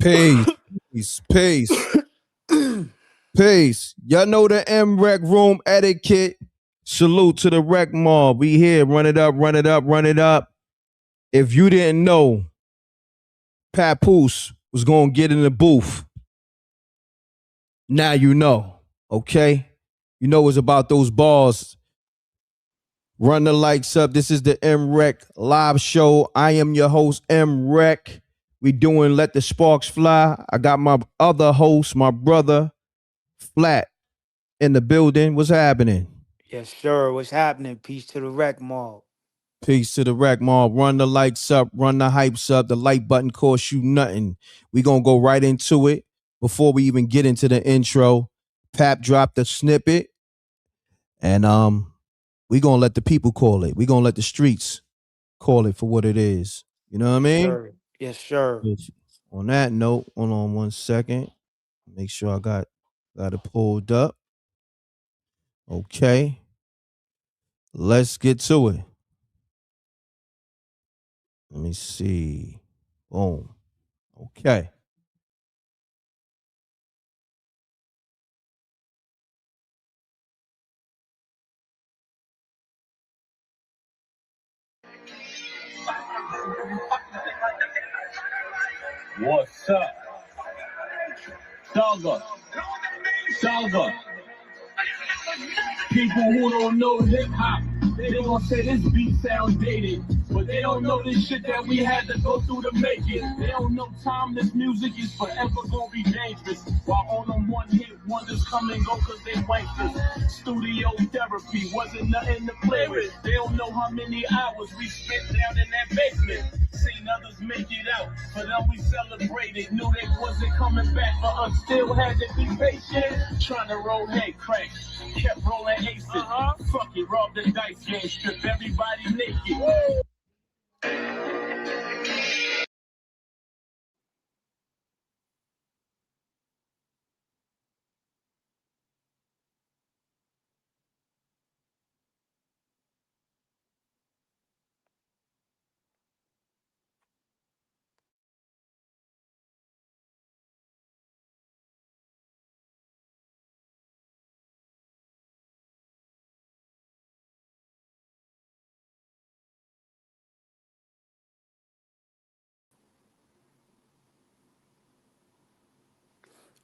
Peace, peace, peace. Y'all know the M.Reck room etiquette. Salute to the rec mob. We here. Run it up, run it up, run it up. If you didn't know, Papoose was going to get in the booth. Now you know, okay? You know it's about those balls. Run the lights up. This is the M.Reck live show. I am your host, M.Reck. We doing Let the Sparks Fly. I got my other host, my brother, Flat, in the building. What's happening? Yes, sir. What's happening? Peace to the rec mob. Peace to the rec mob. Run the lights up. Run the hypes up. The like button costs you nothing. We gonna go right into it. Before we even get into the intro, Pap dropped the snippet, and we gonna let the people call it. We gonna let the streets call it for what it is. You know what I mean? Sir. Yes, sir. On that note, hold on 1 second. Make sure I got it pulled up. Okay. Let's get to it. Let me see. Boom. Okay. What's up? Salva. People who don't know hip hop, they gonna say this beat sound dated, but they don't know this shit that we had to go through to make it. They don't know timeless music is forever gonna be dangerous. While on them one hit wonders come and go cause they wankers. Studio therapy wasn't nothing to play with. They don't know how many hours we spent down in that basement. Seen others make it out, but then we celebrated. Knew they wasn't coming back, but us still had to be patient. Trying to roll head cracks, kept rolling aces. Fuck it, rob the dice game, strip everybody naked.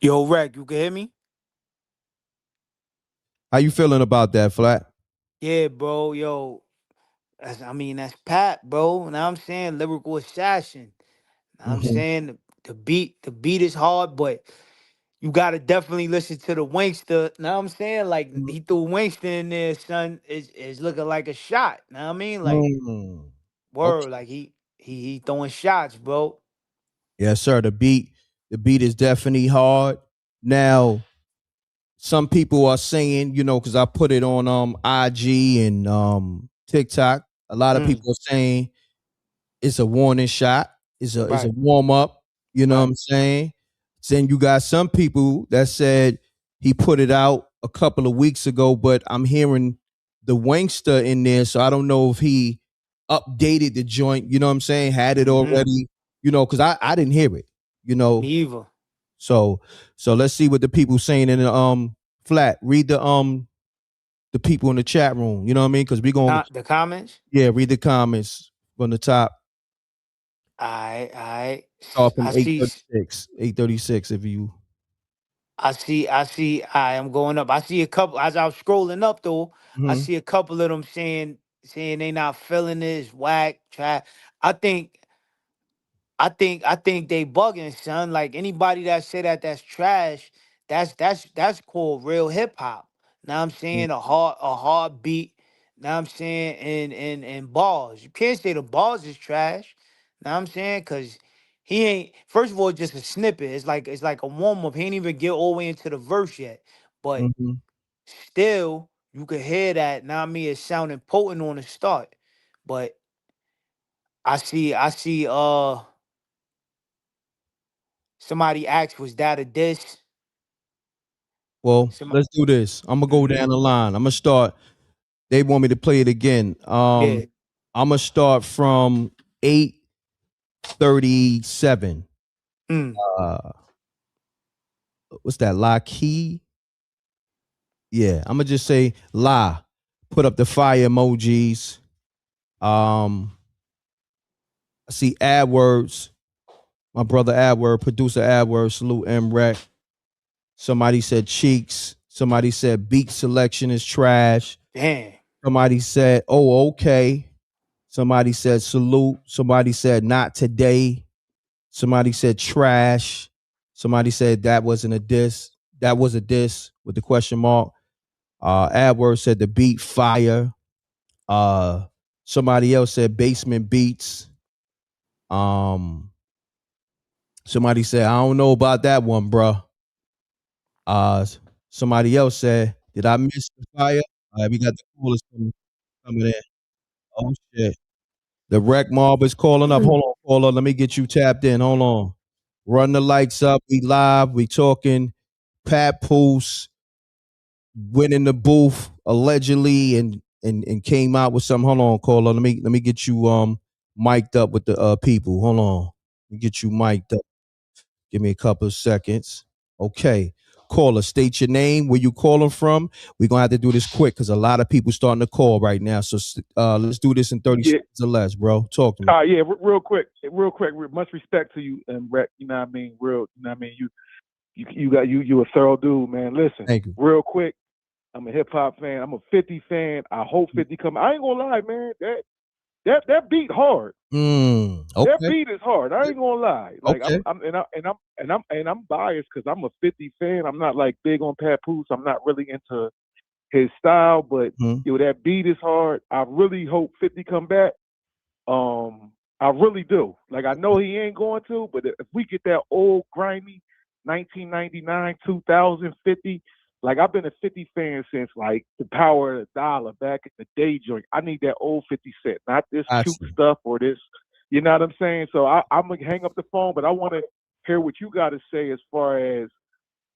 Yo, Rec, you can hear me? How you feeling about that, Flat? Yeah, bro. Yo, that's Pat, bro. Now I'm saying lyrical assassin. Now I'm Mm-hmm. saying the beat is hard, but you gotta definitely listen to the Wankster. Now I'm saying like he threw Wankster in there, son. Is looking like a shot. Now I mean like Mm. word, Okay. like he throwing shots, bro. Yes, sir. The beat is definitely hard. Now, some people are saying, because I put it on IG and TikTok. A lot of Mm, people are saying it's a warning shot. It's a right, warm up. You know what right. I'm saying? Then you got some people that said he put it out a couple of weeks ago, but I'm hearing the Wankster in there, so I don't know if he updated the joint. You know what I'm saying? Had it Mm-hmm. already. Because I didn't hear it. You Me know, either. so let's see what the people saying in the Flat. Read the people in the chat room. You know what I mean? Because we gonna The comments. read the comments from the top. I Start from I see 836. 836 if you I am going up. I see a couple as I was scrolling up though. I Mhm. see a couple of them saying they not feeling this whack track. I think I think they bugging, son. Like anybody that say that that's trash, that's called real hip hop. Now I'm saying a hard beat. Now I'm saying and bars. You can't say the bars is trash. Now I'm saying because he ain't first of all just a snippet. It's like a warm up. He ain't even get all the way into the verse yet. But Mhm. still, you could hear that. Now I mean it's sounding potent on the start. But I see somebody asked, was that a diss? Well, Some, let's do this. I'm gonna go mm-hmm. down the line. I'm gonna start. They want me to play it again. Yeah. I'm gonna start from 837. What's that? La Key? Yeah, I'm gonna just say La. Put up the fire emojis. I see AdWords. My brother AdWord, producer AdWord, salute M.Reck. Somebody said Cheeks. Somebody said Beat Selection is trash. Damn. Somebody said, oh, okay. Somebody said salute. Somebody said not today. Somebody said trash. Somebody said that wasn't a diss. That was a diss with the question mark. AdWord said the beat fire. Somebody else said basement beats. Somebody said, I don't know about that one, bro. Somebody else said, did I miss the fire? We got the coolest coming in. Oh shit. The Rec Mob is calling up. Hold on, caller. Let me get you tapped in. Hold on. Run the lights up. We live. We talking Papoose went in the booth allegedly and came out with some. Hold on, caller. Let me get you mic'd up with the people. Hold on. Let me get you mic'd up. Give me a couple of seconds. Okay. Caller, state your name, where you calling from. We're gonna have to do this quick because a lot of people starting to call right now. So let's do this in 30 seconds or less, bro. Talk to me. Yeah, real quick. Much respect to you, M.Reck. You know what I mean? You know what I mean? You a thorough dude, man. Listen, thank you. Real quick, I'm a hip hop fan. I'm a 50 fan. I hope 50 come. I ain't gonna lie, man. That beat hard. Okay. That beat is hard. I ain't gonna lie. Like okay. I'm biased because I'm a 50 fan. I'm not like big on Papoose. I'm not really into his style, but that beat is hard. I really hope 50 come back. I really do. Like I know he ain't going to, but if we get that old grimy 1999, 2050, like I've been a 50 fan since like the Power of the Dollar back in the day joint. I need that old 50 Cent, not this cute stuff or this. You know what I'm saying? So I'm gonna hang up the phone, but I want to hear what you got to say as far as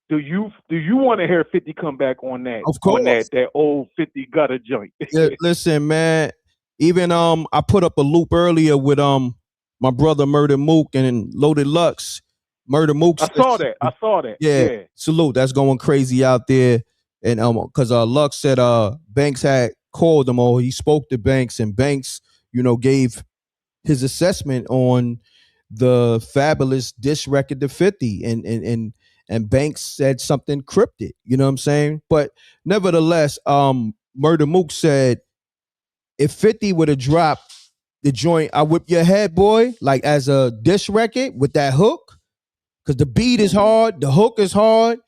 do you want to hear 50 come back on that? Of course. On that old 50 gutter joint. Yeah, listen, man. Even I put up a loop earlier with my brother Murder Mook and Loaded Lux. Murder Mook. I saw that. Yeah. Salute. That's going crazy out there. And because Lux said Banks had called him, or he spoke to Banks, and Banks, gave his assessment on the Fabulous diss record to 50, and Banks said something cryptic. You know what I'm saying? But nevertheless, Murder Mook said, if 50 would have dropped the joint I Whip Your Head Boy, like as a diss record with that hook, because the beat is hard, the hook is hard,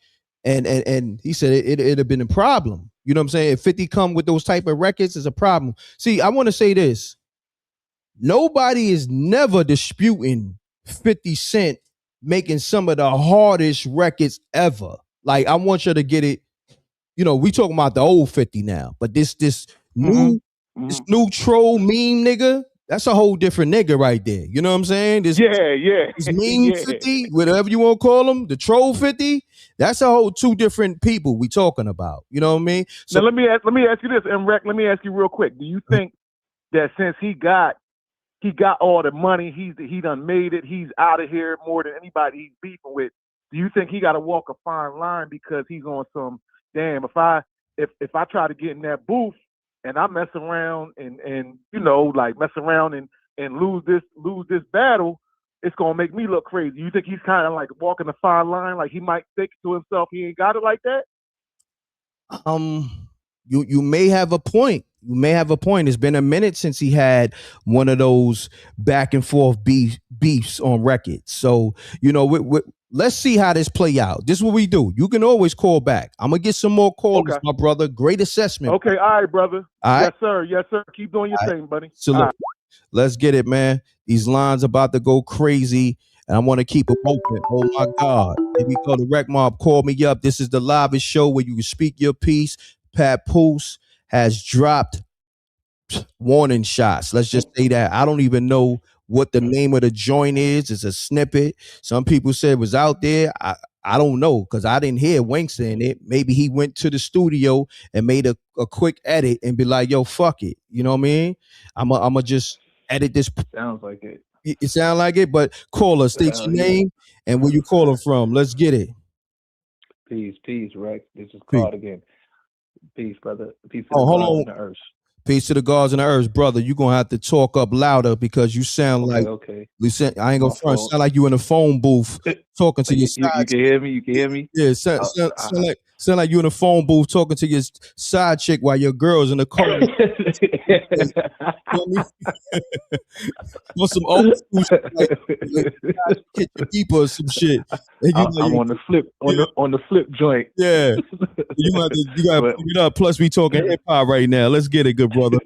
and he said it'd have been a problem. You know what I'm saying? If 50 come with those type of records, it's a problem. See, I want to say this. Nobody is never disputing 50 Cent making some of the hardest records ever. Like, I want you to get it. We talking about the old 50 now, but this new troll meme nigga, that's a whole different nigga right there. You know what I'm saying? This meme 50, whatever you want to call them, the troll 50, that's a whole two different people we talking about. You know what I mean? So now let me ask you this, M.Reck. Let me ask you real quick. Do you think that since he got all the money, he done made it, he's out of here more than anybody he's beefing with? Do you think he got to walk a fine line because he's on some damn? If I try to get in that booth and I mess around and like mess around and lose this battle, it's gonna make me look crazy. You think he's kind of like walking a fine line, like he might think to himself he ain't got it like that? You may have a point. You may have a point. It's been a minute since he had one of those back and forth beefs on record. So, let's see how this play out. This is what we do. You can always call back. I'm going to get some more calls, my brother. Great assessment. Okay, all right, brother. All right? Yes, sir. Keep doing your thing, buddy. So look, let's get it, man. These lines about to go crazy, and I want to keep them open. Oh, my God. Here we go. The Rec Mob, call me up. This is the livest show where you can speak your piece. Papoose has dropped warning shots. Let's just say that. I don't even know what the name of the joint is. It's a snippet. Some people said it was out there. I don't know because I didn't hear Winks in it. Maybe he went to the studio and made a quick edit and be like, yo, fuck it. You know what I mean? I'm going to just edit this. Sounds like it. it sound like it, but caller, state your name and where you calling from. Let's get it. Peace, Rex. This is Peace. Claude again. Peace, brother. Peace to Oh, the hold gods on. and the earth. Peace to the gods and the earth, brother. You're gonna have to talk up louder because you sound like Okay. I ain't gonna My front. fault. Sound like you in a phone booth talking to your You side can chick. hear me? You can hear me? Yeah, sound like you in a phone booth talking to your side chick while your girl's in the car. You know what I mean? Want some old school shit, like hit your keeper or some shit. And I'm on the flip on the flip joint. Yeah. You gotta But, put it up. Plus, we talking hip hop right now. Let's get it, good brother.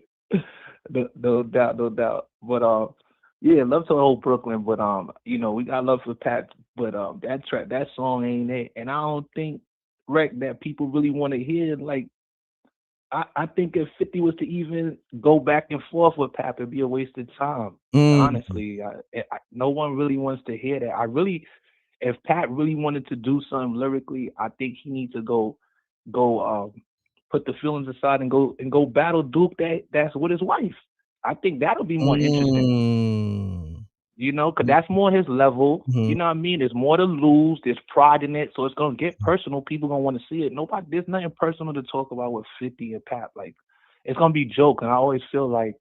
no doubt. But yeah, love to old Brooklyn. But you know, we got love for Pat. But that song ain't it. And I don't think that people really want to hear. Like, I think if 50 was to even go back and forth with Pat, it'd be a waste of time. Honestly, no one really wants to hear that. If Pat really wanted to do something lyrically, I think he needs to go put the feelings aside and go battle Duke that's with his wife. I think that'll be more interesting. You know, because that's more his level. You know what I mean? There's more to lose. There's pride in it. So it's going to get personal. People going to want to see it. There's nothing personal to talk about with 50 and Pat. Like, it's going to be joke. And I always feel like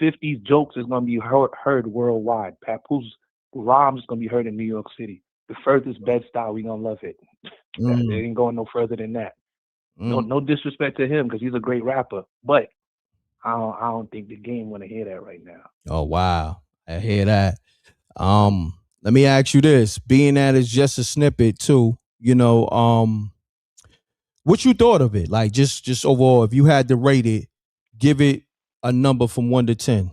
50's jokes is going to be heard worldwide. Papoose rhymes is going to be heard in New York City. The furthest Bed-Stuy, we going to love it. It ain't going no further than that. No disrespect to him because he's a great rapper. But I don't think the game want to hear that right now. Oh, wow. I hear that. Let me ask you this, being that it's just a snippet too, you know, what you thought of it? Like just overall, if you had to rate it, give it a number from 1 to 10.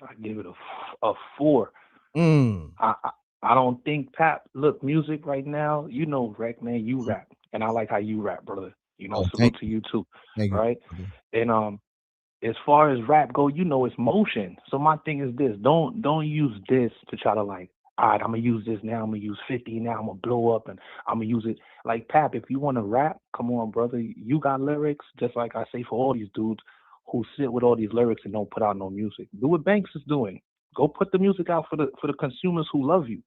I give it a 4. I don't think Pat, look, music right now, you know, Reck, man, you rap. And I like how you rap, brother. You know, salute to you too. Right? And as far as rap go, you know, it's motion. So my thing is this: don't use this to try to like, all right, I'm gonna use this now. I'm gonna use 50 now. I'm gonna blow up and I'm gonna use it. Like Pap, if you want to rap, come on, brother. You got lyrics, just like I say for all these dudes who sit with all these lyrics and don't put out no music. Do what Banks is doing. Go put the music out for the consumers who love you.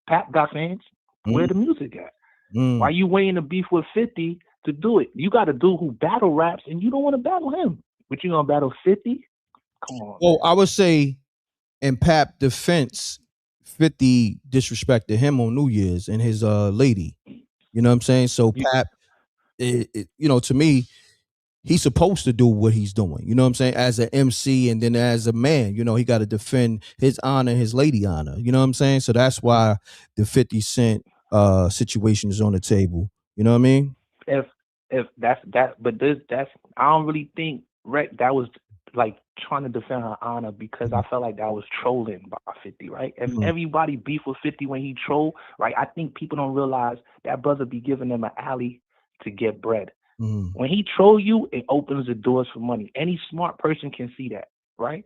Pap got fans. Where the music at? Why you waiting to beef with 50 to do it? You got a dude who battle raps and you don't want to battle him. But you gonna battle 50? Come on. Well, man. I would say in Pap defense, 50 disrespected him on New Year's and his lady. You know what I'm saying? So Pap, you know, to me, he's supposed to do what he's doing. You know what I'm saying? As an MC and then as a man, you know, he got to defend his honor, his lady honor. You know what I'm saying? So that's why the 50 Cent situation is on the table. You know what I mean? If that's that, but that's I don't really think that was like trying to defend her honor because I felt like that was trolling by 50, right? If everybody beef with 50 when he troll, right? I think people don't realize that brother be giving them an alley to get bread. When he troll you, it opens the doors for money. Any smart person can see that, right?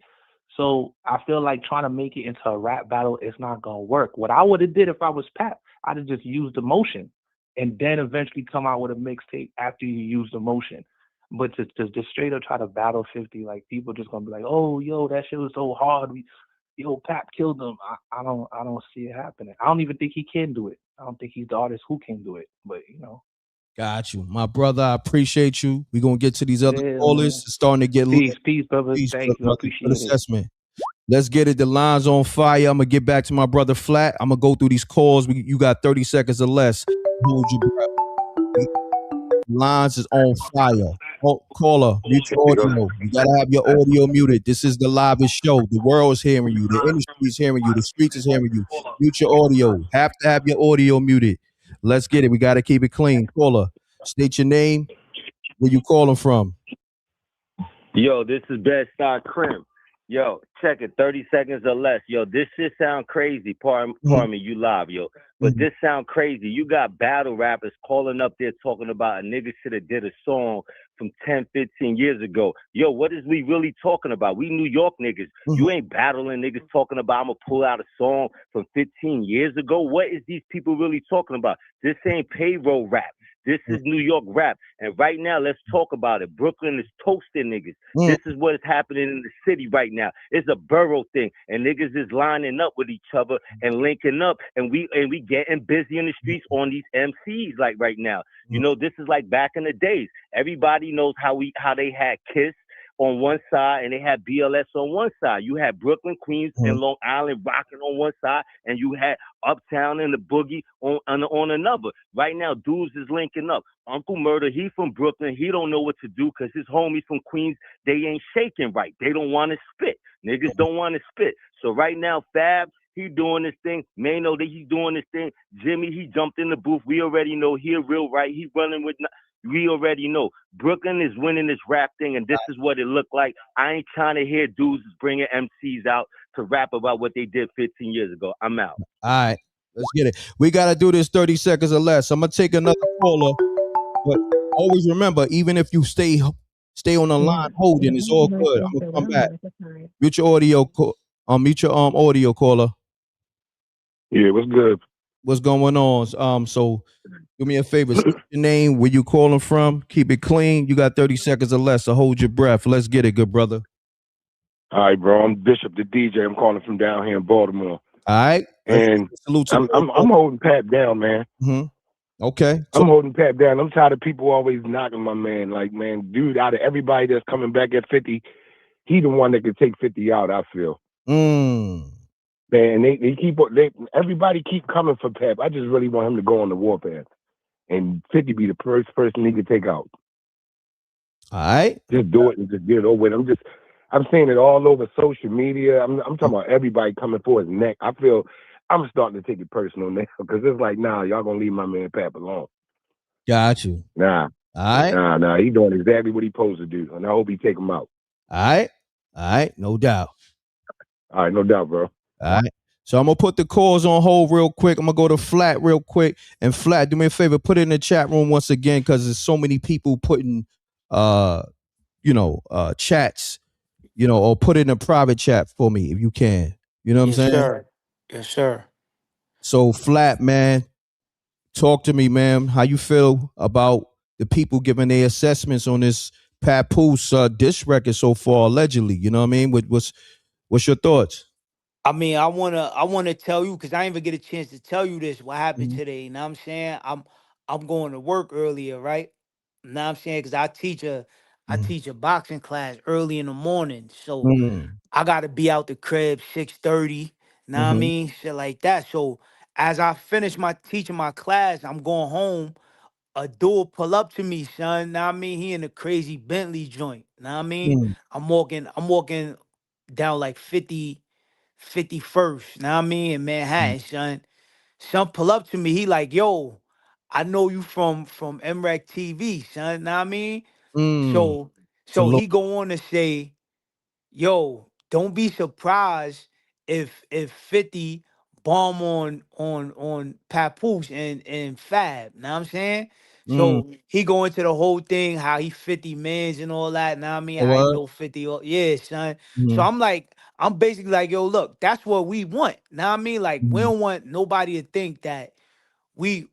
So I feel like trying to make it into a rap battle is not gonna work. What I would have did if I was Pat, I'd have just used emotion and then eventually come out with a mixtape after you use the motion. But to straight up try to battle 50, like people just gonna be like, oh, yo, that shit was so hard. Pap killed him. I don't see it happening. I don't even think he can do it. I don't think he's the artist who can do it. But you know. Got you, my brother. I appreciate you. We're gonna get to these other callers. It's starting to get peace, brother. Thank you. I appreciate it. Assessment. Let's get it. The line's on fire. I'm gonna get back to my brother Flat. I'm gonna go through these calls. You got 30 seconds or less. Hold your breath. Lines is on fire. Caller, mute your audio. You gotta have your audio muted. This is the livest show. The world is hearing you. The industry is hearing you. The streets is hearing you. Mute your audio. Have to have your audio muted. Let's get it. We gotta keep it clean. Caller, state your name. Where you calling from? Yo, this is Bed-Stuy Crim. Yo, check it, 30 seconds or less. Yo, this shit sound crazy. Pardon me, you live, yo. But this sound crazy. You got battle rappers calling up there talking about a nigga should have did a song from 10, 15 years ago. Yo, what is we really talking about? We New York niggas. You ain't battling niggas talking about I'm going to pull out a song from 15 years ago. What is these people really talking about? This ain't payroll rap. This is New York rap. And right now, let's talk about it. Brooklyn is toasting niggas. This is what is happening in the city right now. It's a borough thing. And niggas is lining up with each other and linking up. And we getting busy in the streets on these MCs like right now. You know, this is like back in the days. Everybody knows how they had Kiss on one side and they had BLS on one side. You had Brooklyn, Queens, and Long Island rocking on one side, and you had Uptown and the Boogie on another. Right now, dudes is linking up. Uncle Murder, he from Brooklyn. He don't know what to do because his homies from Queens, they ain't shaking right. They don't want to spit. Niggas don't want to spit. So right now, Fab, he doing this thing. Mano, he's doing this thing. Jimmy, he jumped in the booth. We already know he a real right. He running with... We already know Brooklyn is winning this rap thing, and this is what it looked like. I ain't trying to hear dudes bringing MCs out to rap about what they did 15 years ago. I'm out. All right, let's get it. We got to do this 30 seconds or less. I'm going to take another caller, but always remember, even if you stay on the line holding, it's all good. I'm going to come back. Mute your audio, mute your audio, caller. Yeah, what's good? What's going on? So do me a favor, say your name, where you calling from, keep it clean. You got 30 seconds or less, so hold your breath. Let's get it, good brother. All right, bro. I'm Bishop the DJ. I'm calling from down here in Baltimore. All right. And I'm holding Pat down, man. Okay. I'm holding Pat down. I'm tired of people always knocking my man. Like, man, dude, out of everybody that's coming back at 50, he the one that could take 50 out, I feel. Man, everybody keep coming for Pep. I just really want him to go on the warpath. And 50 be the first person he could take out. All right. Just do it and just get it over with. I'm seeing it all over social media. I'm talking about everybody coming for his neck. I feel I'm starting to take it personal now because it's like, nah, y'all gonna leave my man Pep alone. Got you. Nah. All right. Nah. He doing exactly what he supposed to do. And I hope he take him out. All right. No doubt. All right, no doubt, bro. All right. So I'm going to put the calls on hold real quick. I'm going to go to Flat real quick. And Flat, do me a favor, put it in the chat room once again because there's so many people putting, chats, or put it in a private chat for me if you can. You know what I'm saying? Sir. Yes, sir. So Flat, man, talk to me, man. How you feel about the people giving their assessments on this Papoose diss record so far, allegedly? You know what I mean? What's your thoughts? I mean, I wanna tell you because I didn't even get a chance to tell you this. What happened today? You know what I'm saying? I'm going to work earlier, right? You know what I'm saying? Because I teach a boxing class early in the morning, so I gotta be out the crib 6:30. Know what I mean? Shit like that. So as I finish teaching my class, I'm going home. A dude pull up to me, son. Know what I mean? He in a crazy Bentley joint. Know what I mean? I'm walking down like 51st, know what I mean, in Manhattan, son. Son pull up to me, he like, yo, I know you from MRecktv, son, know what I mean? So he go on to say, yo, don't be surprised if 50 bomb on Papoose and Fab, know what I'm saying? So he go into the whole thing, how he 50 mans and all that, know what I mean? How he know 50, yeah, son. So I'm basically like, yo, look, that's what we want, know what I mean? Like, we don't want nobody to think that we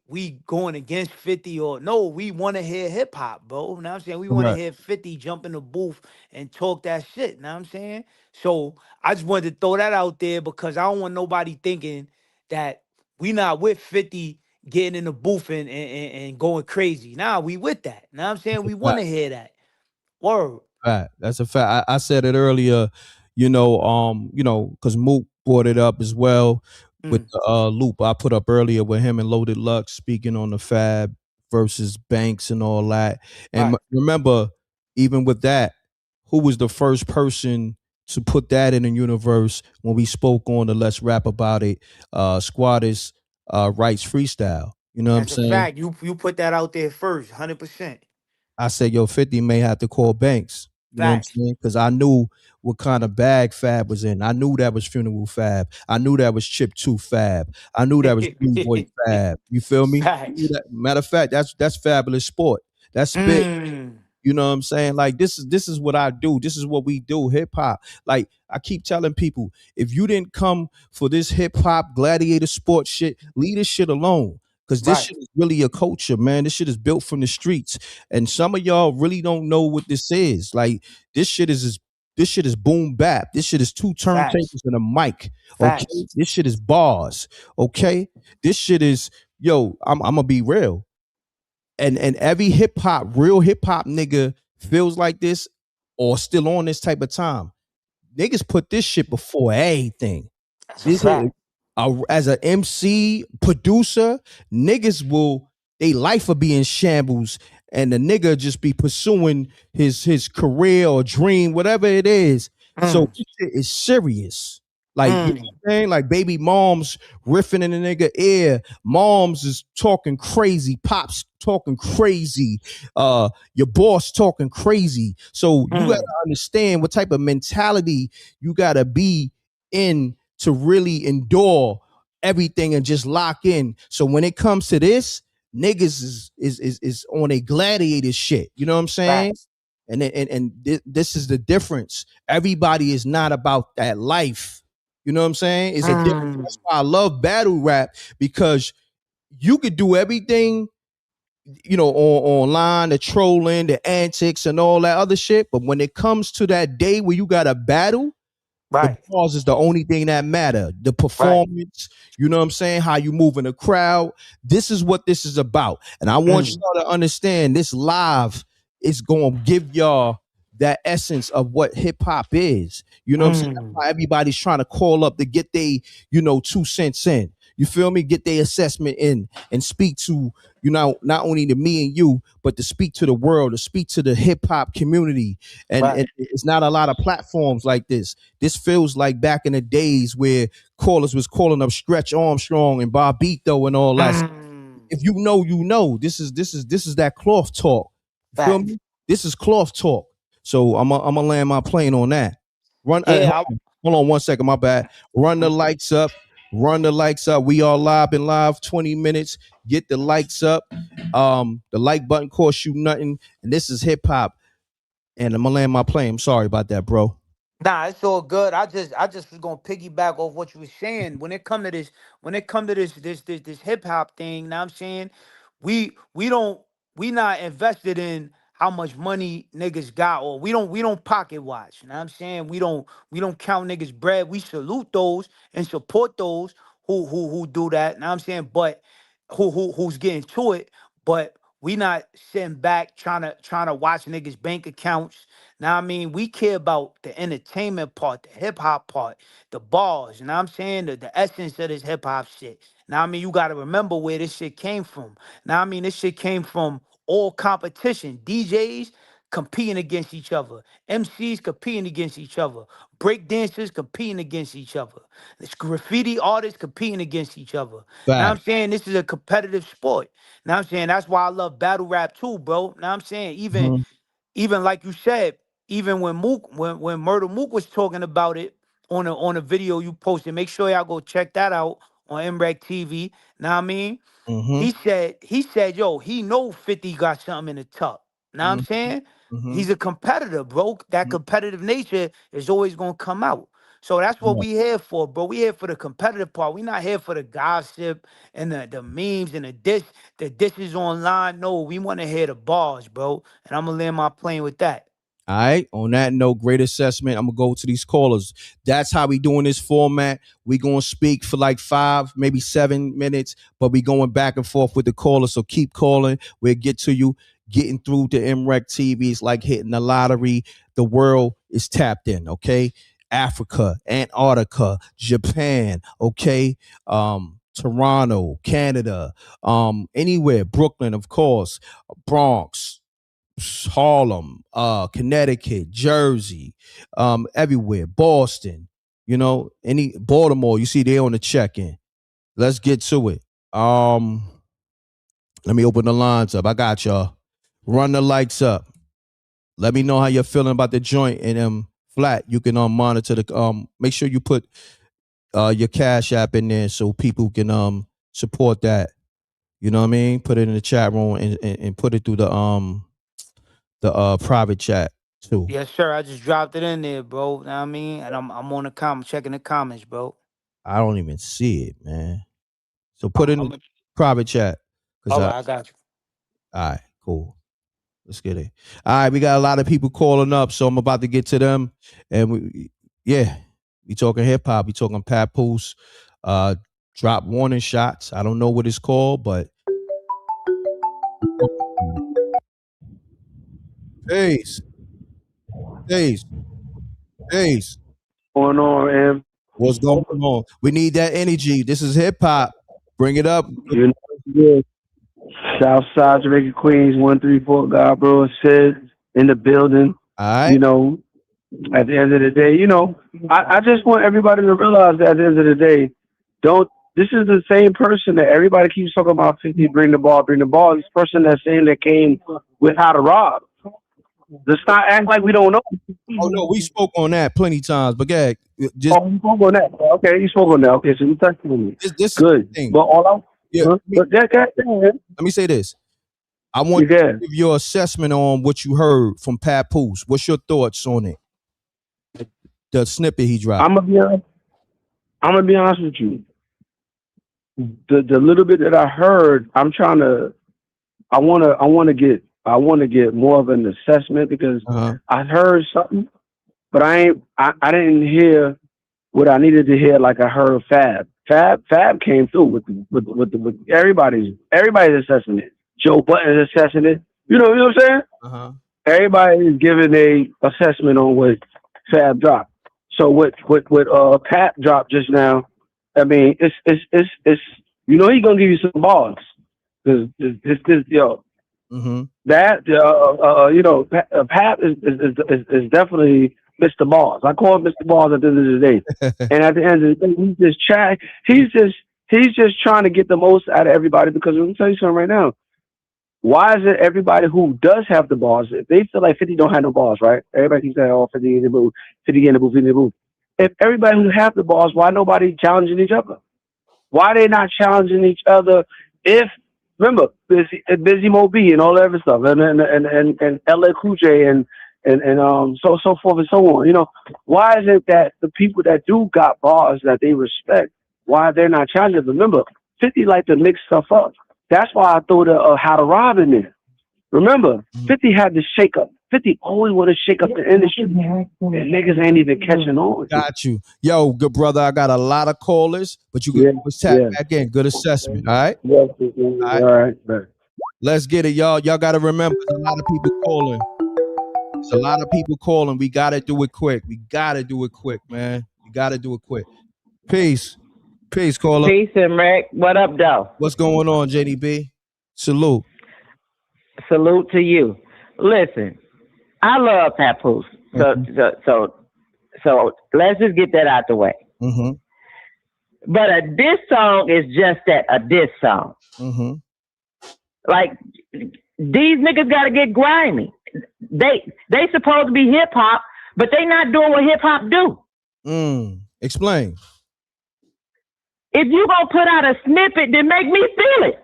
going against 50 or no, we want to hear hip hop, bro. Know what I'm saying? We want to hear 50 jump in the booth and talk that shit, know what I'm saying? So I just wanted to throw that out there because I don't want nobody thinking that we not with 50 getting in the booth and going crazy. Nah, we with that. Know what I'm saying? We want to hear that. Word. Right. That's a fact. I said it earlier, because Mook brought it up as well with the loop I put up earlier with him and Loaded Lux speaking on the Fab versus Banks and all that. And remember, even with that, who was the first person to put that in the universe when we spoke on the Let's Rap About It Squatters Rights freestyle? You know what I'm saying? That's a fact. You put that out there first, 100%. I said, yo, 50 may have to call Banks. You know what I'm saying? Because I knew what kind of bag Fab was in. I knew that was Funeral Fab. I knew that was Chip 2 Fab. I knew that was Blue Boy Fab. You feel me? Matter of fact, that's Fabulous Sport. That's Spit. You know what I'm saying? Like, this is what I do. This is what we do, hip hop. Like, I keep telling people, if you didn't come for this hip hop gladiator sport shit, leave this shit alone. Because this shit is really a culture, man. This shit is built from the streets. And some of y'all really don't know what this is. Like, this shit is boom bap. This shit is 2 turntables and a mic. Okay. This shit is bars. Okay. This shit is, yo, I'm gonna be real. And every real hip hop nigga feels like this or still on this type of time. Niggas put this shit before everything. That's a fact. As an MC, producer, niggas they life will be in shambles, and the nigga just be pursuing his career or dream, whatever it is. So this shit is serious. Like, you know what I'm saying? Like, baby moms riffing in the nigga ear. Moms is talking crazy. Pops talking crazy. Your boss talking crazy. So you gotta understand what type of mentality you gotta be in to really endure everything and just lock in. So when it comes to this, niggas is on a gladiator shit. You know what I'm saying? And this is the difference. Everybody is not about that life. You know what I'm saying? It's a difference. That's why I love battle rap, because you could do everything, you know, online, the trolling, the antics, and all that other shit. But when it comes to that day where you got a battle, the bars is the only thing that matter. The performance, you know what I'm saying? How you move in the crowd. This is what this is about. And I want y'all to understand this live is going to give y'all that essence of what hip hop is. You know what I'm saying? That's why everybody's trying to call up to get their, 2 cents in. You feel me? Get their assessment in and speak to, not only to me and you, but to speak to the world, to speak to the hip hop community. And it's not a lot of platforms like this. This feels like back in the days where callers was calling up Stretch Armstrong and Bobito and all that. If you know, you know. This is that cloth talk. You feel me? This is cloth talk. So I'm gonna land my plane on that. Hold on 1 second, my bad. Run the likes up. Run the likes up. We are live 20 minutes. Get the likes up. The like button costs you nothing. And this is hip hop. And I'm gonna land my plane. I'm sorry about that, bro. Nah, it's all good. I just was gonna piggyback off what you were saying. When it come to this hip hop thing, now I'm saying we not invested in how much money niggas got, or we don't pocket watch. Now I'm saying we don't count niggas bread. We salute those and support those who do that. Now I'm saying, but who's getting to it, but we not sitting back trying to watch niggas' bank accounts. Now I mean, we care about the entertainment part, the hip hop part, the bars. You know what I'm saying? The essence of this hip hop shit. Now I mean, you gotta remember where this shit came from. Now I mean, this shit came from all competition. DJs competing against each other, MCs competing against each other, break dancers competing against each other, this graffiti artists competing against each other. Now I'm saying this is a competitive sport. Now I'm saying that's why I love battle rap too, bro. Now I'm saying even like you said, even when Murder Mook was talking about it on a video you posted, make sure y'all go check that out on MRecktv. Now I mean, he said, yo, he know 50 got something in the tuck. Now I'm saying, he's a competitor, bro. That competitive nature is always gonna come out. So that's what we here for, bro. We here for the competitive part. We not here for the gossip and the memes and the dishes online. No, we want to hear the bars, bro. And I'm gonna land my plane with that. All right. On that note, great assessment. I'm gonna go to these callers. That's how we doing this format. We gonna speak for like 5, maybe 7 minutes, but we going back and forth with the callers. So keep calling. We'll get to you. Getting through to MRecktv is like hitting the lottery. The world is tapped in. Okay. Africa, Antarctica, Japan. Okay. Toronto, Canada. Anywhere. Brooklyn, of course. Bronx. Harlem, Connecticut, Jersey, everywhere, Boston, any Baltimore, you see they on the check-in. Let's get to it. Let me open the lines up. I got y'all. Run the lights up. Let me know how you're feeling about the joint and flat. You can monitor the make sure you put your Cash App in there so people can support that. You know what I mean? Put it in the chat room and put it through the private chat too. Yes, sir. I just dropped it in there, bro. Know what I mean? And I'm on the comment, checking the comments, bro. I don't even see it, man. So put it in the private chat. I got you. All right, cool. Let's get it. All right, we got a lot of people calling up, so I'm about to get to them. And we talking hip hop. We talking Papoose. Drop warning shots. I don't know what it's called, but peace. What's going on, Em? What's going on? We need that energy. This is hip hop. Bring it up. You know, good. Southside Jamaica Queens 134 God bro said in the building. All right. You know, at the end of the day, you know, I just want everybody to realize that at the end of the day, this is the same person that everybody keeps talking about 50, bring the ball. This person that's saying that came with How to Rob. Let's not act like we don't know. Oh no, we spoke on that plenty times. But yeah, you spoke on that. Okay, you spoke on that. Okay, so you touched on me. This good. Thing. But all I let me say this. I want you to give your assessment on what you heard from Papoose. What's your thoughts on it? The snippet he dropped. I'm gonna be honest with you. The little bit that I heard, I wanna get more of an assessment because I heard something, but I didn't hear what I needed to hear like I heard Fab. Fab came through with everybody's assessing it. Joe Button's assessing it. You know what I'm saying? Everybody is giving a assessment on what Fab dropped. So what Pat dropped just now, I mean, it's you know he's gonna give you some balls. Cause this yo. That you know, Pat is definitely Mr. Balls. I call him Mr. Balls at the end of the day. And at the end of the day, he's just trying to get the most out of everybody because let me tell you something right now. Why is it everybody who does have the balls, if they feel like 50 don't have no balls, right? Everybody keeps saying, 50 in the booth, 50 in the booth, 50 in the booth. If everybody who have the balls, why nobody challenging each other? Why they not challenging each other if remember, Busy Mo B and all that other stuff, and LA Cool J and so forth and so on. You know, why is it that the people that do got bars that they respect, why they're not challenging? Remember, 50 like to mix stuff up. That's why I threw the How to Rob in there. Remember, 50 had to shake up. 50 always want to shake up the industry. And niggas ain't even catching on. Got you. Yo, good brother, I got a lot of callers, but you can always tap back in. Good assessment, all right? All right. Let's get it, y'all. Y'all got to remember, there's a lot of people calling. There's a lot of people calling. We got to do it quick. We got to do it quick, man. We got to do it quick. Peace, caller. Peace, M.Reck. What up, though? What's going on, JDB? Salute. Salute to you. Listen, I love Papoose. So let's just get that out the way. But a diss song is just that, a diss song. Like, these niggas got to get grimy. They supposed to be hip hop, but they not doing what hip hop do. Explain. If you gonna put out a snippet, then make me feel it.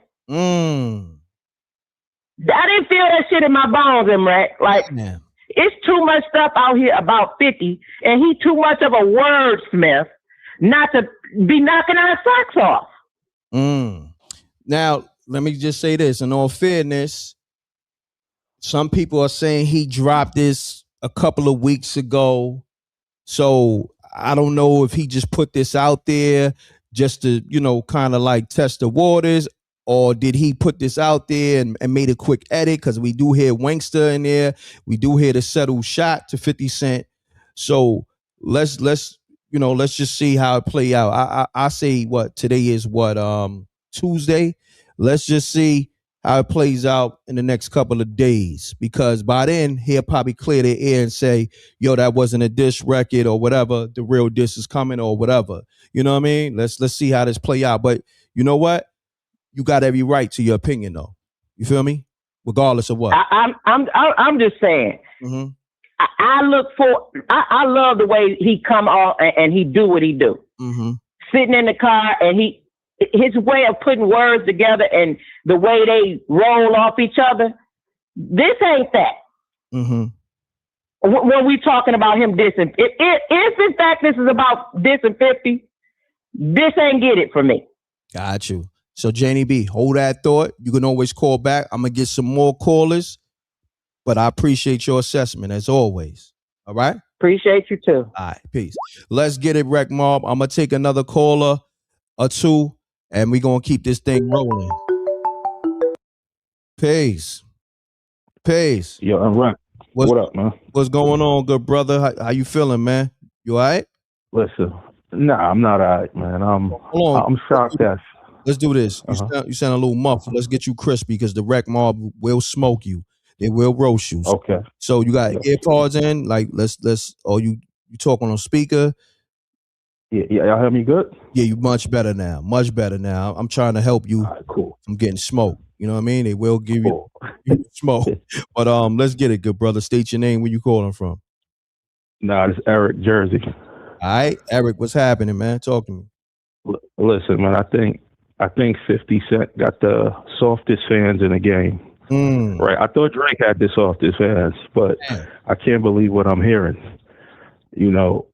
I didn't feel that shit in my bones, M.Reck. Like, it's too much stuff out here about 50, and he too much of a wordsmith not to be knocking our socks off. Now, let me just say this. In all fairness, some people are saying he dropped this a couple of weeks ago. So I don't know if he just put this out there just to, you know, kind of like test the waters, or did he put this out there and made a quick edit? Because we do hear Wankster in there. We do hear the settled shot to 50 Cent. So let's just see how it play out. I say today is Tuesday. Let's just see how it plays out in the next couple of days, because by then he'll probably clear their ear and say, yo, that wasn't a diss record or whatever. The real diss is coming or whatever. You know what I mean? Let's see how this play out. But you know what? You got every right to your opinion, though. You feel me? Regardless of what. I'm just saying. I love the way he come on and he do what he do. Sitting in the car, and his way of putting words together and the way they roll off each other. This ain't that. When we talking about him dissing, if in fact this is about dissing 50, this ain't get it for me. Got you. So Janie B, hold that thought. You can always call back. I'm gonna get some more callers, but I appreciate your assessment as always. All right. Appreciate you too. All right, peace. Let's get it, Rec Mob. I'm gonna take another caller or two, and we're gonna keep this thing rolling. Peace. Peace. Yo, M.Reck. What up, man? What's going on, good brother? How you feeling, man? You all right? Listen, nah, I'm not all right, man. I'm shocked that. Let's do this. You sound a little muffled. Let's get you crispy because the Rec Mob will smoke you. They will roast you. Okay. So you got earpods in, like let's or you talking on speaker. Yeah, y'all hear me good? Yeah, you much better now. Much better now. I'm trying to help you. All right, cool. I'm getting smoked. You know what I mean? They will give you smoke. But let's get it, good brother. State your name. Where you calling from? Nah, it's Eric, Jersey. All right, Eric, what's happening, man? Talk to me. Listen, man, I think 50 Cent got the softest fans in the game. Right? I thought Drake had the softest fans, but I can't believe what I'm hearing. You know,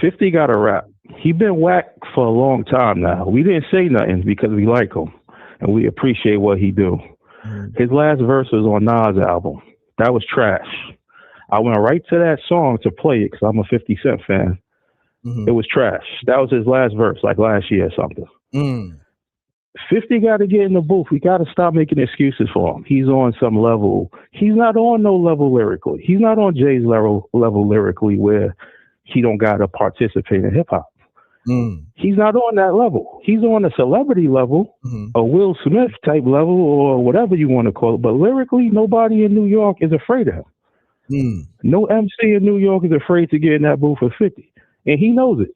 50 got a rap. He been whack for a long time now. We didn't say nothing because we like him and we appreciate what he do. His last verse was on Nas' album. That was trash. I went right to that song to play it because I'm a 50 Cent fan. It was trash. That was his last verse, like last year or something. 50 got to get in the booth. We got to stop making excuses for him. He's on some level. He's not on no level lyrically. He's not on Jay's level lyrically where he don't got to participate in hip hop. He's not on that level. He's on a celebrity level, a Will Smith type level, or whatever you want to call it. But lyrically, nobody in New York is afraid of him. No MC in New York is afraid to get in that booth with 50. And he knows it.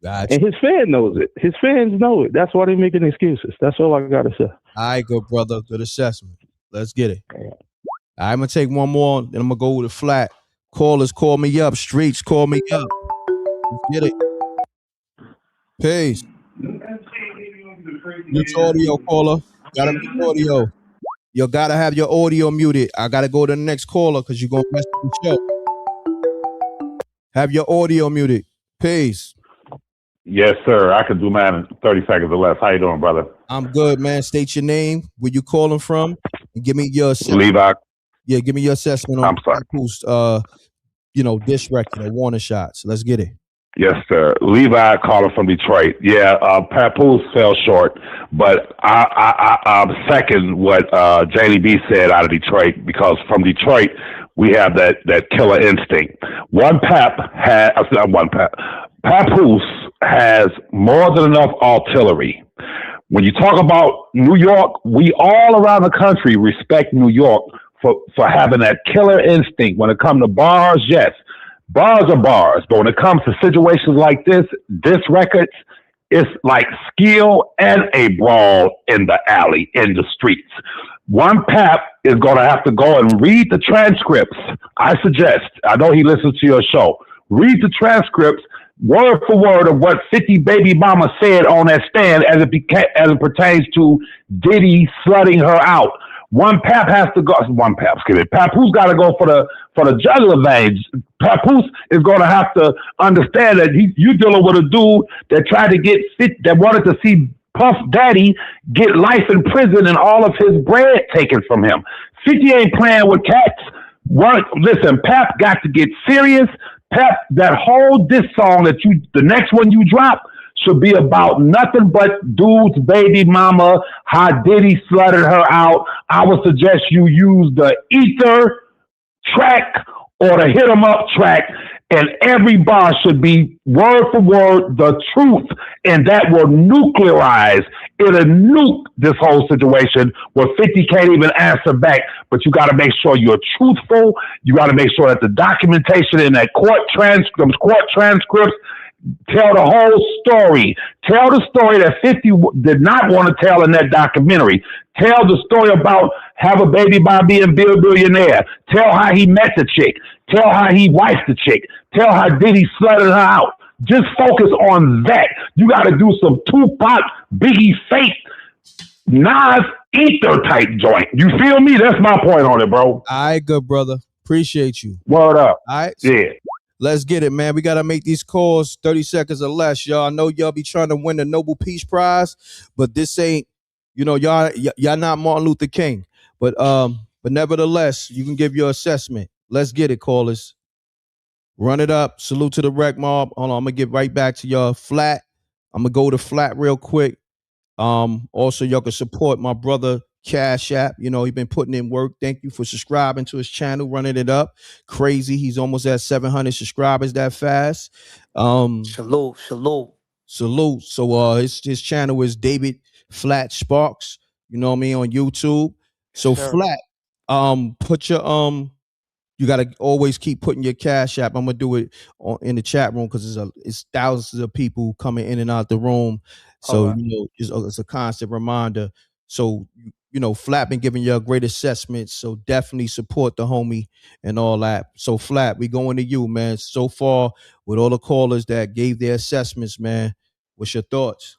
Gotcha. And his fan knows it. His fans know it. That's why they're making excuses. That's all I got to say. All right, good brother. Good assessment. Let's get it. I'm going to take one more, then I'm going to go with a flat. Callers, call me up. Streets, call me up. Let's get it. Peace. Mute audio, caller. Gotta mute audio. You gotta have your audio muted. I gotta go to the next caller because you're gonna mess with the show. Have your audio muted. Peace. Yes, sir. I can do mine in 30 seconds or less. How you doing, brother? I'm good, man. State your name, where you calling from, and give me your assessment. Levi. Yeah, give me your assessment on Papoose, diss record or warning shots. Let's get it. Yes, sir. Levi calling from Detroit. Yeah, Papoose fell short, but I second what Janie B said out of Detroit, because from Detroit we have that killer instinct. Papoose has more than enough artillery. When you talk about New York, we all around the country respect New York for having that killer instinct. When it comes to bars, yes. Bars are bars, but when it comes to situations like this records, it's like skill and a brawl in the alley, in the streets. One Pap is going to have to go and read the transcripts. I suggest, I know he listens to your show, read the transcripts word for word of what 50 Baby Mama said on that stand as it pertains to Diddy slutting her out. Papoose got to go for the jugular veins. Papoose is going to have to understand that you dealing with a dude that tried to that wanted to see Puff Daddy get life in prison and all of his bread taken from him. 50 ain't playing with cats. Listen, Pap got to get serious. Pap, that whole diss song the next one you drop, should be about nothing but dude's baby mama, how Diddy slutted her out. I would suggest you use the Ether track or the Hit 'em Up track, and every bar should be word for word the truth, and that will nuclearize. It'll nuke this whole situation where 50 can't even answer back. But you got to make sure you're truthful. You got to make sure that the documentation in that court transcripts tell the whole story. Tell the story that 50 did not want to tell in that documentary. Tell the story about Have a Baby by being Billionaire. Tell how he met the chick. Tell how he wifed the chick. Tell how Diddy slutted her out. Just focus on that. You got to do some Tupac, Biggie, Faith, Nas, Ether type joint. You feel me? That's my point on it, bro. All right, good brother. Appreciate you. Word up. All right. Yeah. Let's get it, man. We got to make these calls 30 seconds or less, y'all. I know y'all be trying to win the Nobel Peace Prize, but this ain't, you know, y'all not Martin Luther King, but nevertheless, you can give your assessment. Let's get it, callers. Run it up. Salute to the rec mob. Hold on, I'm gonna get right back to y'all. Flat. I'm gonna go to Flat real quick. Also, y'all can support my brother Cash App. You know, he been putting in work. Thank you for subscribing to his channel, running it up. Crazy. He's almost at 700 subscribers that fast. Salute. Salute. So his channel is David Flat Sparks. You know what I mean, on YouTube. Yes, So sir. Flat, put your you gotta always keep putting your Cash App. I'm gonna do it in the chat room because it's thousands of people coming in and out the room. So Right. you know, it's a constant reminder. So you know, Flat been giving you a great assessment. So definitely support the homie and all that. So Flat, we going to you, man. So far, with all the callers that gave their assessments, man, what's your thoughts?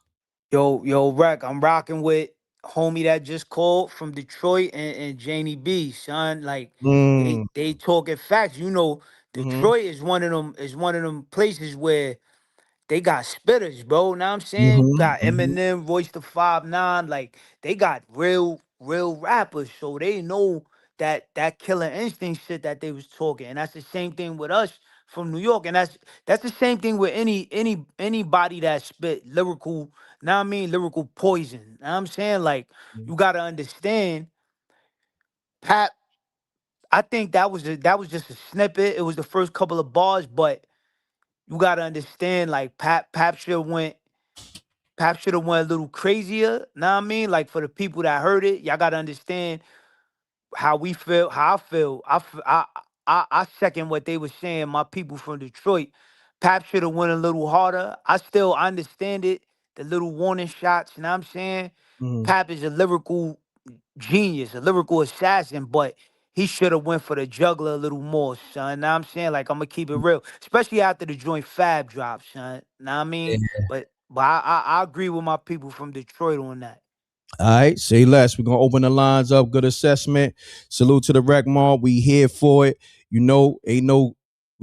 Yo, Reck, I'm rocking with homie that just called from Detroit and Janie B, son. Like they talking facts. You know, Detroit is one of them places where they got spitters, bro. Now I'm saying got Eminem, Royce the 5'9", like they got real rappers, so they know that killer instinct shit that they was talking, and that's the same thing with us from New York, and that's the same thing with anybody that spit lyrical. Now I mean lyrical poison. Now I'm saying like you gotta understand, Pat. I think that was just a snippet. It was the first couple of bars, but you gotta understand like Pap should have went a little crazier. Know what I mean? Like for the people that heard it, y'all gotta understand how we feel, how I feel. I second what they were saying. My people from Detroit, Pap should have went a little harder. I understand it. The little warning shots. You know what I'm saying? Pap is a lyrical genius, a lyrical assassin, but he should have went for the juggler a little more, son. Know what I'm saying? Like I'm gonna keep it real, especially after the joint Fab drop, son. Know what I mean? But I agree with my people from Detroit on that. All right, say less. We're gonna open the lines up. Good assessment. Salute to the rec mob. We here for it. You know, we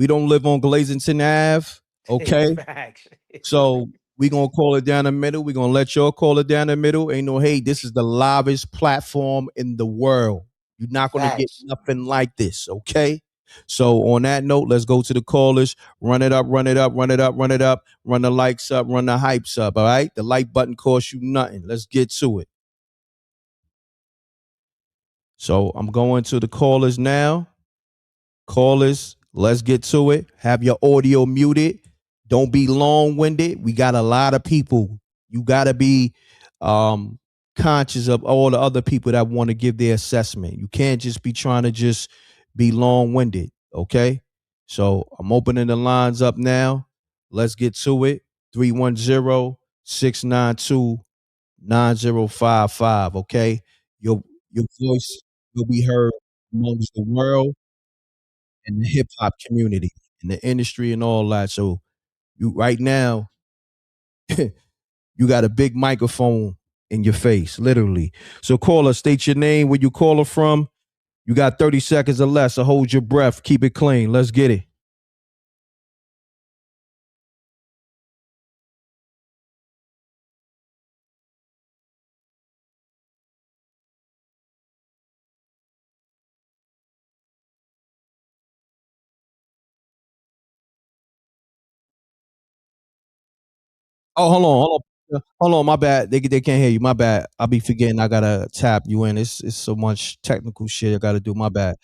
don't live on Glazington Ave. Okay, Facts. so we gonna call it down the middle. We gonna let y'all call it down the middle. Ain't no hate. This is the livest platform in the world. You're not gonna get Facts. nothing like this. Okay. So on that note, let's go to the callers. Run it up, run it up, run it up, run it up. Run the likes up, run the hypes up. All right. The like button costs you nothing. Let's get to it. So I'm going to the callers now. Callers, let's get to it. Have your audio muted. Don't be long-winded. We got a lot of people. You got to be conscious of all the other people that want to give their assessment. You can't just be trying to just be long-winded, okay? So I'm opening the lines up now. Let's get to it. 310-692-9055, okay? Your voice will be heard amongst the world and the hip hop community and the industry and all that. So you right now, you got a big microphone in your face, literally. So caller, state your name, where you caller from. You got 30 seconds or less, so hold your breath. Keep it clean. Let's get it. Oh, hold on. My bad. They can't hear you. My bad. I'll be forgetting. I gotta tap you in. It's so much technical shit I gotta do. My bad.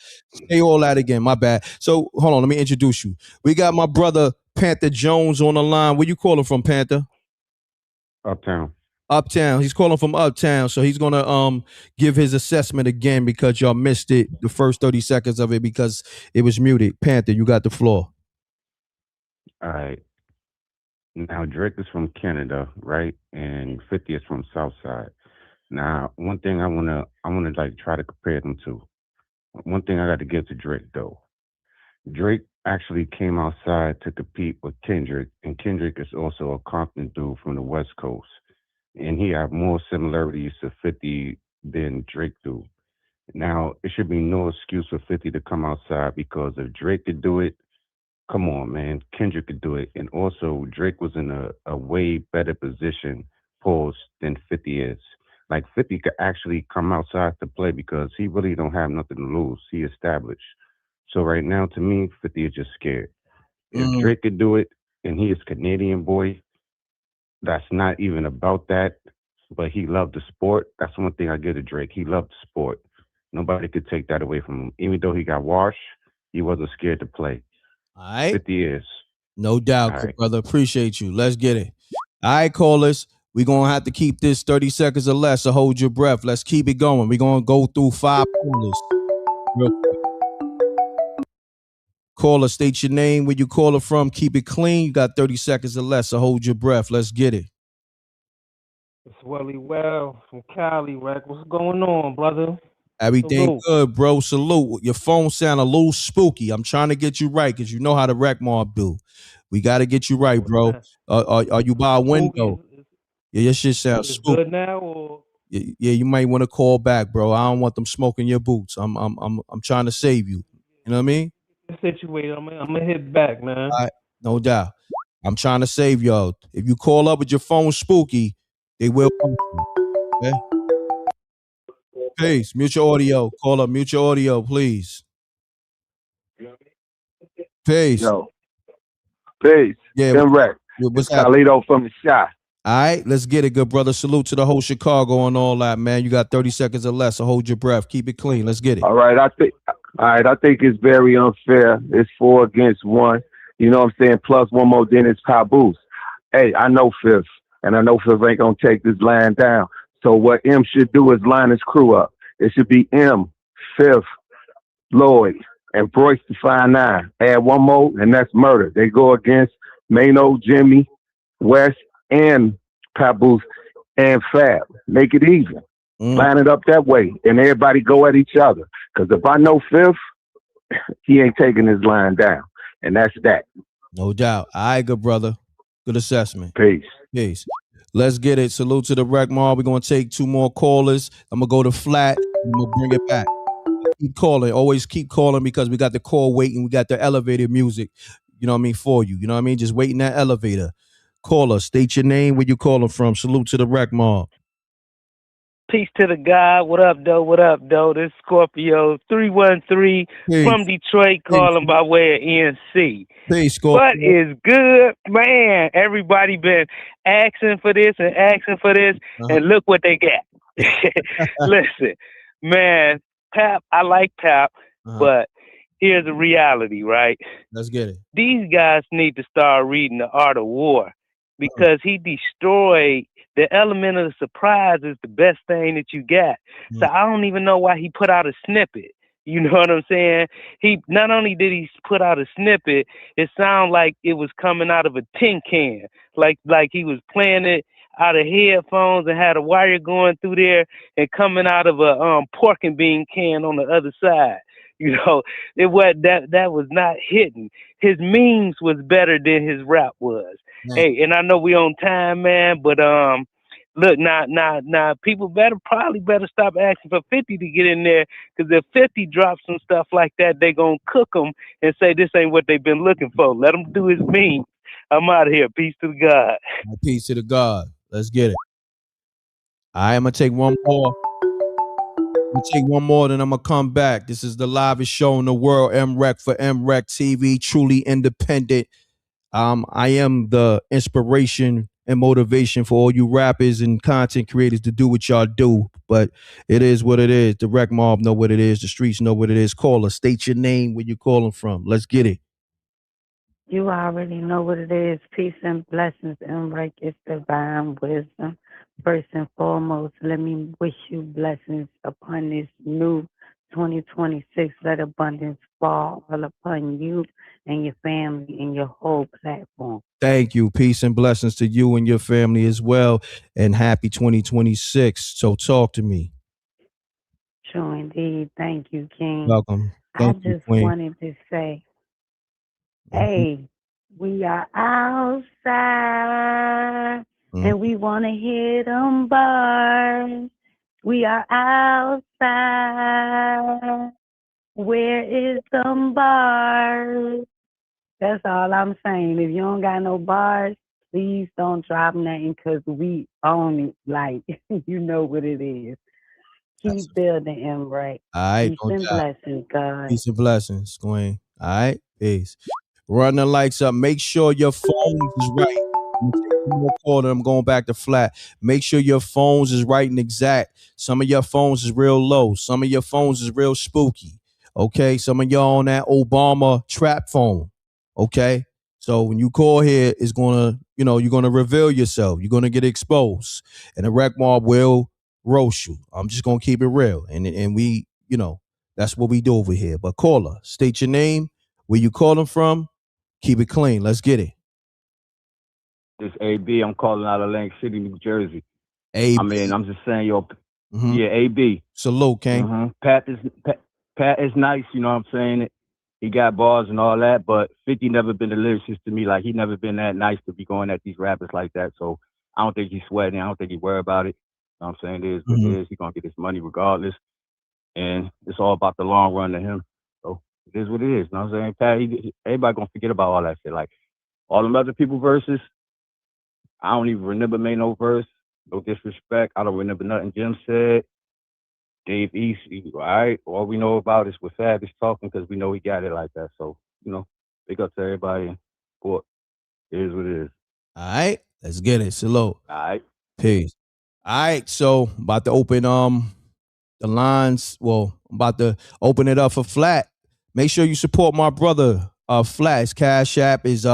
Say all that again. My bad. So hold on. Let me introduce you. We got my brother Panther Jones on the line. Where you calling from, Panther? Uptown. Uptown. He's calling from Uptown, so he's gonna give his assessment again because y'all missed it, the first 30 seconds of it because it was muted. Panther, you got the floor. All right. Now Drake is from Canada, right? And 50 is from Southside. Now, one thing I wanna like try to compare them to. One thing I got to give to Drake though. Drake actually came outside to compete with Kendrick, and Kendrick is also a Compton dude from the West Coast. And he have more similarities to 50 than Drake do. Now, it should be no excuse for 50 to come outside because if Drake could do it, come on, man, Kendrick could do it. And also, Drake was in a way better position, pause, than 50 is. Like 50 could actually come outside to play because he really don't have nothing to lose. He established. So right now, to me, 50 is just scared. If Drake could do it, and he is Canadian boy, that's not even about that. But he loved the sport. That's one thing I give to Drake. He loved the sport. Nobody could take that away from him. Even though he got washed, he wasn't scared to play. All right. 50 years. No doubt, good brother. Appreciate you. Let's get it. All right, callers. We're going to have to keep this 30 seconds or less, so hold your breath. Let's keep it going. We're going to go through 5 callers real quick. Caller, state your name, where you caller from. Keep it clean. You got 30 seconds or less, so hold your breath. Let's get it. It's Welly Well from Cali, Reck. What's going on, brother? Everything Salute. good, bro. Salute. Your phone sound a little spooky. I'm trying to get you right because you know how the rec mob do. We got to get you right, bro. Are you by a window? Yeah, your shit sounds spooky. Good now, or yeah, you might want to call back, bro. I don't want them smoking your boots. I'm trying to save you. You know what I mean? situated? I'm gonna hit back, man. All right, no doubt. I'm trying to save y'all. If you call up with your phone spooky, they will. Okay? Peace. Mute your audio. Call up. Mute your audio, please. Peace. Yo. Peace. Yeah. M.Reck. What's Carlito from the shot. All right, let's get it, good brother. Salute to the whole Chicago and all that, man. You got 30 seconds or less, so hold your breath. Keep it clean. Let's get it. All right, I think it's very unfair. It's 4 against 1. You know what I'm saying? Plus one more, then it's Papoose. Hey, I know Fifth, and I know Fifth ain't gonna take this line down. So what M should do is line his crew up. It should be M, Fifth, Lloyd, and Bryce the 5'9". Add one more, and that's murder. They go against Mano, Jimmy, West, and Papoose and Fab. Make it even. Line it up that way, and everybody go at each other. Because if I know Fifth, he ain't taking his line down, and that's that. No doubt. All right, good brother. Good assessment. Peace. Peace. Let's get it. Salute to the Rec Mall. We're going to take 2 more callers. I'm going to go to flat. I'm going to bring it back. Keep calling. Always keep calling because we got the call waiting. We got the elevator music, you know what I mean, for you. You know what I mean? Just waiting that elevator. Caller, state your name, where you calling from. Salute to the Rec Mall. Peace to the God. What up, though? What up, though? This Scorpio 313 from Detroit calling by way of NC. Peace, Scorpio. What is good, man? Everybody been asking for this and asking for this, and look what they got. Listen, man, Pap, I like Pap, but here's the reality, right? Let's get it. These guys need to start reading The Art of War because he destroyed the element of the surprise is the best thing that you got. So I don't even know why he put out a snippet. You know what I'm saying? He not only did he put out a snippet, it sounded like it was coming out of a tin can, like he was playing it out of headphones and had a wire going through there and coming out of a pork and bean can on the other side. You know, it was that was not hitting. His memes was better than his rap was. Hey, and I know we on time, man, but look, now people probably better stop asking for 50 to get in there, because if 50 drops some stuff like that, they gonna cook them and say this ain't what they've been looking for. Let them do his memes. I'm out of here. Peace to the God. Peace to the God. Let's get it. I'm gonna take one more. Then I'm gonna come back. This is the livest show in the world, M.Reck for MRecktv, truly independent. I am the inspiration and motivation for all you rappers and content creators to do what y'all do. But it is what it is. The Rec Mob know what it is. The streets know what it is. Call us. State your name, where you calling from. Let's get it. You already know what it is. Peace and blessings, M.Reck. It's divine wisdom. First and foremost, let me wish you blessings upon this new 2026. Let abundance fall all upon you and your family and your whole platform. Thank you. Peace and blessings to you and your family as well. And happy 2026. So talk to me. Sure, indeed. Thank you, King. Welcome. Thank I just wanted to say, hey, we are outside and we want to hit them bars. We are outside. Where is them bars? That's all I'm saying. If you don't got no bars, Please don't drop nothing because we own it. Like, you know what it is. Keep building, M.Reck. All right, Peace no and doubt. blessings, God. Peace and blessings, Queen. All right, peace. Run the lights up. Make sure your phone is right. I'm gonna take one more call and I'm going back to flat. Make sure your phones is right and exact. Some of your phones is real low. Some of your phones is real spooky. Okay. Some of y'all on that Obama trap phone. Okay. So when you call here, it's gonna, you're gonna reveal yourself. You're gonna get exposed. And the rec mob will roast you. I'm just gonna keep it real. And we, that's what we do over here. But caller, state your name, where you calling from, keep it clean. Let's get it. This AB. I'm calling out of Atlantic City, New Jersey. AB. I mean, I'm just saying, yeah, AB. Salute, King. Pat is nice, you know what I'm saying? He got bars and all that, but 50 never been a lyricist to me. Like, he never been that nice to be going at these rappers like that. So I don't think he's sweating. I don't think he worried about it. You know what I'm saying? It is what it is. He's going to get his money regardless. And it's all about the long run to him. So it is what it is. You know what I'm saying? Pat, everybody going to forget about all that shit. Like, all them other people verses, I don't even remember made no verse. No disrespect. I don't remember nothing Jim said. Dave East, all right. All we know about is what Fab is talking because we know he got it like that. So, big up to everybody in court. It is what it is. All right. Let's get it. Salute. All right. Peace. All right. So about to open the lines. Well, I'm about to open it up for Flat. Make sure you support my brother Flat. His Cash App is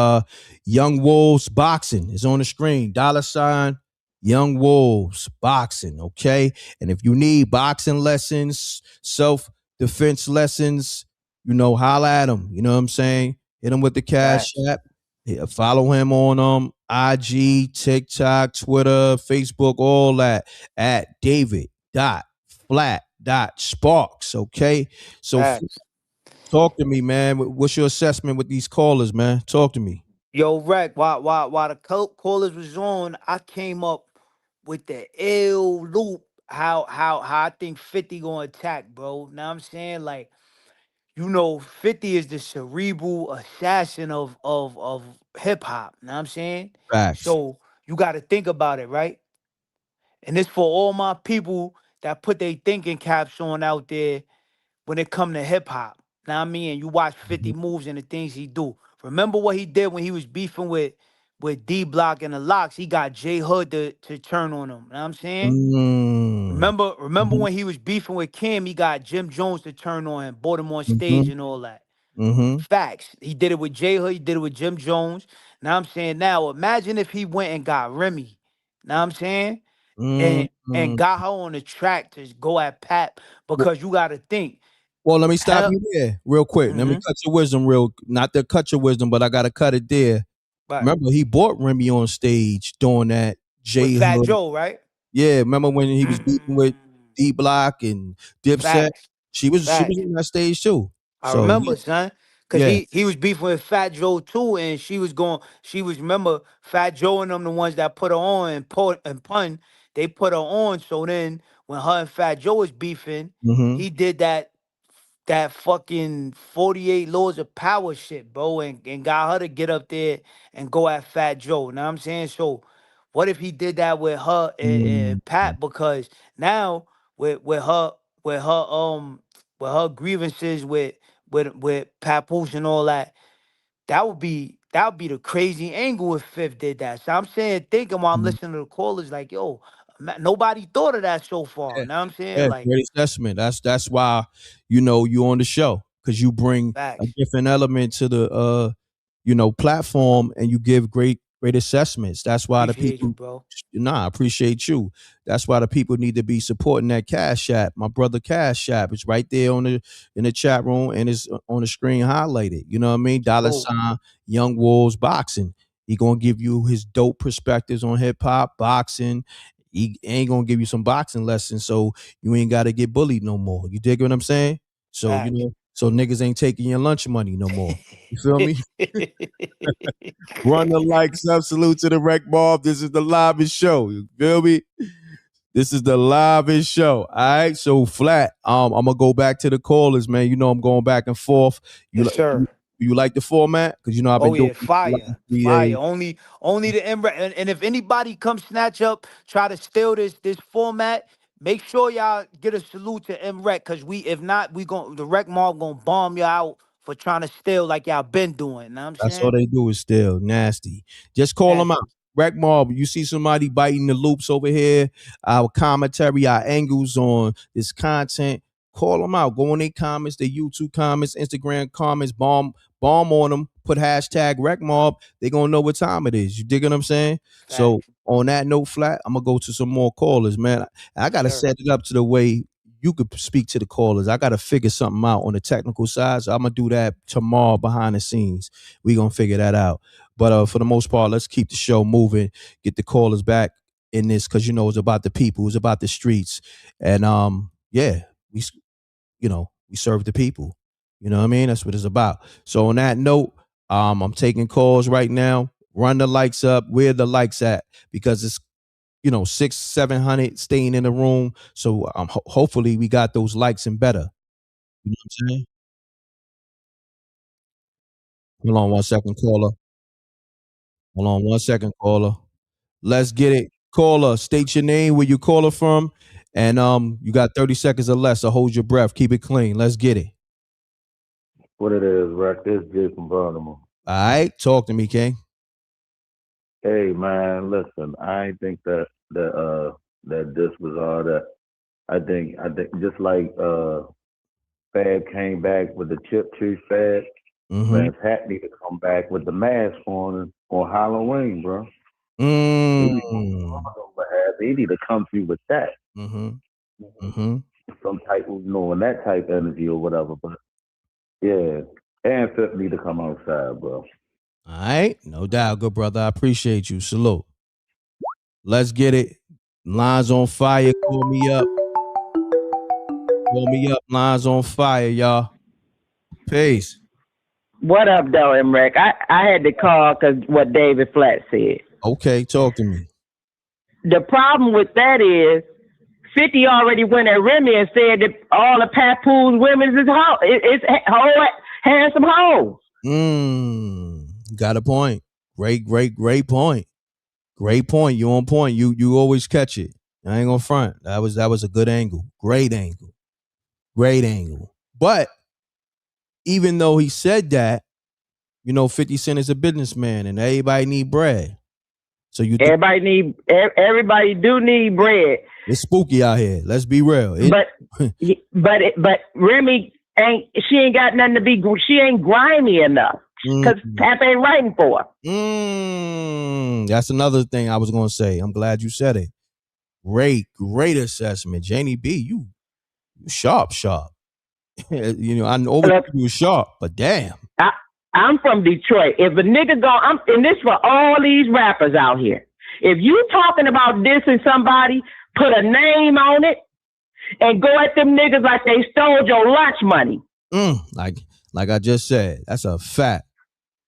Young Wolves Boxing. It's on the screen. $ Young Wolves Boxing, okay? And if you need boxing lessons, self-defense lessons, holla at him. You know what I'm saying? Hit him with the Cash App. Yeah, follow him on IG, TikTok, Twitter, Facebook, all that at David.Flat.Sparks, okay? So talk to me, man. What's your assessment with these callers, man? Talk to me. Yo, Reck, while the callers was on, I came up with the ill loop how I think 50 gonna attack, bro. Now I'm saying, like, 50 is the cerebral assassin of hip hop. Now I'm saying? Facts. So you gotta think about it, right? And it's for all my people that put their thinking caps on out there when it come to hip hop. Now I mean, you watch 50 moves and the things he do. Remember what he did when he was beefing with D Block and the Locks? He got J Hood to turn on him. You know what I'm saying? Remember when he was beefing with Kim, he got Jim Jones to turn on him, brought him on stage and all that. Facts. He did it with J Hood, he did it with Jim Jones. Now I'm saying, now imagine if he went and got Remy. Now I'm saying? And got her on the track to go at Pat, because you gotta think. Well, let me stop you there real quick. Let me cut your wisdom not to cut your wisdom, but I gotta cut it there. Right. Remember, he brought Remy on stage doing that J Hood. Fat Joe, right? Yeah, remember when he was beefing with D Block and Dipset? She was on that stage too. I remember, son. Cause he was beefing with Fat Joe too, and remember Fat Joe and them the ones that put her on and pun. They put her on. So then when her and Fat Joe was beefing, he did that fucking 48 laws of power shit, bro, and got her to get up there and go at Fat Joe. Know what I'm saying? So what if he did that with her and Pat? Because now with her grievances with Papoose and all that, that would be the crazy angle if Fifth did that. So I'm saying, thinking while I'm listening to the callers, like, yo, nobody thought of that so far. Now I'm saying, like, great assessment. That's why you on the show, because you bring a different element to the platform, and you give great assessments. That's why the people, I appreciate you. That's why the people need to be supporting that Cash App. My brother Cash App is right there in the chat room, and it's on the screen highlighted. You know what I mean? $ Young Wolves Boxing. He gonna give you his dope perspectives on hip hop, boxing. He ain't gonna give you some boxing lessons, so you ain't gotta get bullied no more. You dig what I'm saying? So so niggas ain't taking your lunch money no more. You feel me? Run the likes up. Salute to the Rec Mob. This is the livest show. You feel me? This is the livest show. All right. So Flat. I'm gonna go back to the callers, man. I'm going back and forth. Yes, sir. You like the format? Because you know I've been doing fire. Only the M.Reck. And if anybody comes snatch up, try to steal this format, make sure y'all get a salute to M.Reck. Cause if not, the Rec Mob gonna bomb y'all out for trying to steal like y'all been doing. Know what I'm That's saying? all they do is steal. Nasty. Just call them out. Rec Mob, you see somebody biting the loops over here, our commentary, our angles on this content, call them out. Go on their comments, their YouTube comments, Instagram comments, bomb on them, put hashtag Rec Mob. They gonna know what time it is. You dig what I'm saying? Facts. So on that note, Flat, I'm gonna go to some more callers, man. I gotta set it up to the way you could speak to the callers. I got to figure something out on the technical side. So I'm going to do that tomorrow behind the scenes. We're going to figure that out. But for the most part, let's keep the show moving, get the callers back in this because, you know, it's about the people. It's about the streets. And, yeah, we serve the people. You know what I mean? That's what it's about. So on that note, I'm taking calls right now. Run the likes up. Where the likes at? Because it's 600-700 staying in the room. So hopefully we got those likes and better. You know what I'm saying? Hold on 1 second, caller. Hold on 1 second, caller. Let's get it. Caller, state your name, where you caller from, and you got 30 seconds or less, so hold your breath. Keep it clean. Let's get it. What it is, Reck? This is Jay from Baltimore. All right, talk to me, King. Hey man, listen, I ain't think that this was all that. I think just like Fab came back with the Chip Tree Fab, Man's Hat need to come back with the mask on Halloween, bro. He need to come through with that. Some type of knowing that type of energy or whatever. But yeah, and Fifth need to come outside, bro. All right, no doubt, good brother. I appreciate you. Salute. Let's get it. Lines on fire. Call me up. Call me up. Lines on fire, y'all. Peace. What up, though, M.Reck? I had to call because what David Flat said. Okay, talk to me. The problem with that is 50 already went at Remy and said that all the Papoose women is handsome hoes. Got a point. Great point. Great point. You on point. You always catch it. I ain't gonna front. That was a good angle. Great angle. But even though he said that, 50 Cent is a businessman and everybody need bread. So everybody do need bread. It's spooky out here. Let's be real. But Remy she ain't got nothing to be. She ain't grimy enough because Pap ain't writing for her. That's another thing I was gonna say. I'm glad you said it. Great assessment, Janie B. You sharp. I know you sharp, but damn. I'm from Detroit. If a nigga and this for all these rappers out here. If you talking about dissing somebody, put a name on it and go at them niggas like they stole your lunch money. Like I just said, that's a fact.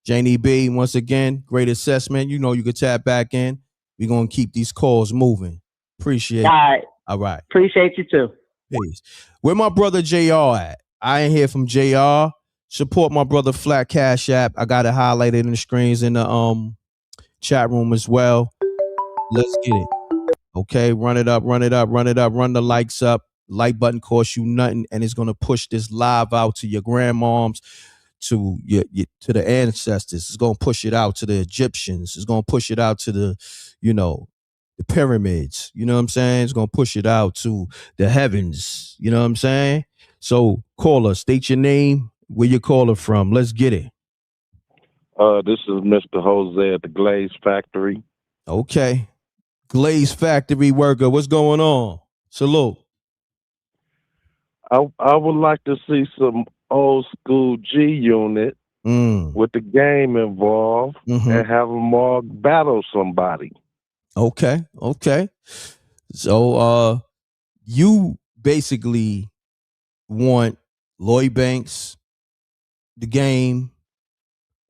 Janie B, once again, great assessment. You could tap back in. We're going to keep these calls moving. Appreciate it. All right. Appreciate you too. Peace. Where my brother JR at? I ain't hear from JR. Support my brother Flat Cash App. I got it highlighted in the screens in the chat room as well. Let's get it. Okay, run it up. Run the likes up. Like button costs you nothing, and it's gonna push this live out to your grandmoms, to to the ancestors. It's gonna push it out to the Egyptians. It's gonna push it out to the the pyramids. You know what I'm saying? It's gonna push it out to the heavens. You know what I'm saying? So caller, state your name, where you calling from. Let's get it. This is Mr. Jose at the Glaze Factory. Okay. Glaze Factory worker, what's going on? Salute. I would like to see some old school G Unit with the game involved and have them all battle somebody. Okay. So you basically want Lloyd Banks, the game.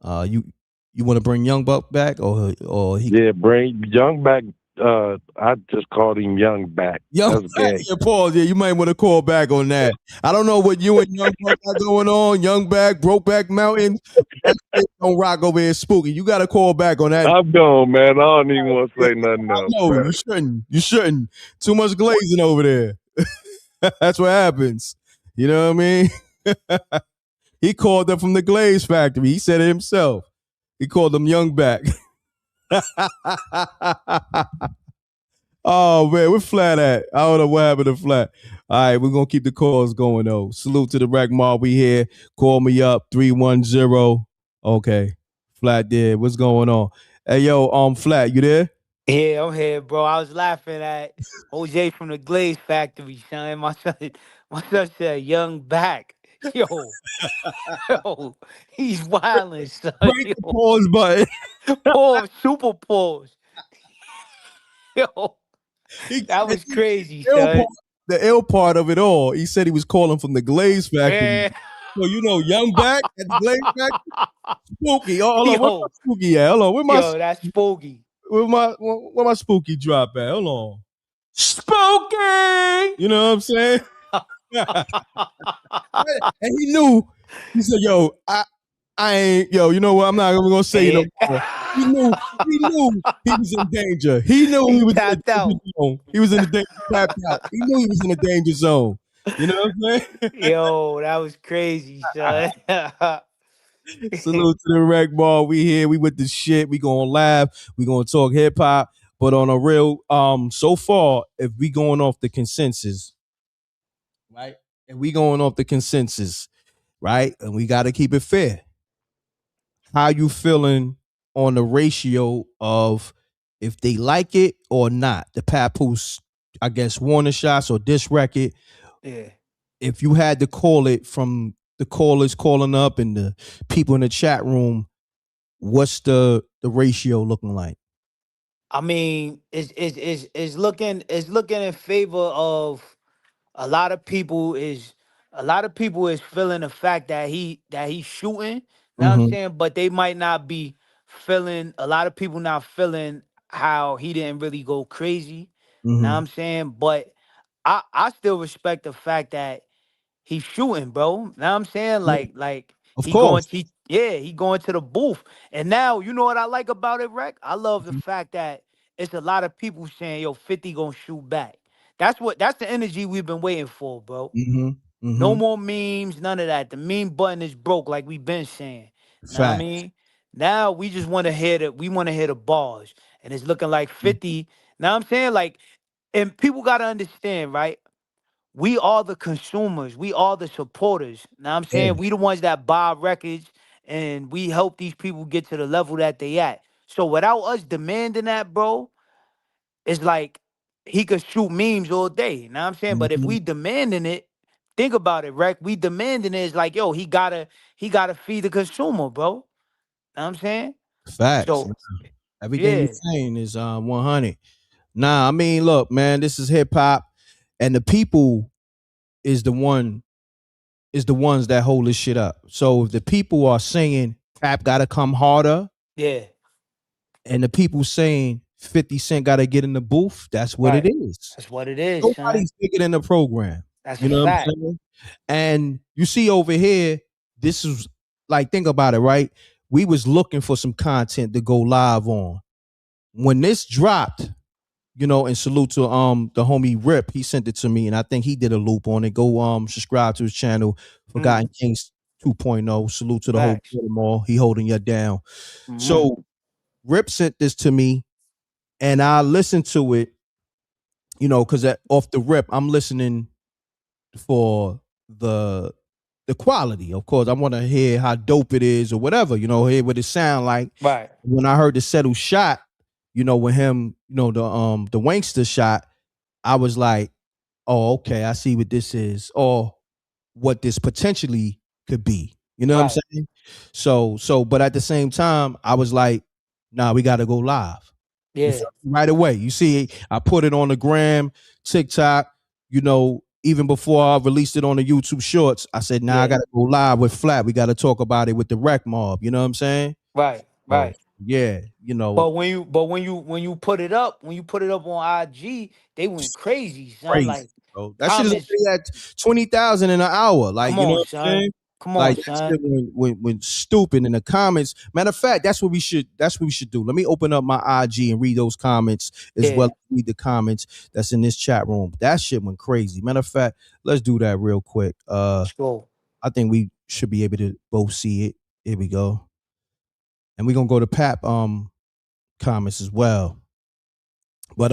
You want to bring Young Buck back or he? Yeah, bring Young Buck I just called him Young Back. Young That's Back, gay. yeah, pause. Yeah, you might want to call back on that. I don't know what you and Young Buck got going on. Young Back, Brokeback Mountain. That shit don't rock over here, spooky. You got to call back on that. I'm gone, man. I don't even want to say nothing else. No, Man. you shouldn't. You shouldn't. Too much glazing over there. That's what happens. You know what I mean? He called them from the glaze factory. He said it himself. He called them Young Back. Oh man, we're flat at. I don't know what happened to flat. All right, we're gonna keep the calls going though. Salute to the Rec Mob. We here. Call me up 310. Okay, flat there. What's going on? Hey yo, flat, you there? Yeah, I'm here, bro. I was laughing at OJ from the Glaze Factory, son. My son said, "Young Back." Yo, yo, he's wildin', son. Break the pause button. Pause, super pause. Yo, that was crazy, son. The ill part of it all, he said he was calling from the Glaze Factory. Yeah. So you know, Young Back at the Glaze Factory. Spooky. Oh, hold on. Where my Yo, spooky at? Hold on. yo, that's spooky. Where my spooky drop at? Hold on. Spooky. You know what I'm saying? And he knew. He said, "Yo, I ain't. Yo, you know what? I'm not even gonna say no more." He knew he was in danger. He knew he was tapped in the out. danger zone. He was in the danger tapped out. He knew he was in the danger zone. You know what I'm saying? Yo, that was crazy, son. Salute to the Rec Ball. We here. We with the shit. We gonna laugh. We gonna talk hip hop. But on a real, so far, if we going off the consensus, right? And we going off the consensus, right? And we got to keep it fair. How you feeling on the ratio of if they like it or not? The Papoose, I guess, warning shots or diss record. Yeah. If you had to call it from the callers calling up and the people in the chat room, what's the ratio looking like? I mean, it's looking in favor of a lot of people is feeling the fact that he's shooting. You know what I'm saying? But they might not be feeling, a lot of people not feeling how he didn't really go crazy. You know what I'm saying? But I still respect the fact that he's shooting, bro. You know what I'm saying? Like Of he course. he going to the booth. And now, you know what I like about it, Rec? I love the fact that it's a lot of people saying, yo, 50 gonna shoot back. That's the energy we've been waiting for, bro. No more memes, none of that. The meme button is broke, like we've been saying. Know what I Fact. mean? Now we just want to hear the bars. And it's looking like 50. Now I'm saying, like, and people gotta understand, right? We are the consumers. We are the supporters. Now I'm saying, we the ones that buy records and we help these people get to the level that they at. So without us demanding that, bro, it's like he could shoot memes all day. Now I'm saying, but if we demanding it, think about it, Rec. We demanding it is like, yo, he gotta feed the consumer, bro. Know what I'm saying? Facts. So Everything yeah. you're saying is 100. Nah, I mean, look, man, this is hip hop, and the people is the ones that hold this shit up. So if the people are saying rap gotta come harder, Yeah. and the people saying 50 Cent gotta get in the booth, that's what it is. That's what it is, son. Nobody's bigger than the program. That's You a know fact. what I'm saying? And you see over here, this is like, think about it, right? We was looking for some content to go live on. When this dropped, you know, and salute to the homie Rip, he sent it to me, and I think he did a loop on it. Go subscribe to his channel, Forgotten Kings 2.0. Salute to the whole Baltimore. He holding you down. So Rip sent this to me, and I listened to it, you know, because off the rip, I'm listening for the quality. Of course, I want to hear how dope it is or whatever, you know, hear what it sound like. Right. When I heard the settle shot, you know, with him, you know, the Wankster shot, I was like, oh, okay, I see what this is, or what this potentially could be. You know what I'm saying? So, but at the same time, I was like, nah, we gotta go live. Yeah. Right away. You see, I put it on the gram, TikTok, you know, even before I released it on the YouTube shorts, I said, I gotta go live with Flat. We gotta talk about it with the Rec Mob. You know what I'm saying? Right. Yeah, you know. But when you put it up on IG, they went crazy, son. Crazy, Like bro. That shit is comments. already at 20,000 in an hour. Like, Come you know on, what I'm son. saying? Come on, Like that son. shit went stupid in the comments. Matter of fact, that's what we should do. Let me open up my IG and read those comments as well as read the comments that's in this chat room. That shit went crazy. Matter of fact, let's do that real quick. Let's go. I think we should be able to both see it. Here we go. And we're gonna go to Pap comments as well. But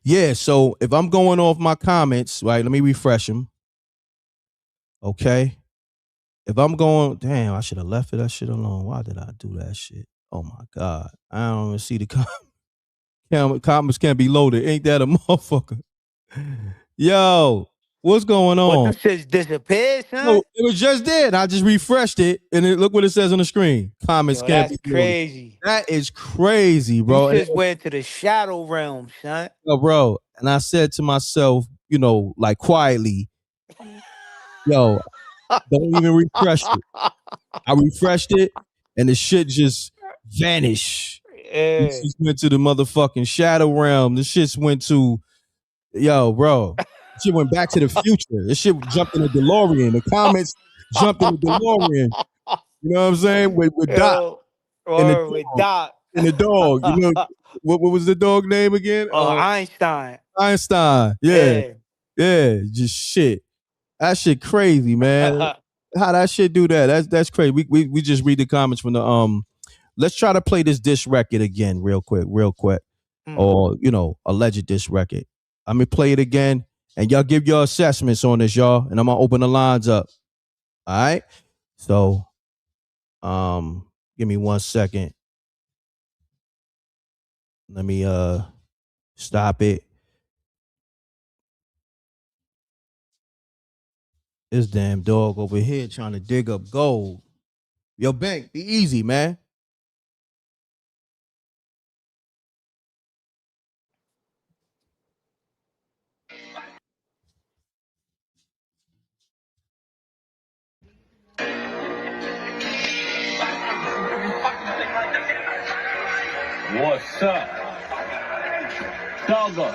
yeah, so if I'm going off my comments, right, let me refresh them. Okay. If I'm going, damn, I should have left that shit alone. Why did I do that shit? Oh my God. I don't even see the comments can't be loaded. Ain't that a motherfucker? Yo, what's going What on? them shits disappeared, son? No, it was just there. And I just refreshed it. And look what it says on the screen. Comments Yo, can't that's be loaded. crazy. That is crazy, You bro. just went to the shadow realm, son. Yo, bro. And I said to myself, you know, like quietly, yo, don't even refresh it. I refreshed it and the shit just vanished. Yeah. It just went to the motherfucking shadow realm. The shit went to, yo, bro. Shit went back to the future. This shit jumped in the DeLorean. The comments jumped in the DeLorean. You know what I'm saying? With Doc Yo, and the or with dog. Doc. And the dog. You know what was the dog name again? Einstein. Einstein. Yeah. Yeah. Just shit. That shit crazy, man. How that shit do that? That's crazy. We just read the comments from the let's try to play this diss record again real quick. Or, you know, alleged diss record. I'm gonna play it again and y'all give your assessments on this, y'all. And I'm gonna open the lines up. All right. So give me 1 second. Let me stop it. This damn dog over here trying to dig up gold. Yo, Bank, be easy, man. What's up? Salva.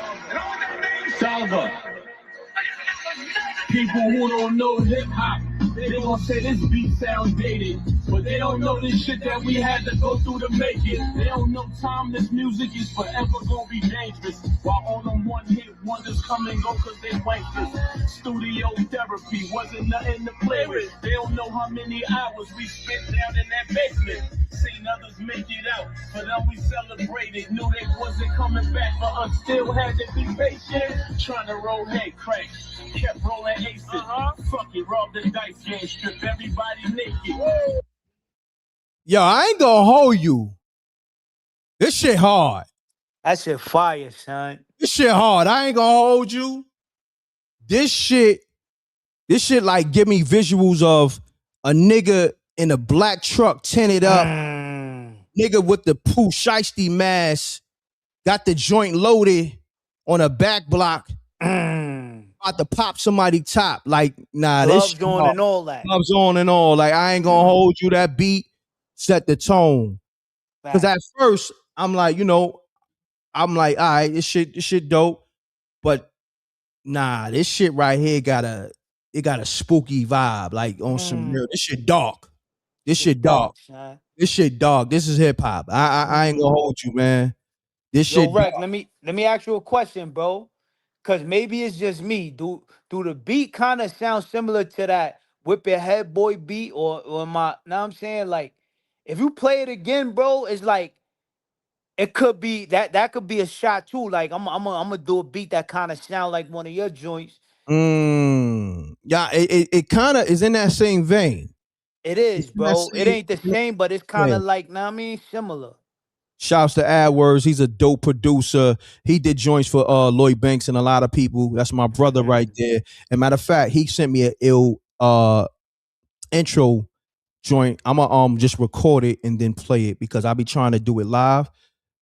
People who don't know hip hop, they gon' say this beat sound dated, but they don't know this shit that we had to go through to make it. They don't know timeless music is forever gonna be dangerous. While on them one hit wonders come and go cause they wankers. Studio therapy wasn't nothing to play with. They don't know how many hours we spent down in that basement. Seen others make it out, for them we celebrated. Knew they wasn't coming back, but us still had to be patient. Trying to roll head cracks, kept rolling aces. Fuck it, rob the dice game, strip everybody naked. Yo, I ain't gonna hold you. This shit hard. That shit fire, son. This shit hard. I ain't gonna hold you. This shit like give me visuals of a nigga in a black truck tinted up. Nigga with the Pooh Shiesty mask. Got the joint loaded on a back block. About to pop somebody top. Like, nah, Gloves this on and all that. Gloves on and all. Like, I ain't gonna hold you. That beat set the tone. Because at first, I'm like, you know, all right, this shit dope. But nah, this shit right here got a spooky vibe. Like on some real. This shit dark. This shit dark. This shit dark. This is hip hop. I ain't gonna hold you, man. This Yo, shit. Reck, let me ask you a question, bro. Cause maybe it's just me. Do the beat kind of sound similar to that Whip Your Head Boy beat or my? Now I'm saying like, if you play it again, bro, it's like it could be that could be a shot too. Like I'm gonna do a beat that kind of sound like one of your joints. Yeah, it kind of is in that same vein. It is, bro. It ain't the same, but it's kind of like, I mean, similar. Shouts to AdWords. He's a dope producer. He did joints for Lloyd Banks and a lot of people. That's my brother right there. And matter of fact, he sent me an ill intro joint. I'm gonna just record it and then play it because I'll be trying to do it live.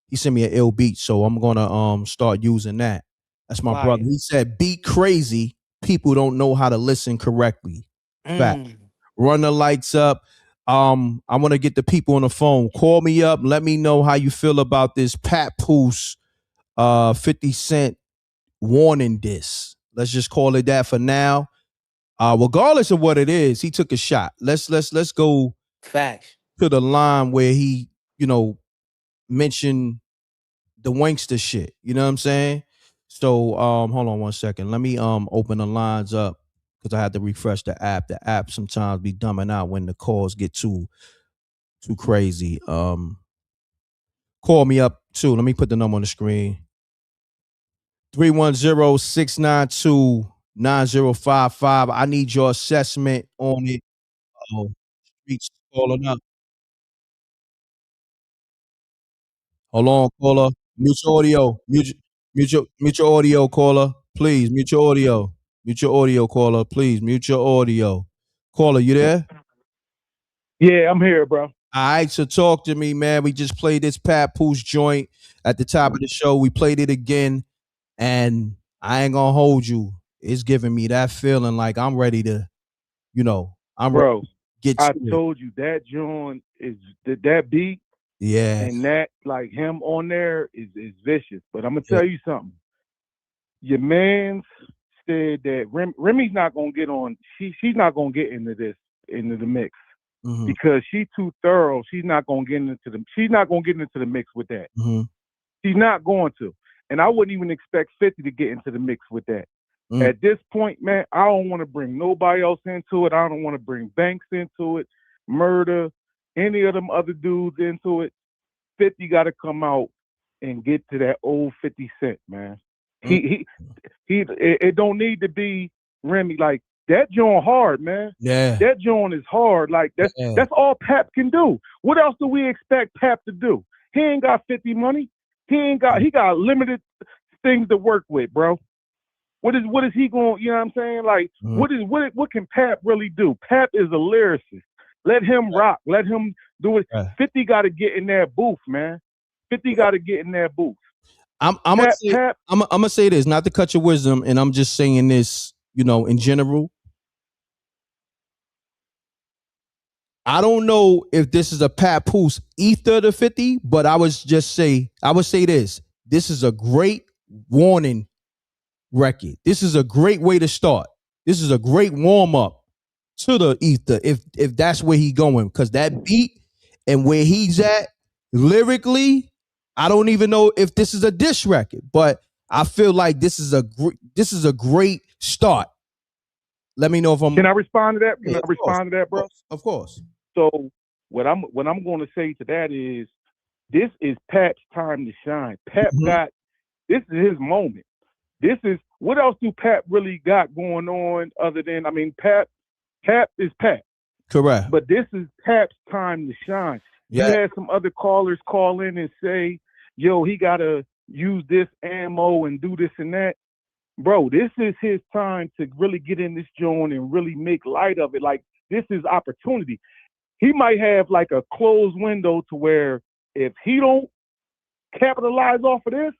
He sent me an ill beat, so I'm gonna start using that. That's my brother. He said, "Beat crazy. People don't know how to listen correctly." Fact. Run the lights up. I want to get the people on the phone. Call me up. Let me know how you feel about this Papoose 50 Cent warning diss. Let's just call it that for now. Regardless of what it is, he took a shot. Let's go facts to the line where he, mentioned the wankster shit. You know what I'm saying? So hold on one second. Let me open the lines up because I had to refresh the app. The app sometimes be dumbing out when the calls get too crazy. Call me up too. Let me put the number on the screen. 310-692-9055. I need your assessment on it. Oh, streets calling up. Hold on, caller. Mute your audio. Mute your audio, caller. Please, mute your audio. Mute your audio, caller. Please, mute your audio. Caller, you there? Yeah, I'm here, bro. All right, so talk to me, man. We just played this Papoose joint at the top of the show. We played it again, and I ain't gonna hold you. It's giving me that feeling like I'm ready to, I'm Bro, ready to get I to it. told you that joint is that beat. Yeah. And that, like him on there is vicious. But I'm gonna tell you something. Your man said that Remy's not gonna get on. She's not gonna get into the mix because she's too thorough. She's not gonna get into the mix with that. She's not going to. And I wouldn't even expect 50 to get into the mix with that. At this point, man, I don't want to bring nobody else into it. I don't want to bring Banks into it, Murder, any of them other dudes into it. 50 got to come out and get to that old 50 Cent, man. It don't need to be Remy. Like, that joint hard, man. Yeah. That joint is hard. Like, that's all Pap can do. What else do we expect Pap to do? He ain't got 50 money. He got limited things to work with, bro. What is he going, you know what I'm saying? Like, what can Pap really do? Pap is a lyricist. Let him rock. Let him do it. 50 got to get in that booth, man. 50 got to get in that booth. I'm gonna say this, not to cut your wisdom, and I'm just saying this, in general. I don't know if this is a Papoose ether to 50, but I would say this. This is a great warning record. This is a great way to start. This is a great warm up to the ether if that's where he going, because that beat and where he's at lyrically, I don't even know if this is a diss record, but I feel like this is a great start. Let me know if I'm. Can I respond to that? Can I respond to that, bro? Of course. So what I'm going to say to that is, this is Pap's time to shine. Pap this is his moment. This is, what else do Pap really got going on other than, Pap is Pap. Correct. But this is Pap's time to shine. Yeah. You had some other callers call in and say, yo, he got to use this ammo and do this and that. Bro, this is his time to really get in this joint and really make light of it. Like, this is opportunity. He might have like a closed window to where if he don't capitalize off of this,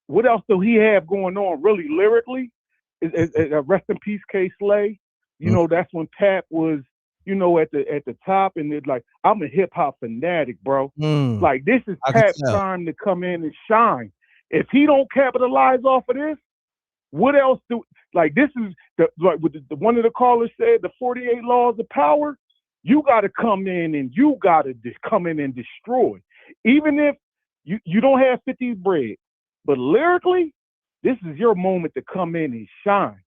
what else do he have going on really lyrically? Rest in peace, K. Slay. That's when Pap was, at the top, and it's like, I'm a hip hop fanatic, bro. Like, this is Pap's time to come in and shine. If he don't capitalize off of this, what else do, like, this is one of the callers said, the 48 laws of power. You got to come in and you got to come in and destroy. Even if you don't have 50's bread, but lyrically, this is your moment to come in and shine.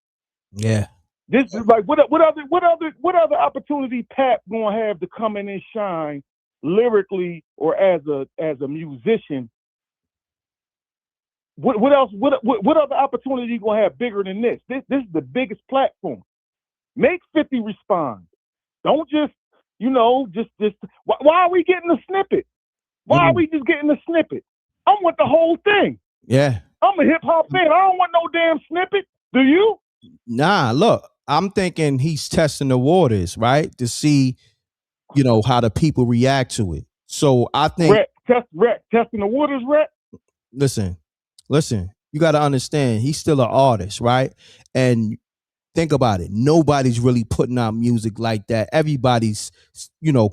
Yeah. This is like, what other opportunity Pap gonna have to come in and shine lyrically or as a musician? What else? What other opportunity you gonna have bigger than this? This is the biggest platform. Make 50 respond. Don't just, just. Why are we getting a snippet? Why are we just getting a snippet? I want the whole thing. Yeah. I'm a hip hop fan. I don't want no damn snippet. Do you? Nah, look, I'm thinking he's testing the waters, right? To see, how the people react to it. So I think testing the waters, Rhett. Listen, you got to understand, he's still an artist, right? And think about it. Nobody's really putting out music like that. Everybody's,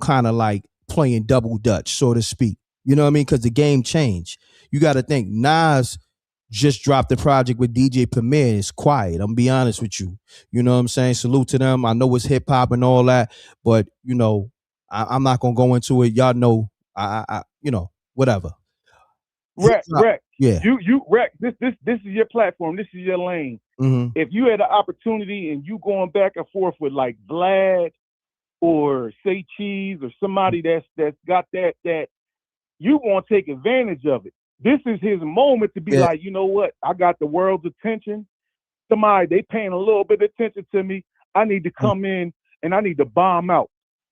kind of like playing double dutch, so to speak. You know what I mean? Because the game changed. You got to think Nas just dropped the project with DJ Premier. It's quiet. I'm gonna be honest with you. You know what I'm saying? Salute to them. I know it's hip hop and all that, but I'm not gonna go into it. Y'all know, whatever. Reck, yeah. You Reck. This is your platform. This is your lane. Mm-hmm. If you had an opportunity and you going back and forth with like Vlad or Say Cheese or somebody that's got that you want to take advantage of it. This is his moment to be like, you know what? I got the world's attention. Somebody, they paying a little bit of attention to me. I need to come in and I need to bomb out.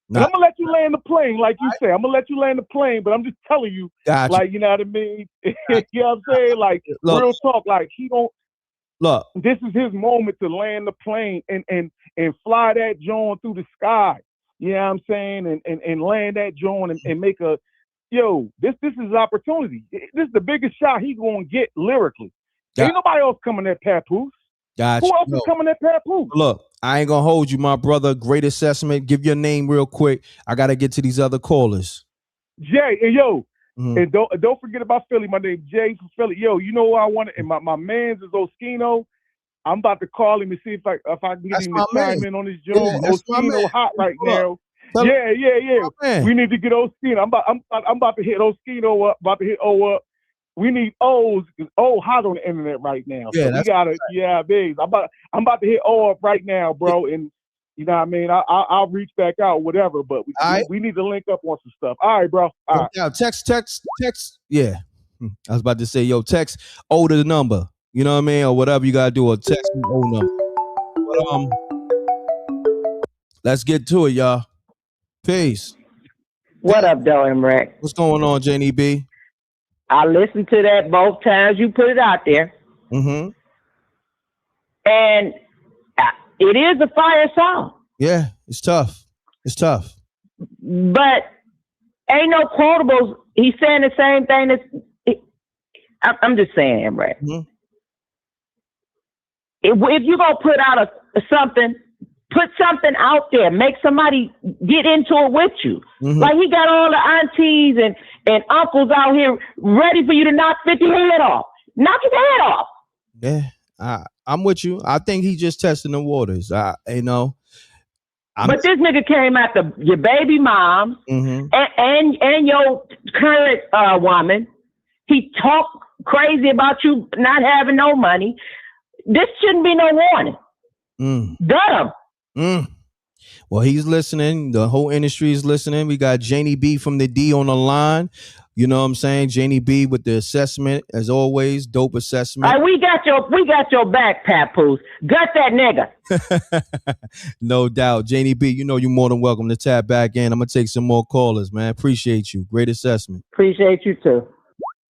And I'm going to let you land the plane, like you say. I'm going to let you land the plane, but I'm just telling you, like, you know what I mean? You know what I'm saying? Like, real talk, like, he don't. Look. This is his moment to land the plane and fly that joint through the sky. You know what I'm saying? And land that joint and make a, this is his opportunity. This is the biggest shot he's going to get lyrically. Ain't nobody else coming at Papoose. Who else is coming at Papoose? Look, I ain't gonna hold you, my brother. Great assessment. Give your name real quick. I gotta get to these other callers. Jay, and and don't forget about Philly. My name Jay from Philly. You know what I want? And my man's is Oskino. I'm about to call him and see if I can get him to chime in on his joint. Oskino hot right now. Yeah. We need to get Oskino. I'm about to hit Oskino up. About to hit O up. We need O's because O hot on the internet right now. Yeah, so we gotta, babes. I'm about to hit O up right now, bro. And you know what I mean? I'll reach back out, whatever. But we need to link up on some stuff. All right, bro. All right. Now text. Yeah, I was about to say, text O to the number. You know what I mean, or whatever you gotta do, or text me O number. But let's get to it, y'all. Peace. What up, though, M.Reck? What's going on, Jenny B? I listened to that both times you put it out there. Mm-hmm. And it is a fire song. Yeah, it's tough. But ain't no quotables. He's saying the same thing. I'm just saying, M.Reck. Mm-hmm. If you gonna put out something, put something out there. Make somebody get into it with you. Mm-hmm. Like he got all the aunties and uncles out here ready for you to knock 50 head off. Knock his head off. Yeah, I'm with you. I think he's just testing the waters. But this nigga came after your baby mom and your current woman. He talked crazy about you not having no money. This shouldn't be no warning. Gut him. Well, he's listening. The whole industry is listening. We got Janie B from the D on the line. You know what I'm saying? Janie B with the assessment, as always. Dope assessment. All right, we got your back, Papoose. Gut that nigga. No doubt. Janie B, you're more than welcome to tap back in. I'm going to take some more callers, man. Appreciate you. Great assessment. Appreciate you, too.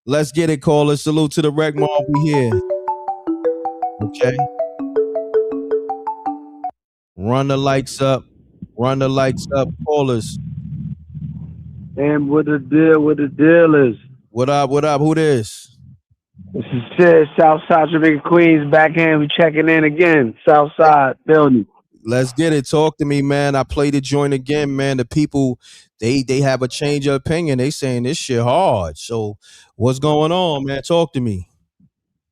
Let's get it, callers. Salute to the Rec Mob. We here. Okay. Run the lights up. Callers. And what the deal is. What up? Who this? This is Sid, Southside Jamaica Queens, backhand. We checking in again. Southside building. Let's get it. Talk to me, man. I play the joint again, man. The people, they have a change of opinion. They saying this shit hard. So what's going on, man? Talk to me.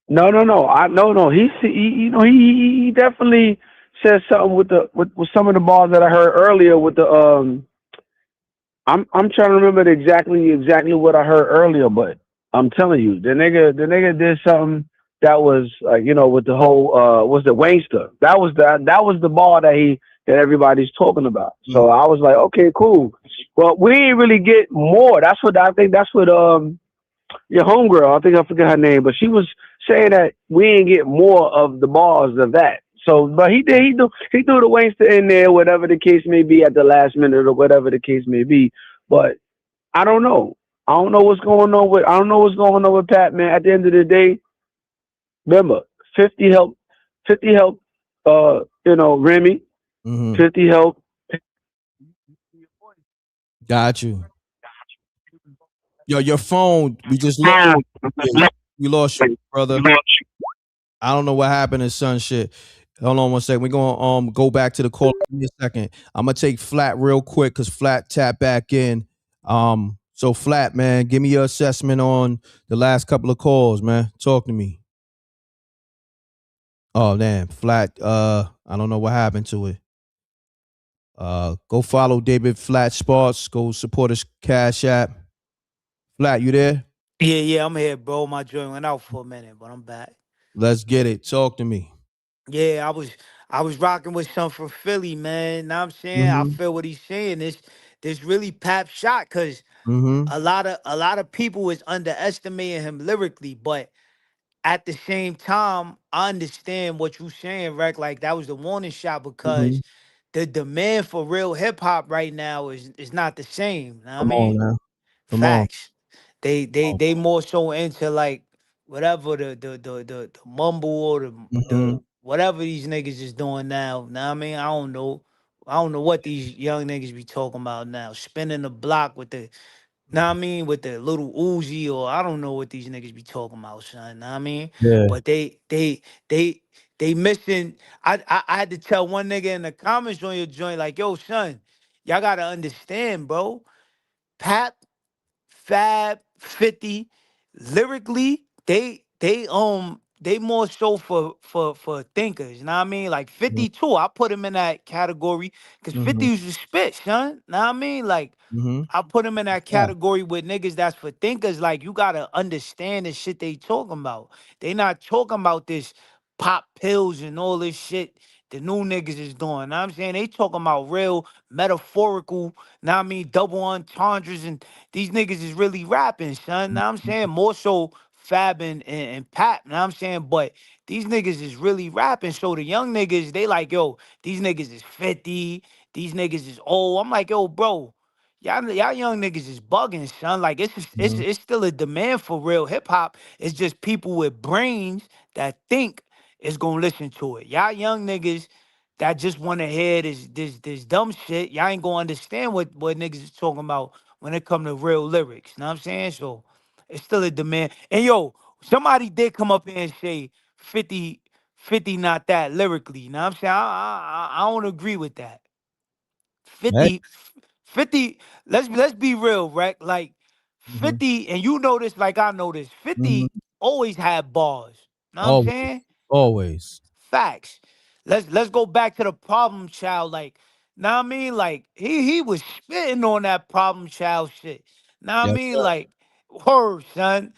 No. No. He definitely said something with some of the bars that I heard earlier with the I'm trying to remember exactly what I heard earlier, but I'm telling you, the nigga did something that was with the whole was the Wangster. That was the bar that everybody's talking about. So I was like, okay, cool. Well, we didn't really get more. That's what your homegirl, I think I forget her name, but she was saying that we didn't get more of the bars of that. So, but he threw the Wangster in there, whatever the case may be, at the last minute or whatever the case may be. But I don't know. I don't know what's going on with Pat, man. At the end of the day, remember, 50 helped Remy. 50 helped. Got you. Yo, your phone, we just lost you. We lost you, brother. I don't know what happened to son shit. Hold on one second. We're gonna go back to the call. Give me a second. I'm gonna take Flat real quick because Flat tapped back in. So Flat, man, give me your assessment on the last couple of calls, man. Talk to me. Oh damn, Flat. I don't know what happened to it. Go follow David Flat Sports. Go support his Cash App. Flat, you there? Yeah, I'm here, bro. My joint went out for a minute, but I'm back. Let's get it. Talk to me. Yeah, I was rocking with some from Philly, man. Know what I'm saying? I Mm-hmm. feel what he's saying. This really Pap shot because Mm-hmm. a lot of people is underestimating him lyrically, but at the same time, I understand what you saying, Rec. Like that was the warning shot Mm-hmm. because the demand for real hip hop right now is not the same. Know what I Come on mean? now. Come on. Facts. They more so into like whatever the mumble or Mm-hmm. the whatever these niggas is doing now. Know what I mean? I don't know. I don't know what these young niggas be talking about now. Spinning the block with the know what I mean, with the little Uzi or I don't know what these niggas be talking about, son. Know what I mean? Yeah. But they they missing. I had to tell one nigga in the comments on your joint, like, yo, son, y'all gotta understand, bro. Pap, Fab, 50, lyrically, they more so for thinkers, you know what I mean? Like 52, I put him in that category because 50 Mm-hmm. used to spit, son. Know what I mean? Like Mm-hmm. I put him in that Yeah. category with niggas that's for thinkers. Like you gotta understand the shit they talking about. They not talking about this pop pills and all this shit the new niggas is doing. Know what I'm saying? They talking about real metaphorical, know what I mean, double entendres and these niggas is really rapping, son. Know what I'm saying? More so Fab and Pat, know what I'm saying? But these niggas is really rapping. So the young niggas, they like, yo, these niggas is 50, these niggas is old. I'm like, yo, bro. Y'all young niggas is bugging, son. Like Mm-hmm. it's still a demand for real hip hop. It's just people with brains that think is gonna listen to it. Y'all young niggas that just want to hear this dumb shit. Y'all ain't gonna understand what niggas is talking about when it come to real lyrics. Know what I'm saying? So it's still a demand. And yo, somebody did come up here and say 50, 50 not that lyrically. Know what I'm saying? I don't agree with that. Hey. 50, 50. Let's be real, right? Like Mm-hmm. 50, and you know this like I know this. 50 Mm-hmm. always had bars. Know what I'm Always. saying? Always. Facts. Let's go back to the problem child. Like, know what I mean? Like he was spitting on that problem child shit. Know what I Yes, mean? sir. Like, word, son.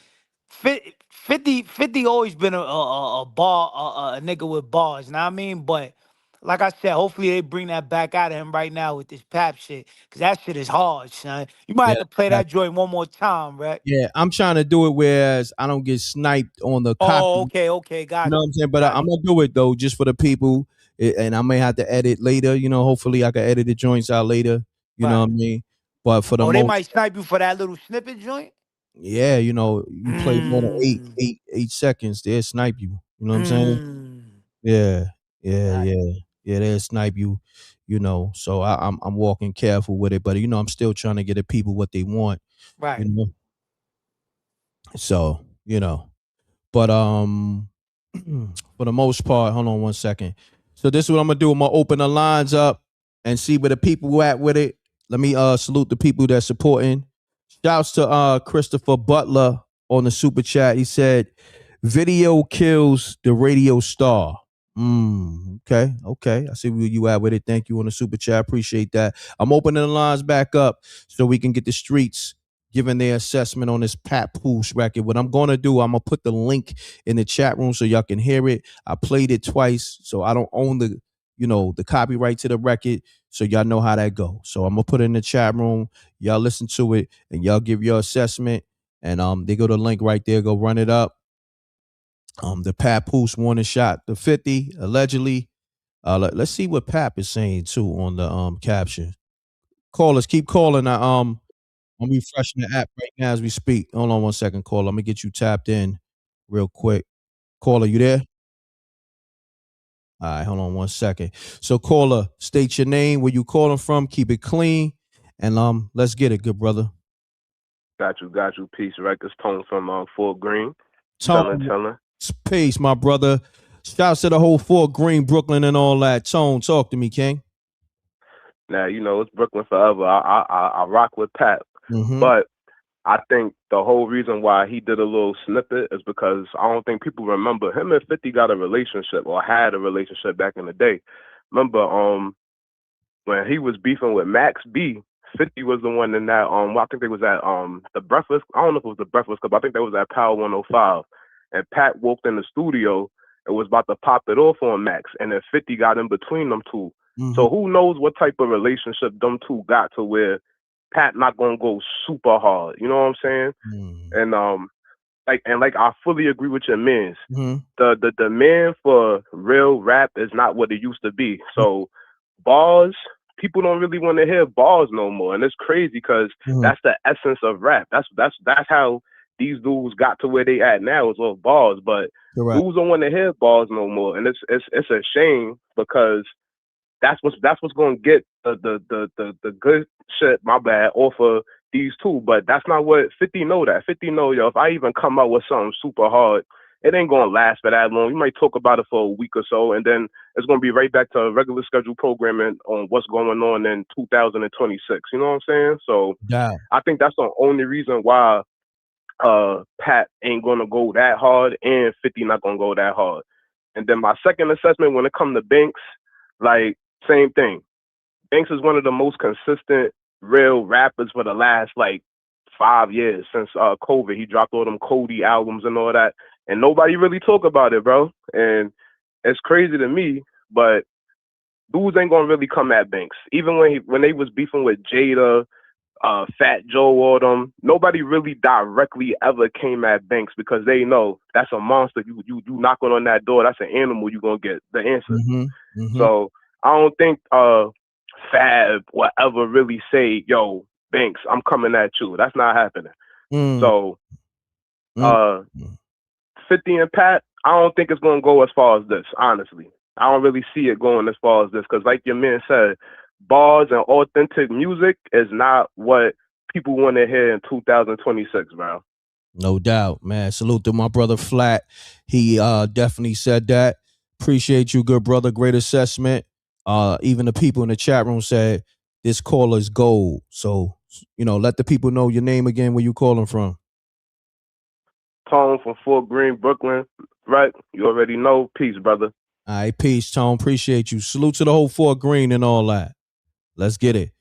50 always been a bar a nigga with bars. Know what I mean? But like I said, hopefully they bring that back out of him right now with this pap shit. Cause that shit is hard, son. You might have Yeah. to play that joint one more time, right? Yeah. I'm trying to do it whereas I don't get sniped on the copy. Oh, okay, You know got what you. I'm saying? But Got I'm you. gonna do it though, just for the people, and I may have to edit later. You know, hopefully I can edit the joints out later. You know Right. what I mean? But for the Oh, they most, might snipe you for that little snippet joint? yeah, you know, you play more than Mm. 8 seconds, they'll snipe you. You know what I'm saying? Mm. Yeah, yeah, Got yeah, yeah. They'll snipe you. You know, so I'm walking careful with it, but you know, I'm still trying to get the people what they want. You right. know, so you know. But for the most part, hold on one second. So this is what I'm gonna do. I'm gonna open the lines up and see where the people who at with it. Let me salute the people that's supporting. Shouts to Christopher Butler on the super chat. He said, "Video kills the radio star." Okay, okay. I see where you at with it. Thank you on the super chat. Appreciate that. I'm opening the lines back up so we can get the streets giving their assessment on this Papoose record. What I'm gonna do, I'm gonna put the link in the chat room so y'all can hear it. I played it twice, so I don't own the, you know, the copyright to the record, so y'all know how that go. So I'm gonna put it in the chat room. Y'all listen to it and y'all give your assessment. And they go to the link right there. Go run it up. The Papoose warning shot, the 50 allegedly. Let's see what Pap is saying too on the caption. Callers, keep calling. I'm refreshing the app right now as we speak. Hold on one second, caller. Let me get you tapped in real quick. Caller, you there? All right, hold on one second. So, caller, state your name, where you calling from, keep it clean, and let's get it, good brother. Got you. Peace Records, Tone from Fort Green. Tone, Chillin'. peace, my brother. Shouts to the whole Fort Greene, Brooklyn, and all that. Tone, talk to me, King. Now, it's Brooklyn forever. I rock with Pat. But I think the whole reason why he did a little snippet is because I don't think people remember him and 50 got a relationship or had a relationship back in the day. Remember, when he was beefing with Max B, 50 was the one in that I think they was at the Breakfast. I don't know if it was the Breakfast Club. I think that was at Power 105. And Pat walked in the studio and was about to pop it off on Max, and then 50 got in between them two. So who knows what type of relationship them two got to where Pat not gonna go super hard. You know what I'm saying? And like I fully agree with your mans. The demand for real rap is not what it used to be. So bars, people don't really want to hear bars no more, and it's crazy because that's the essence of rap. That's how these dudes got to where they at now is off bars, but dudes don't want to hear bars no more, and it's a shame because that's what's going to get the good shit, my bad, off of these two. But that's not what 50 know. That 50 know, yo, if I even come out with something super hard, it ain't going to last for that long. You might talk about it for a week or so, and then it's going to be right back to regular scheduled programming on what's going on in 2026. You know what I'm saying? So I think that's the only reason why Pat ain't going to go that hard and 50 not going to go that hard. And then my second assessment when it comes to Banks, like, same thing. Banks is one of the most consistent real rappers for the last like 5 years since COVID. He dropped all them Cody albums and all that, and nobody really talk about it, bro. And it's crazy to me, but dudes ain't gonna really come at Banks. Even when they was beefing with Jada, Fat Joe, or them, nobody really directly ever came at Banks because they know that's a monster. You knocking on that door, that's an animal. You gonna get the answer. So I don't think Fab will ever really say, "Yo, Banks, I'm coming at you." That's not happening. So 50 and Pat, I don't think it's gonna go as far as this. Honestly, I don't really see it going as far as this because, like your man said, bars and authentic music is not what people want to hear in 2026, bro. No doubt, man. Salute to my brother Flat. He definitely said that. Appreciate you, good brother. Great assessment. Even the people in the chat room said this caller is gold. So, let the people know your name again, where you calling from. Tone from Fort Greene, Brooklyn. Right? You already know. Peace, brother. All right, peace, Tone. Appreciate you. Salute to the whole Fort Greene and all that. Let's get it.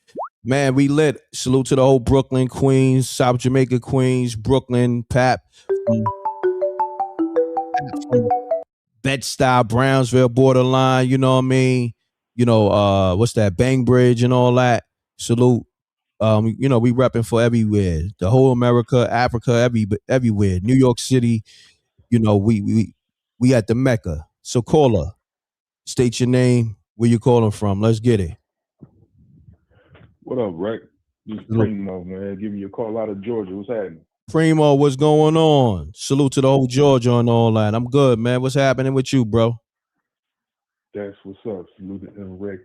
Man, we lit. Salute to the whole Brooklyn, Queens, South Jamaica, Queens, Brooklyn, Pap. Bed-Stuy, Brownsville, borderline, you know what I mean? What's that, Bainbridge and all that. Salute. We repping for everywhere. The whole America, Africa, everywhere. New York City, we at the Mecca. So caller, state your name, where you calling from. Let's get it. What up, Reck? This is Primo, man. Giving you a call out of Georgia. What's happening? Primo, what's going on? Salute to the whole Georgia and all that. I'm good, man. What's happening with you, bro? That's what's up. Salute to M.Reck.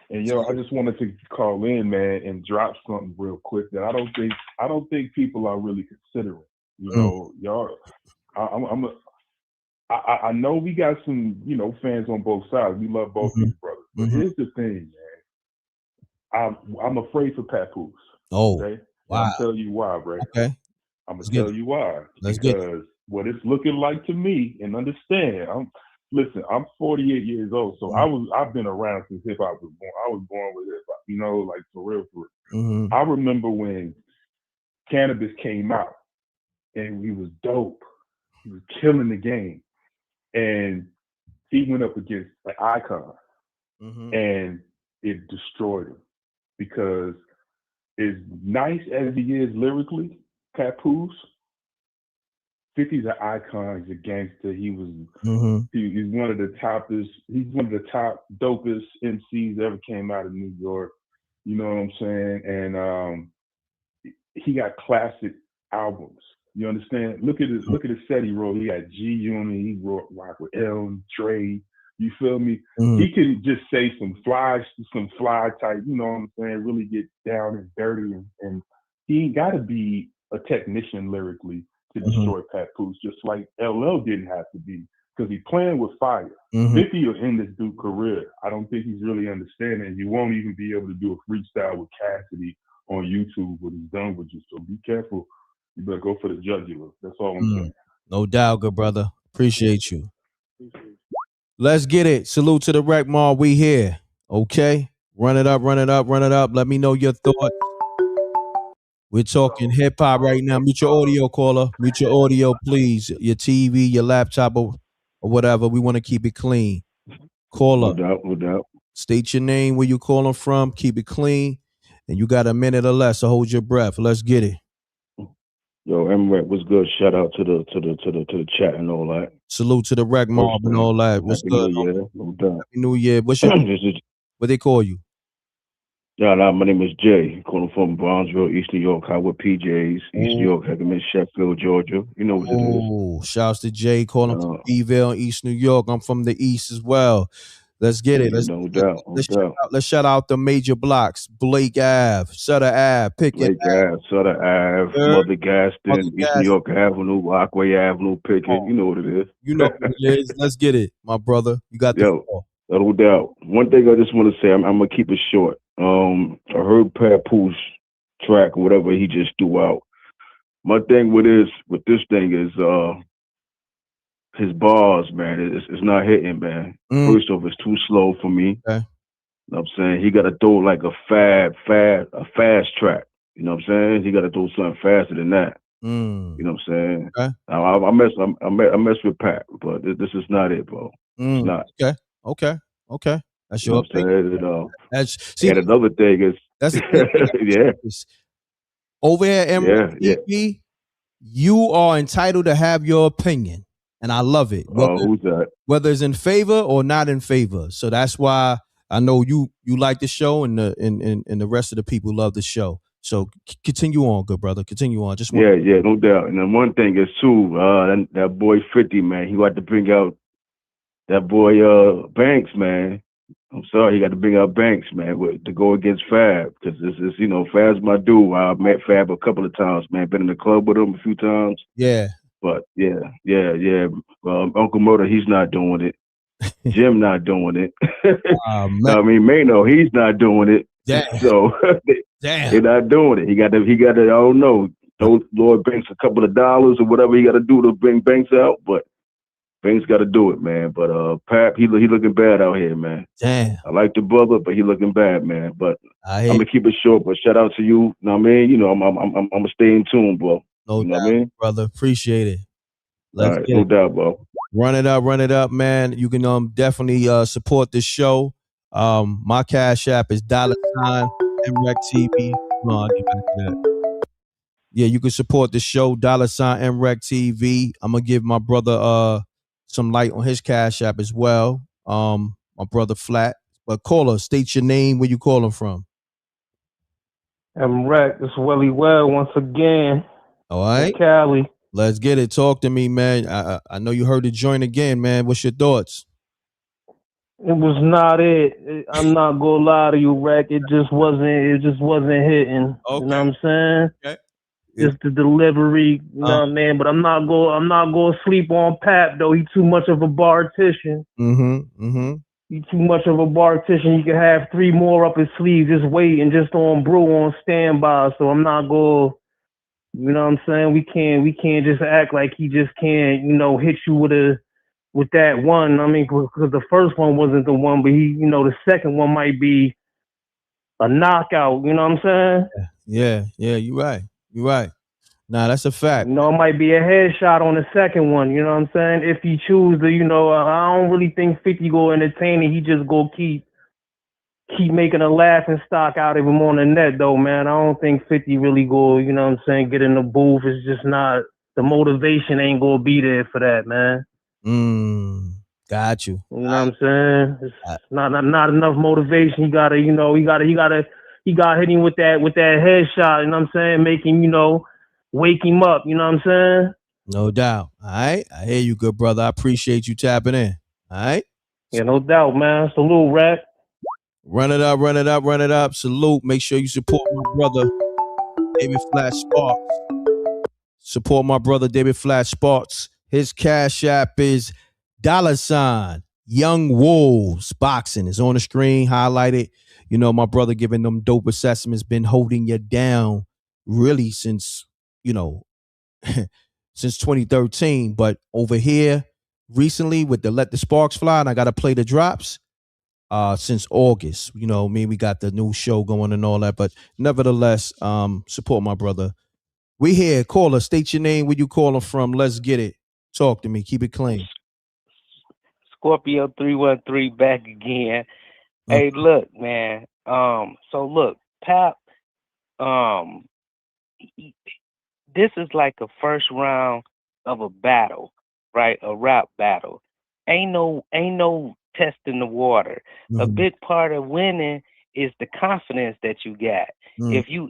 And yo, I just wanted to call in, man, and drop something real quick that I don't think people are really considering. Y'all. I know we got some, fans on both sides. We love both these brothers. But here's the thing, man. I'm afraid for Papoose. Oh, okay? wow. I'll tell you why, bro. Okay. I'm gonna tell you why. Because what it's looking like to me, and understand, I'm 48 years old, so I've been around since hip hop was born. I was born with hip hop, like for real. I remember when Cannabis came out, and he was dope. He was killing the game, and he went up against an icon, and it destroyed him because as nice as he is lyrically, Papoose, 50's an icon. He's a gangster. He was he's one of the toppest. He's one of the top dopest MCs that ever came out of New York. You know what I'm saying? And he got classic albums. You understand? Look at his set he wrote. He got G Unit. He wrote rock with L, Dre. You feel me? He could just say some fly type. You know what I'm saying? Really get down and dirty, and he ain't got to be a technician lyrically to destroy Papoose, just like LL didn't have to be. because he's playing with fire. 50 will end this dude's career. I don't think he's really understanding. You won't even be able to do a freestyle with Cassidy on YouTube when he's done with you. So be careful. You better go for the jugular. That's all I'm saying. No doubt, good brother. Appreciate you. Let's get it. Salute to the Rec Mall. We here. Okay. Run it up, run it up, run it up. Let me know your thoughts. We're talking hip hop right now. Mute your audio, caller. Mute your audio, please. Your TV, your laptop, or whatever. We want to keep it clean. Caller. No doubt. State your name, where you calling from. Keep it clean. And you got a minute or less, so hold your breath. Let's get it. Yo, M.Reck, what's good? Shout out to the chat and all that. Salute to the Rec Mob and all that. What's good? New Year, no doubt. Happy New Year. What's your what they call you? Yeah, my name is Jay. Calling from Brownsville, East New York. High with PJs. East New York, Hackerman, Sheffield, Georgia. You know what it is. Oh, shouts to Jay. Calling from Beville, East New York. I'm from the East as well. Let's get it. Let's shout out the major blocks. Blake Ave, Sutter Ave, Pickett Ave, Sutter Ave, Mother Gaston, East New York Avenue, Rockaway Avenue, Pickett. You know what it is. You know what it is. Let's get it, my brother. You got the call. No doubt. One thing I just want to say, I'm gonna keep it short. I heard Papoose track, whatever he just threw out. My thing with this thing is his bars, man, it's not hitting, man. First off, it's too slow for me. Okay. You know what I'm saying? He got to throw like a fast track. You know what I'm saying? He got to throw something faster than that. You know what I'm saying? Okay. I mess with Pat, but this is not it, bro. It's not. Okay. That's your opinion. And another thing is, that's over here, MRecktv, you are entitled to have your opinion. And I love it. Who's that? Whether it's in favor or not in favor. So that's why I know you like the show, and the rest of the people love the show. So continue on, good brother. Continue on. No doubt. And then one thing is too, that boy 50, man, he got to bring out that boy Banks, man. I'm sorry, he got to bring out Banks, man, to go against Fab, because this is, Fab's my dude. I met Fab a couple of times, man. Been in the club with him a few times. Yeah. But yeah. Uncle Murder, he's not doing it. Jim not doing it. I mean, Mano, he's not doing it. Damn. So they're not doing it. He got to. I don't know. Those Lord Banks a couple of dollars or whatever he got to do to bring Banks out, but Banks got to do it, man. But Pap, he looking bad out here, man. Damn. I like the brother, but he looking bad, man. But I'm gonna keep it short. But shout out to you. Know what I mean? I'm gonna stay in tune, bro. No you know doubt, what I mean? brother. Appreciate it. All right, no doubt, bro. Run it up, man. You can definitely support this show. My Cash App is $MRecktv. No, I'll get back to that. Yeah, you can support the show, $MRecktv. I'm gonna give my brother some light on his Cash App as well. My brother Flat. But caller, state your name, where you calling from. M.Reck, it's Willie Well once again. All right. Cali. Let's get it. Talk to me, man. I know you heard the joint again, man. What's your thoughts? It was not it. I'm not gonna lie to you, Reck. It just wasn't hitting. Okay. You know what I'm saying? Okay. Just the delivery, you know what I mean? But I'm not gonna sleep on Pap though. He's too much of a bartician. He's too much of a bartician. He could have 3 more up his sleeve, just waiting, just on brew, on standby. So I'm not gonna, you know what I'm saying? We can't just act like he just can't, hit you with that one. I mean, because the first one wasn't the one, but the second one might be a knockout. You know what I'm saying? Yeah, you're right. You're right. Nah, that's a fact. It might be a headshot on the second one. You know what I'm saying? If he choose to, I don't really think 50 go entertain it. He just go keep making a laughing stock out of him on the net, though, man. I don't think 50 really go, you know what I'm saying, get in the booth. It's just not, the motivation ain't gonna be there for that, man. Got you. You know what I'm saying? It's not enough motivation. He gotta hit him with that headshot, you know what I'm saying? Make him, wake him up, you know what I'm saying? No doubt. All right. I hear you, good brother. I appreciate you tapping in. All right. Yeah, no doubt, man. Salute, Rap. Run it up. Salute. Make sure you support my brother, David Flat Sparks. Support my brother, David Flat Sparks. His Cash App is $ Young Wolves Boxing is on the screen, highlighted. You know, my brother giving them dope assessments, been holding you down really since, you know, since 2013. But over here recently with the Let the Sparks Fly, and I got to play the drops since August. You know, we got the new show going and all that. But nevertheless, support my brother. We here. Caller, state your name, where you calling from. Let's get it. Talk to me. Keep it clean. Scorpio 313 back again. Hey, look, man. So look, Pap, this is like a first round of a battle, right? A rap battle. Ain't no testing the water. A big part of winning is the confidence that you got. If you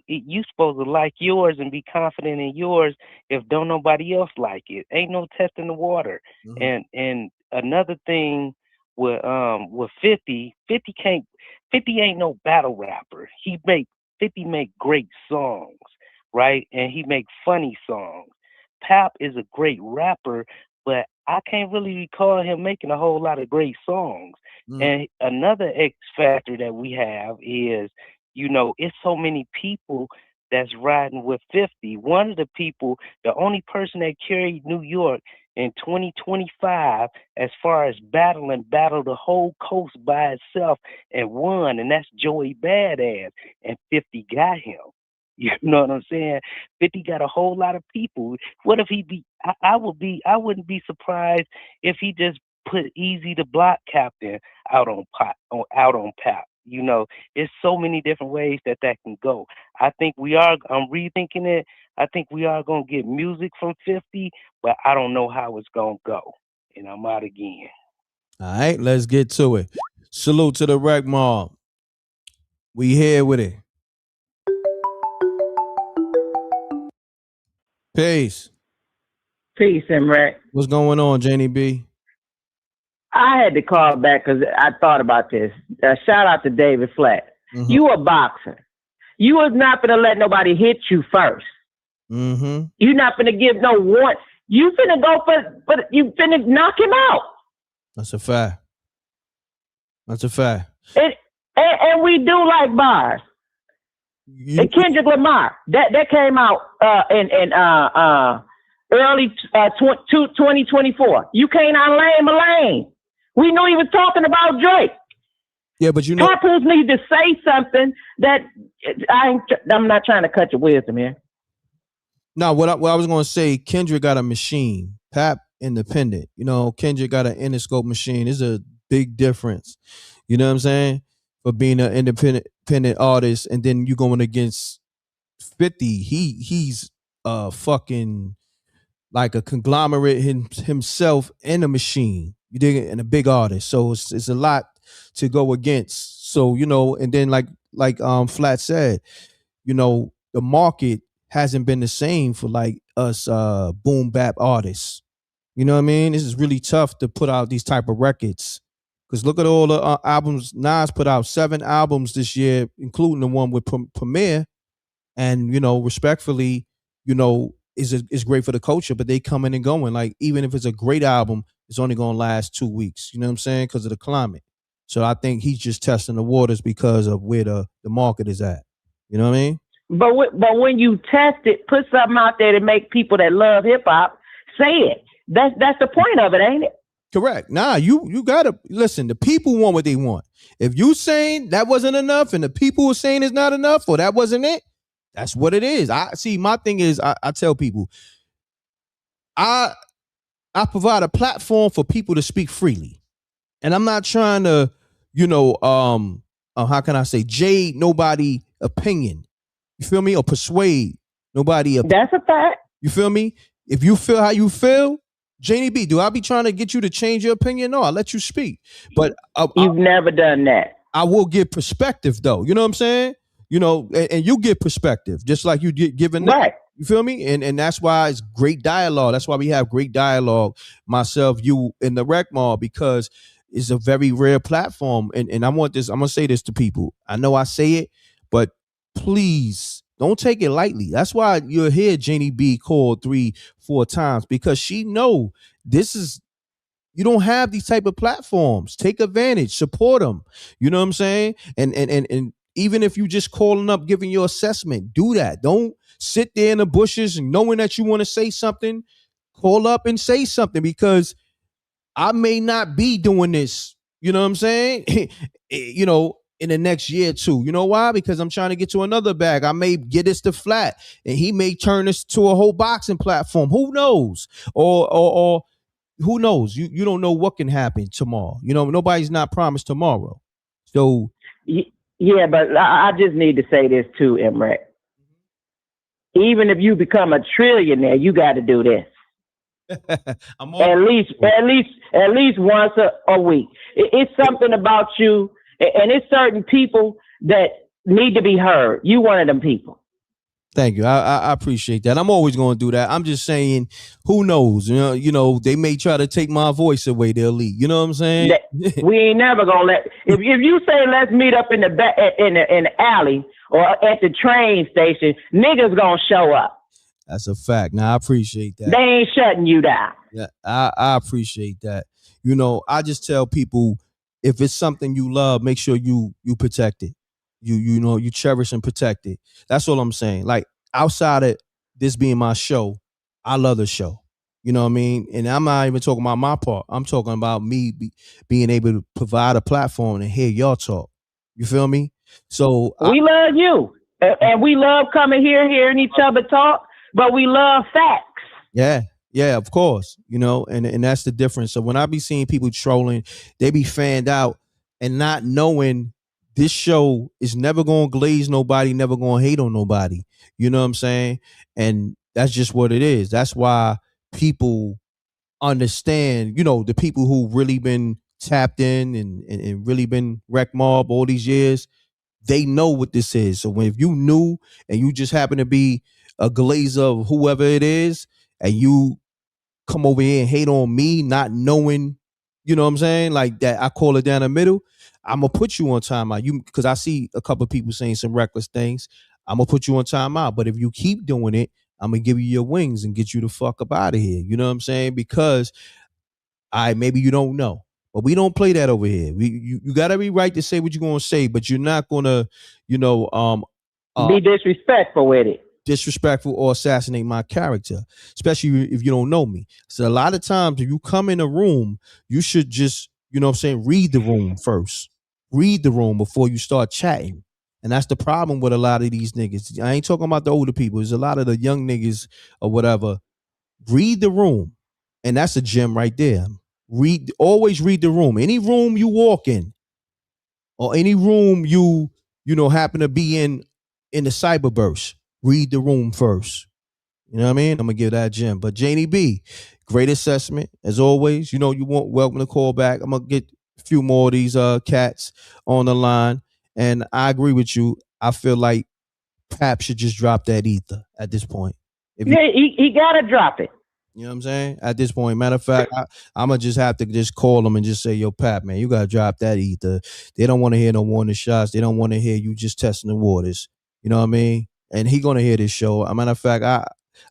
supposed to like yours and be confident in yours, if don't nobody else like it, ain't no testing the water. And another thing with 50 ain't no battle rapper. 50 make great songs, right? And he make funny songs. Pap is a great rapper, but I can't really recall him making a whole lot of great songs. And another X factor that we have is, you know, it's so many people that's riding with 50. One of the people, the only person that carried New York in 2025 as far as battled the whole coast by itself and won, and that's Joey Badass, and 50 got him. You know what I'm saying? 50 got a whole lot of people. What if he be? I wouldn't be surprised if he just put Easy the Block Captain out on Pap. You know, it's so many different ways that can go. I'm rethinking it. I think we are gonna get music from 50, but I don't know how it's gonna go. And I'm out again. All right, let's get to it. Salute to the Rec Mob. We here with it. Peace. Peace, M.Reck. What's going on, Janie B? I had to call back because I thought about this. Shout out to David Flatt. You a boxer. You was not going to let nobody hit you first. You're not going to give no warning. You finna go for you finna knock him out. That's a fact. And we do like bars. And Kendrick Lamar, that came out in early 2024. You can't unlame a lane. We knew he was talking about Drake. Yeah, but you know, Papoose need to say something that I'm not trying to cut your wisdom here. No, what I was going to say, Kendrick got a machine. Pap independent. You know, Kendrick got an Interscope machine. There's a big difference. You know what I'm saying? For being an independent artist, and then you going against 50. He's fucking like a conglomerate himself and a machine. You dig it? And a big artist. So it's a lot to go against. So, you know, and then like Flat said, you know, the market hasn't been the same for like us boom bap artists. You know what I mean? This is really tough to put out these type of records. Because look at all the albums. Nas put out 7 albums this year, including the one with Premier. And, you know, respectfully, you know, is great for the culture, but they coming and going. Like, even if it's a great album, it's only going to last 2 weeks. You know what I'm saying? Because of the climate. So I think he's just testing the waters because of where the market is at. You know what I mean? But when you test it, put something out there to make people that love hip hop say it. That's the point of it, ain't it? Correct. Nah, you gotta listen. The people want what they want. If you saying that wasn't enough, and the people are saying it's not enough, or that wasn't it, that's what it is. I see. My thing is, I tell people, I provide a platform for people to speak freely, and I'm not trying to, you know, how can I say, jade nobody opinion. You feel me? Or persuade nobody. That's a fact. You feel me? If you feel how you feel, Janie B, do I be trying to get you to change your opinion? No, I let you speak. But you've never done that. I will give perspective, though. You know what I'm saying? You know, and you give perspective, just like you giving right. You feel me? And that's why it's great dialogue. That's why we have great dialogue, myself, you, and the Rec Mall, because it's a very rare platform. And I want this, I'm gonna say this to people. I know I say it, but please don't take it lightly. That's why you're here, Janie B called 3-4 times, because she know this is you don't have these type of platforms. Take advantage, support them. You know what I'm saying? And even if you just calling up, giving your assessment, do that. Don't sit there in the bushes and knowing that you want to say something. Call up and say something, because I may not be doing this. You know what I'm saying? You know, in the next year or two. You know why? Because I'm trying to get to another bag. I may get this to flat, and he may turn this to a whole boxing platform. Who knows? Or who knows? You don't know what can happen tomorrow. You know, nobody's not promised tomorrow. So yeah, but I just need to say this too, M.Reck. Even if you become a trillionaire, you got to do this. At least once a week. It's something about you, and it's certain people that need to be heard. You one of them people. Thank you. I appreciate that. I'm always going to do that. I'm just saying, who knows? You know, they may try to take my voice away. The elite. You know what I'm saying? We ain't never gonna let. If you say let's meet up in the alley or at the train station, niggas gonna show up. That's a fact. Now I appreciate that. They ain't shutting you down. Yeah, I appreciate that. You know, I just tell people, if it's something you love, make sure you protect it. You know, you cherish and protect it. That's all I'm saying. Like, outside of this being my show, I love the show. You know what I mean? And I'm not even talking about my part. I'm talking about me being able to provide a platform and hear y'all talk. You feel me? So we love you, and we love coming here, hearing each other talk. But we love facts. Yeah, of course. You know, and that's the difference. So when I be seeing people trolling, they be fanned out and not knowing this show is never going to glaze nobody, never going to hate on nobody. You know what I'm saying? And that's just what it is. That's why people understand, you know, the people who really been tapped in and really been Rec Mob all these years, they know what this is. So if you knew and you just happen to be a glazer of whoever it is, and you come over here and hate on me, not knowing, you know what I'm saying, like that, I call it down the middle, I'm gonna put you on timeout. You, because I see a couple of people saying some reckless things. I'm gonna put you on timeout. But if you keep doing it, I'm gonna give you your wings and get you the fuck up out of here. You know what I'm saying? Because maybe you don't know, but we don't play that over here. You got every right to say what you're gonna say, but you're not gonna, you know, be disrespectful with it. Disrespectful or assassinate my character, especially if you don't know me. So a lot of times if you come in a room, you should just, you know what I'm saying, read the room first. Read the room before you start chatting. And that's the problem with a lot of these niggas. I ain't talking about the older people. There's a lot of the young niggas or whatever. Read the room. And that's a gem right there. Always read the room. Any room you walk in, or any room you know happen to be in the cyberverse, read the room first. You know what I mean? I'm gonna give that gem. But Janie B, great assessment as always. You know, you want welcome to call back. I'm gonna get a few more of these cats on the line, and I agree with you. I feel like Pap should just drop that ether at this point. He gotta drop it. You know what I'm saying? At this point, matter of fact, I'm gonna just have to just call them and just say, "Yo, Pap, man, you gotta drop that ether." They don't want to hear no warning shots. They don't want to hear you just testing the waters. You know what I mean? And he gonna hear this show. As a matter of fact,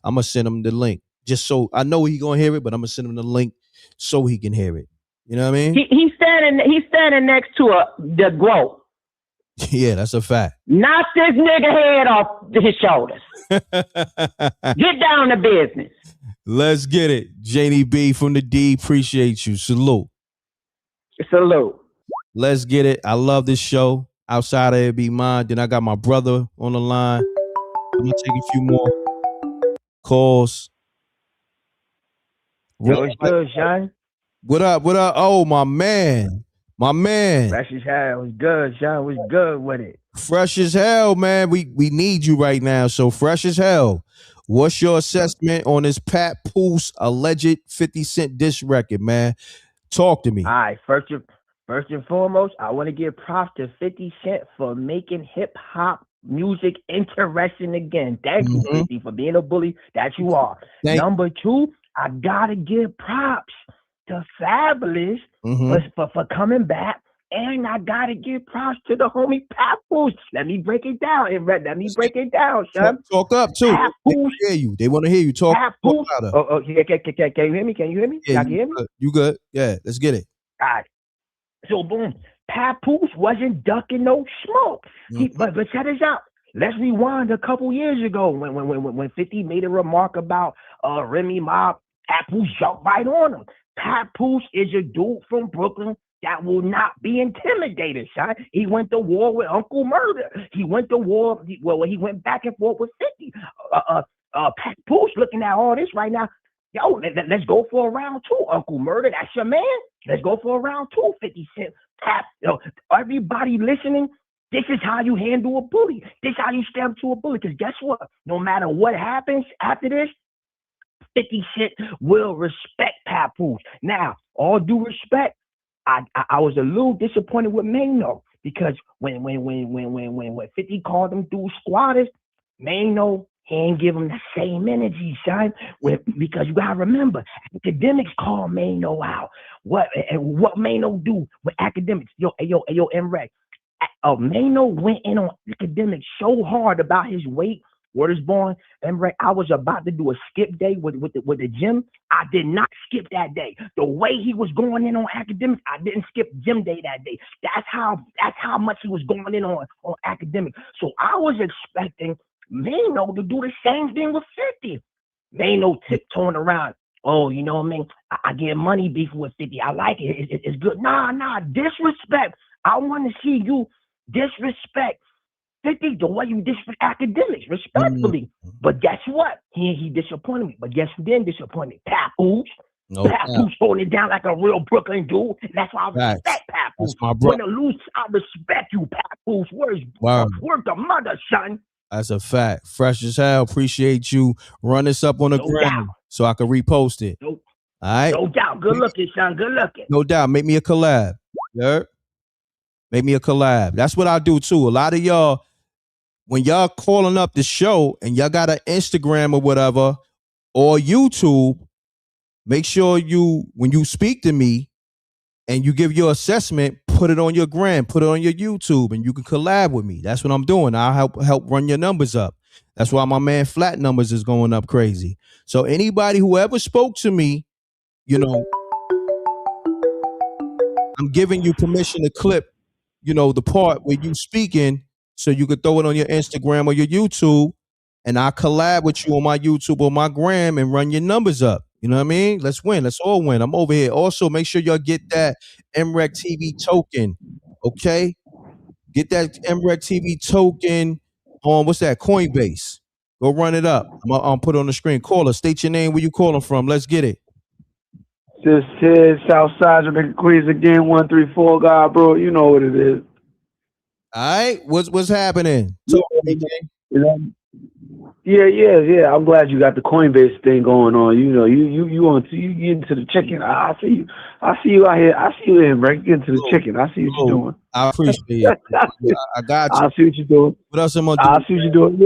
I'm gonna send him the link just so I know he gonna hear it, but I'm gonna send him the link so he can hear it. You know what I mean? He's standing next to the GOAT. Yeah, that's a fact. Knock this nigga head off his shoulders. Get down to business. Let's get it. Janie B from the D, appreciate you. Salute. Salute. Let's get it. I love this show. Outside of it be mine. Then I got my brother on the line. I'm gonna take a few more calls. Yo, it's good, Sean. What up? What up? Oh, my man. My man. Fresh as hell. What's good, Sean? What's good with it? Fresh as hell, man. We need you right now. So fresh as hell. What's your assessment on this Papoose alleged 50 Cent diss record, man? Talk to me. All right. First and foremost, I want to give props to 50 Cent for making hip hop music interesting again. Thank you, 50, for being a bully that you are. Number two, I gotta give props to Fabulous for coming back And I gotta give props to the homie Papoose. Let me break it down, M.Reck. Let me break it down, son. Talk up too. Papoose. They hear you. They want to hear you. Talk Papoose. louder. Oh, can you hear me? Can you hear me? Yeah, Y'all can hear me? you good. Yeah, let's get it. All right. So boom, Papoose wasn't ducking no smoke. But check this out. Let's rewind a couple years ago when 50 made a remark about Remy Ma. Papoose jumped right on him. Papoose is a dude from Brooklyn that will not be intimidated, son. He went to war with Uncle Murder. He went to war. He went back and forth with 50. Papoose looking at all this right now. Yo, let's go for a round two, Uncle Murder. That's your man. Let's go for a round two, 50 Cent. Everybody listening, this is how you handle a bully. This is how you step to a bully. Because guess what? No matter what happens after this, 50 Cent will respect Papoose. Now, all due respect, I was a little disappointed with Mano because when 50 called them dudes squatters, Mano, he ain't give him the same energy, son. Because you gotta remember, academics call Mano out. What Mano do with academics? Yo, M.Reck. Mano went in on academics so hard about his weight. Word is born, M.Reck. I was about to do a skip day with the gym. I did not skip that day. The way he was going in on academics, I didn't skip gym day that day. That's how much he was going in on academics. So I was expecting Mano to do the same thing with 50. Mano tiptoeing around. Oh, you know what I mean? I get money beef with 50. I like it. It's good. Nah, disrespect. I want to see you disrespect 50 the way you disrespect academics, respectfully. But guess what? He disappointed me. But guess who didn't disappoint me? Papoose. Papoose holding it down like a real Brooklyn dude. That's why I respect Papoose. Win or lose, I respect you, Papoose. Where's the mother, son? That's a fact. Fresh as hell. Appreciate you. Run this up on the ground so I can repost it. All right? No doubt. Good looking, son. Good looking. No doubt. Make me a collab. Yeah. Make me a collab. That's what I do too. A lot of y'all, when y'all calling up the show and y'all got an Instagram or whatever or YouTube, make sure when you speak to me and you give your assessment, put it on your gram, put it on your YouTube, and you can collab with me. That's what I'm doing. I'll help run your numbers up. That's why my man Flat Numbers is going up crazy. So anybody who ever spoke to me, I'm giving you permission to clip, the part where you speaking so you could throw it on your Instagram or your YouTube, and I collab with you on my YouTube or my gram and run your numbers up. You know what I mean? Let's win. Let's all win. I'm over here. Also, make sure y'all get that MRecktv token. Okay? Get that MRecktv token on, what's that? Coinbase. Go run it up. I'll put it on the screen. Caller, state your name, where you calling from. Let's get it. This is Southside Jamaica Queens again, 134 God, bro. You know what it is. All right. What's happening? Talk to me, man. Yeah. I'm glad you got the Coinbase thing going on. You get into the chicken. I see you out here. I see you in, right? Get into the chicken. I see what you're doing. I appreciate it. I got you. I see what you're doing. What else am I doing? I see what you're doing.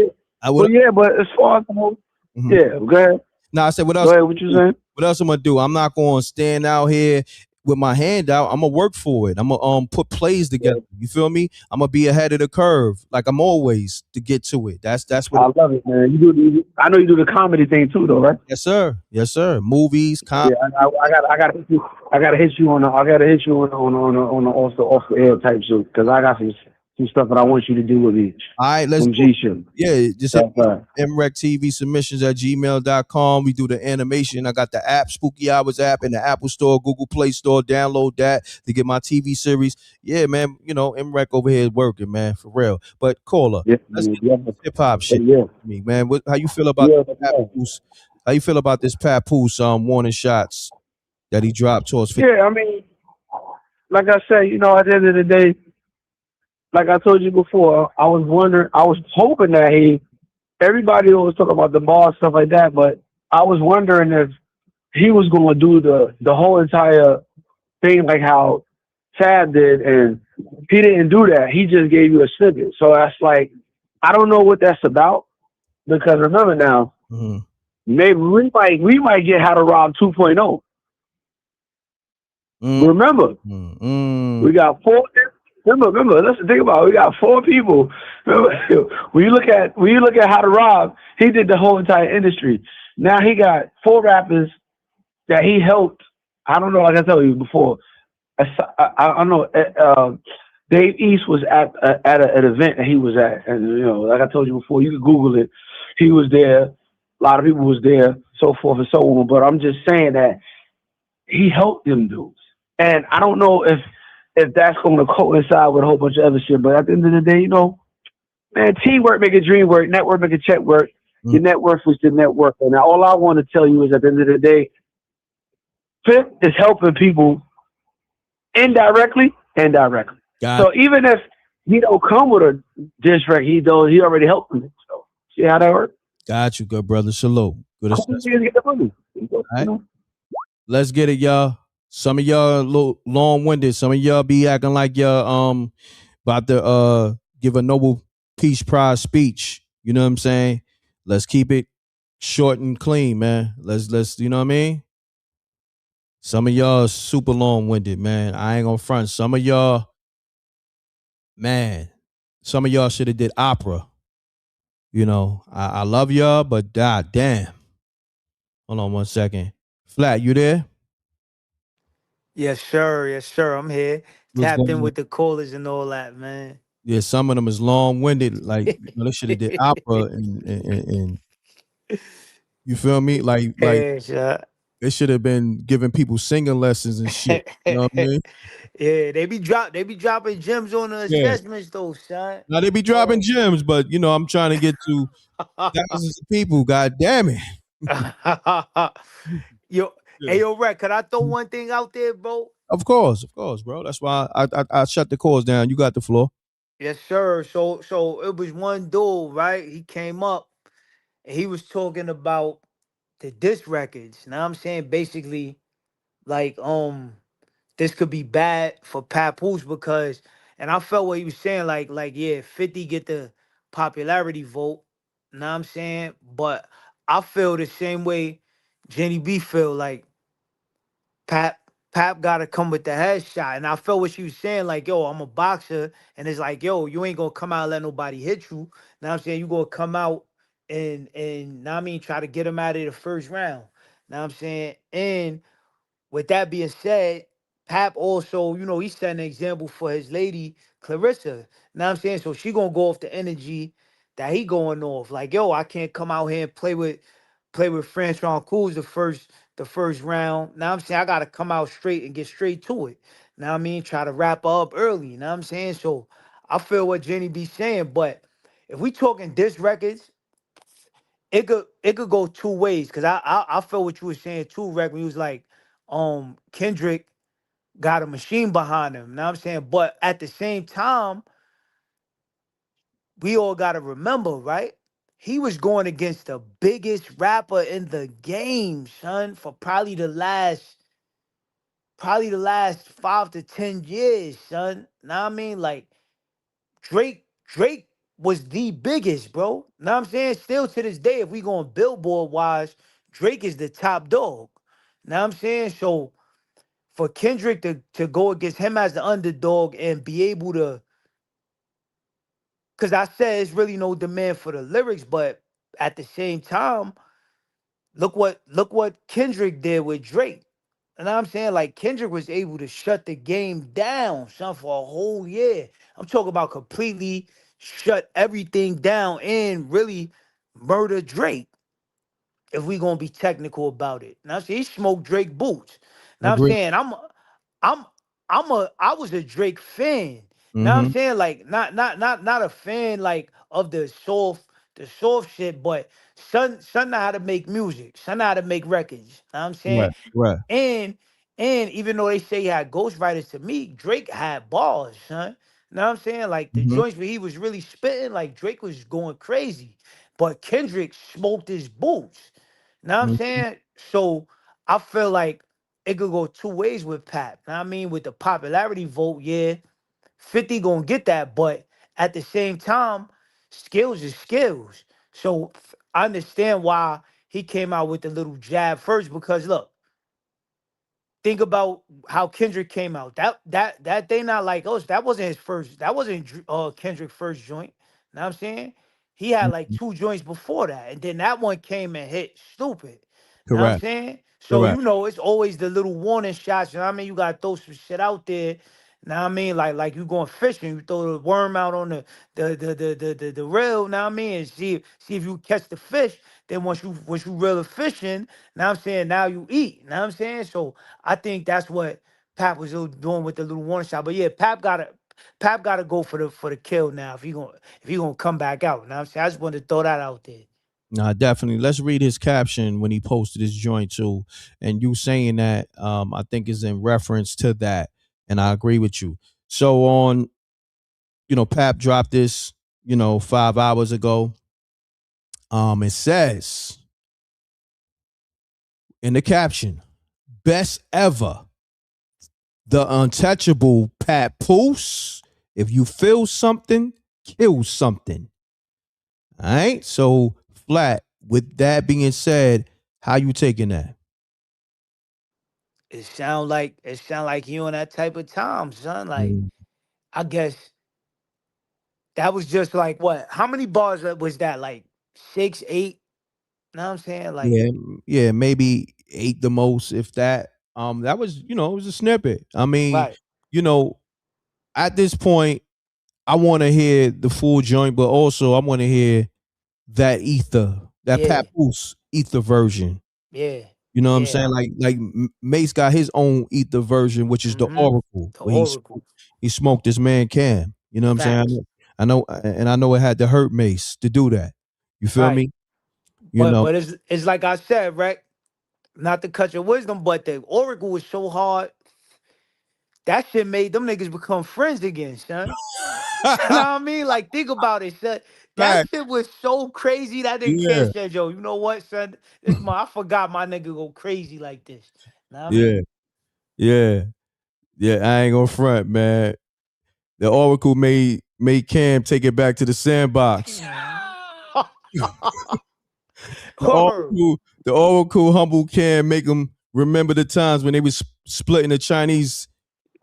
Yeah. But as far as the whole, yeah, go ahead. No, I said what else? Go ahead. What you saying? What else I'm gonna do? I'm not gonna stand out here with my hand out. I'm gonna work for it. I'm gonna put plays together. You feel me? I'm gonna be ahead of the curve, like I'm always, to get to it. That's what I love it, man. I know you do the comedy thing too, though, right? Yes, sir. Yes, sir. Movies, comedy. Yeah, I gotta hit you on the also off the air type shit, because I got some stuff that I want you to do with me. All right, let's G shit. Yeah, just MRecktv submissions at gmail.com. We do the animation. I got the app, Spooky Hours app, in the Apple Store, Google Play Store. Download that to get my TV series. Yeah, man. M.Reck over here is working, man, for real. But caller, let's get hip hop shit. Me, man. How you feel about Papoose? How you feel about this Papoose warning shots that he dropped towards 50? Yeah, I mean, like I said, at the end of the day, like I told you before, I was hoping that everybody was talking about the ball, stuff like that, but I was wondering if he was going to do the whole entire thing like how Fab did, and he didn't do that. He just gave you a snippet. So that's like, I don't know what that's about, because remember now, maybe we might get How to Rob 2.0. Remember, we got 4. Remember. Let's think about it. We got 4 people. Remember, when you look at how to rob, he did the whole entire industry. Now he got 4 rappers that he helped. I don't know, like I told you before. I know Dave East was at an event that he was at, and like I told you before, you can Google it. He was there. A lot of people was there, so forth and so on. But I'm just saying that he helped them dudes, and I don't know if that's going to coincide with a whole bunch of other shit. But at the end of the day, man, teamwork make a dream work, network make a check work. Your net worth is your net worth, and all I want to tell you is at the end of the day, Fifth is helping people indirectly and directly. So even if he don't come with a diss record, he already helped them. So see how that works? Got you, good brother. Salute. Good assessment. Get the money. All right. Let's get it, y'all. Some of y'all a little long-winded. Some of y'all be acting like y'all about to give a Nobel Peace Prize speech. You know what I'm saying? Let's keep it short and clean, man. Let's you know what I mean? Some of y'all super long-winded, man. I ain't gonna front. Some of y'all should have did opera. I love y'all, but god damn. Hold on 1 second. Flat, you there? Yes, sir. Yes, sir. I'm here. What's Tapped going in on? with the callers and all that, man. Yeah, some of them is long-winded. Like, they should have did opera and you feel me? Like Yeah, sure. they should have been giving people singing lessons and shit. You know what I mean? Yeah, they be dropping gems on the Yeah. assessments though, son. Now they be dropping gems, but I'm trying to get to thousands of people. God damn it. Yo, hey, yo, Reck, could I throw one thing out there, bro? Of course, bro. That's why I shut the calls down. You got the floor. Yes, sir. So it was one dude, right? He came up and he was talking about the disc records. Now I'm saying basically like this could be bad for Papoose because and I felt what he was saying, like yeah, 50 get the popularity vote. Know what I'm saying? But I feel the same way Jenny B feel like Pap gotta come with the headshot. And I felt what she was saying, like, yo, I'm a boxer. And it's like, yo, you ain't gonna come out and let nobody hit you. Now I'm saying you gonna come out and now I mean try to get him out of the first round. Now I'm saying, and with that being said, Pap also, he set an example for his lady, Clarissa. Now I'm saying, so she gonna go off the energy that he going off. Like, yo, I can't come out here and play with Francois Cruz the first round. Now I'm saying I gotta come out straight and get straight to it. Now I mean, try to wrap her up early. Now I'm saying, so I feel what Jenny be saying, but if we talking disc records, it could go two ways. Cause I felt what you were saying too, Rec, when you was like, Kendrick got a machine behind him. Now I'm saying, but at the same time, we all gotta remember, right? He was going against the biggest rapper in the game, son, for probably the last 5 to 10 years, son. Now I mean, like Drake was the biggest, bro. Now I'm saying, still to this day, if we going Billboard wise, Drake is the top dog. Now I'm saying, so for Kendrick to go against him as the underdog and be able to, because I said it's really no demand for the lyrics, but at the same time, look what Kendrick did with Drake. And I'm saying, like, Kendrick was able to shut the game down, son, for a whole year. I'm talking about completely shut everything down and really murder Drake, if we gonna be technical about it. Now, see, he smoked Drake boots. Now I'm Agree. saying I'm I was a Drake fan. Now I'm Mm-hmm. saying, like, not a fan like of the soft shit, but son know how to make music. Son know how to make records. Now I'm saying, Right. and even though they say he had ghostwriters, to me, Drake had bars, son. Know what I'm saying? Like the Mm-hmm. joints where he was really spitting, like Drake was going crazy. But Kendrick smoked his boots. Know what I'm Mm-hmm. saying? So I feel like it could go two ways with Pap. Know what I mean, with the popularity vote, yeah, 50 gonna get that, but at the same time, skills is skills. So I understand why he came out with the little jab first, because look, think about how Kendrick came out. That they not like us. That wasn't his first. That wasn't Kendrick's first joint. Know what I'm saying? He had like 2 joints before that, and then that one came and hit stupid. Know what I'm Correct. saying? So Correct. you know, it's always the little warning shots. You know what I mean? You gotta throw some shit out there. Know what I mean? Like you going fishing, you throw the worm out on the reel. Know what I mean? And see if you catch the fish. Then once you reel the fish in, now I'm saying now you eat. Know what I'm saying? So I think that's what Pap was doing with the little warning shot. But yeah, Pap gotta go for the kill now if he gonna come back out. Know what I'm saying? I just wanted to throw that out there. Nah, definitely. Let's read his caption when he posted his joint too. And you saying that, I think is in reference to that. And I agree with you. So on, Pap dropped this, 5 hours ago. It says in the caption, best ever, the untouchable Papoose. If you feel something, kill something. All right. So Flat, with that being said, how you taking that? It sound like you on that type of time, son. Like I guess that was just like what? How many bars was that? Like 6, 8? Know what I'm saying? Like Yeah, maybe 8 the most, if that. That was, it was a snippet. I mean, right. At this point, I want to hear the full joint, but also I want to hear that that Yeah. Papoose ether version. Yeah. You know what I'm Yeah. saying? Like Mace got his own ether version, which is the Oracle. The Where Oracle. he smoked this man Cam. You know what I'm Facts. saying? I know, and I know it had to hurt Mace to do that. You feel Right. me? You know. But it's like I said, right? Not to cut your wisdom, but the Oracle was so hard. That shit made them niggas become friends again, son. You know what I mean? Like, think about it, son. That Fact. shit was so crazy that nigga Yeah. Cam said, yo, you know what, son? I forgot my nigga go crazy like this. Know what I Yeah. mean? Yeah. Yeah. I ain't gonna front, man. The Oracle made Cam take it back to the sandbox. The Oracle humble Cam, make him remember the times when they was splitting the Chinese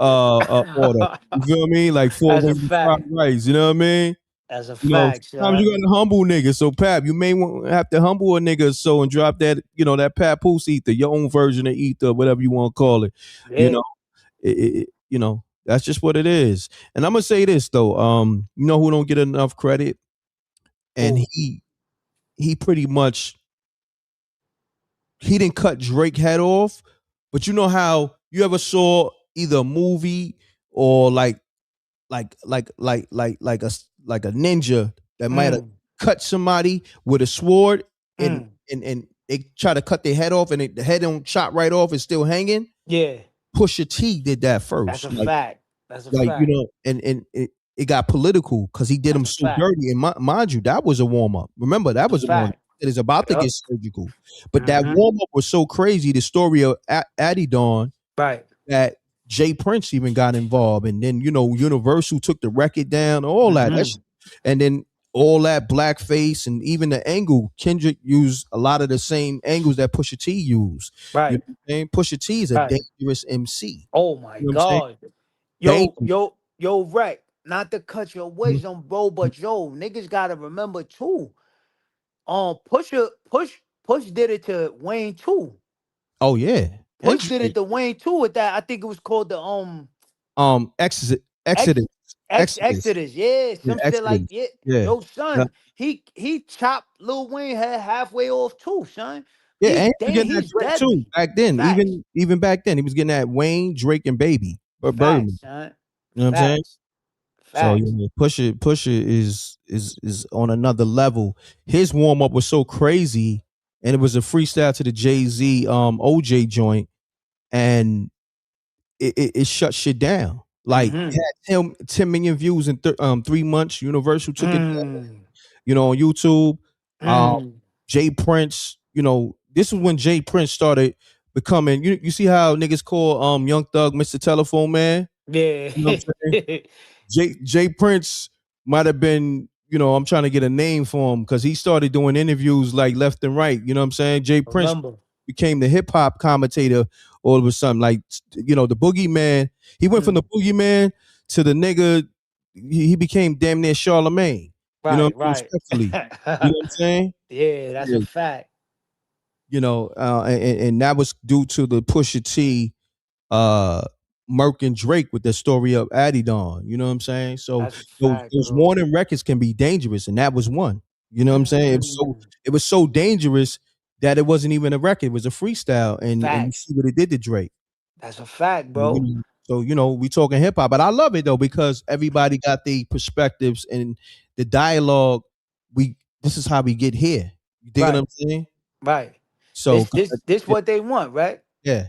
order. You feel me? Like 4 That's a wings fried fact. rice. You know what I mean? That's a fact, Sometimes you son. gotta humble niggas. So Pap, you may have to humble a nigga so and drop that, that Papoose ether, your own version of ether, whatever you want to call it. Yeah. That's just what it is. And I'm gonna say this though, who don't get enough credit, and he pretty much he didn't cut Drake head off, but you know how you ever saw either a movie or like a ninja that might have cut somebody with a sword and they try to cut their head off and the head don't chop right off, it's still hanging. Yeah. Pusha T did that first. That's a fact. That's a fact. And it got political because he did him so dirty. And mind you, that was a warm up. Remember, that was a warm up. It is about to get surgical. But that warm up was so crazy. The story of Addy Dawn, right? That Jay Prince even got involved, and then Universal took the record down, all that, and then all that blackface and even the angle. Kendrick used a lot of the same angles that Pusha T used. Right. You know what I'm saying? Pusha T is a dangerous MC. Oh my God. Yo, Reck, not to cut your wisdom, bro, but yo, niggas gotta remember too. Push did it to Wayne too. Oh yeah. Push did it to Wayne too with that. I think it was called the Exodus. Exodus. Yeah, some shit like Yeah. Yo, son, he chopped Lil Wayne head halfway off too, son. Yeah, and he was getting that He's Drake deadly. too back then. Facts. Even back then, he was getting that Wayne, Drake, and Baby. Birdman. Facts, son. You know what I'm saying? Facts. So Pusha is on another level. His warm up was so crazy, and it was a freestyle to the Jay-Z OJ joint, and it shut shit down. Like it had 10 million views in 3 months. Universal took it down, on YouTube. Jay Prince, this was when Jay Prince started becoming. You see how niggas call Young Thug Mr. Telephone Man? Yeah. You know what I'm saying? Jay Prince might have been, I'm trying to get a name for him because he started doing interviews like left and right. You know what I'm saying? Jay Prince became the hip hop commentator all of a sudden. Like, you know, the boogeyman, he went from the boogeyman to the nigga, he became damn near Charlemagne. You know what I mean? Right. Respectfully. You know what I'm saying? Yeah, that's Yeah. a fact. You know, and that was due to the Pusha T, M.Reck and Drake with the story of Adidon. You know what I'm saying? So That's a fact, those bro. warning records can be dangerous, and that was one. You know what I'm saying? It was so dangerous that it wasn't even a record; it was a freestyle, and you Facts. see what it did to Drake. That's a fact, You bro. know, so you know, we talking hip hop, but I love it though because everybody got the perspectives and the dialogue. This is how we get here. You dig what Right. I'm saying? Right. So This what they want, right? yeah.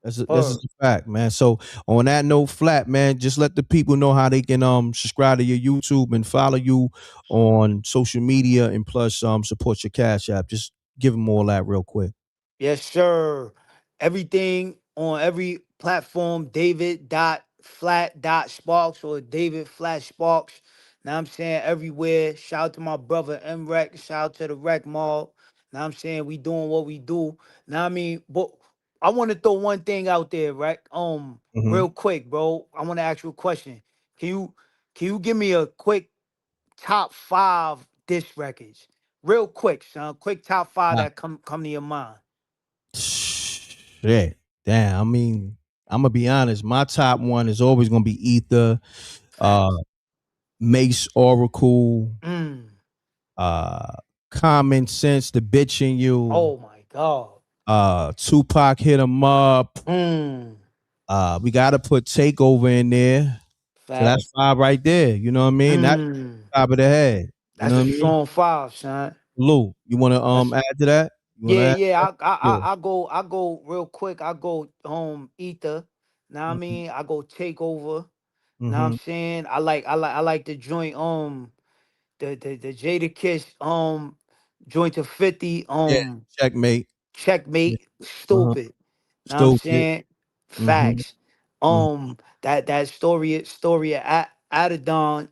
That's Word. a fact, man. So on that note, Flat, man, just let the people know how they can subscribe to your YouTube and follow you on social media, and plus support your Cash App. Just give them all that real quick. Yes, sir. Everything on every platform, David.flat.sparks or David Flat Sparks. Now I'm saying everywhere. Shout out to my brother M.Reck. Shout out to the Rec Mall. Now I'm saying we doing what we do. Now I mean, but I want to throw one thing out there, right? Real quick, bro. I want to ask you a question. Can you give me a quick top 5 diss records? Real quick, son. Quick top 5 that come to your mind. Shit. Damn. I mean, I'm gonna be honest. My top one is always gonna be Ether, Mace Oracle, Common Sense, The Bitch in You. Oh my God. Tupac Hit 'Em Up. We gotta put Takeover in there. So that's Facts. 5 right there. You know what I mean? That's top of the head. You That's know a what I mean? strong 5, son. Lou, you wanna add to that? You wanna Yeah, add to yeah. that? Yeah. I go real quick. I go Ether. Now I mean I go Takeover. Now I'm saying I like the joint the Jada Kiss joint to 50 Yeah, Checkmate. Yeah. Checkmate. Uh-huh. Stupid. Now I'm Stupid. saying facts. That story of Adidon.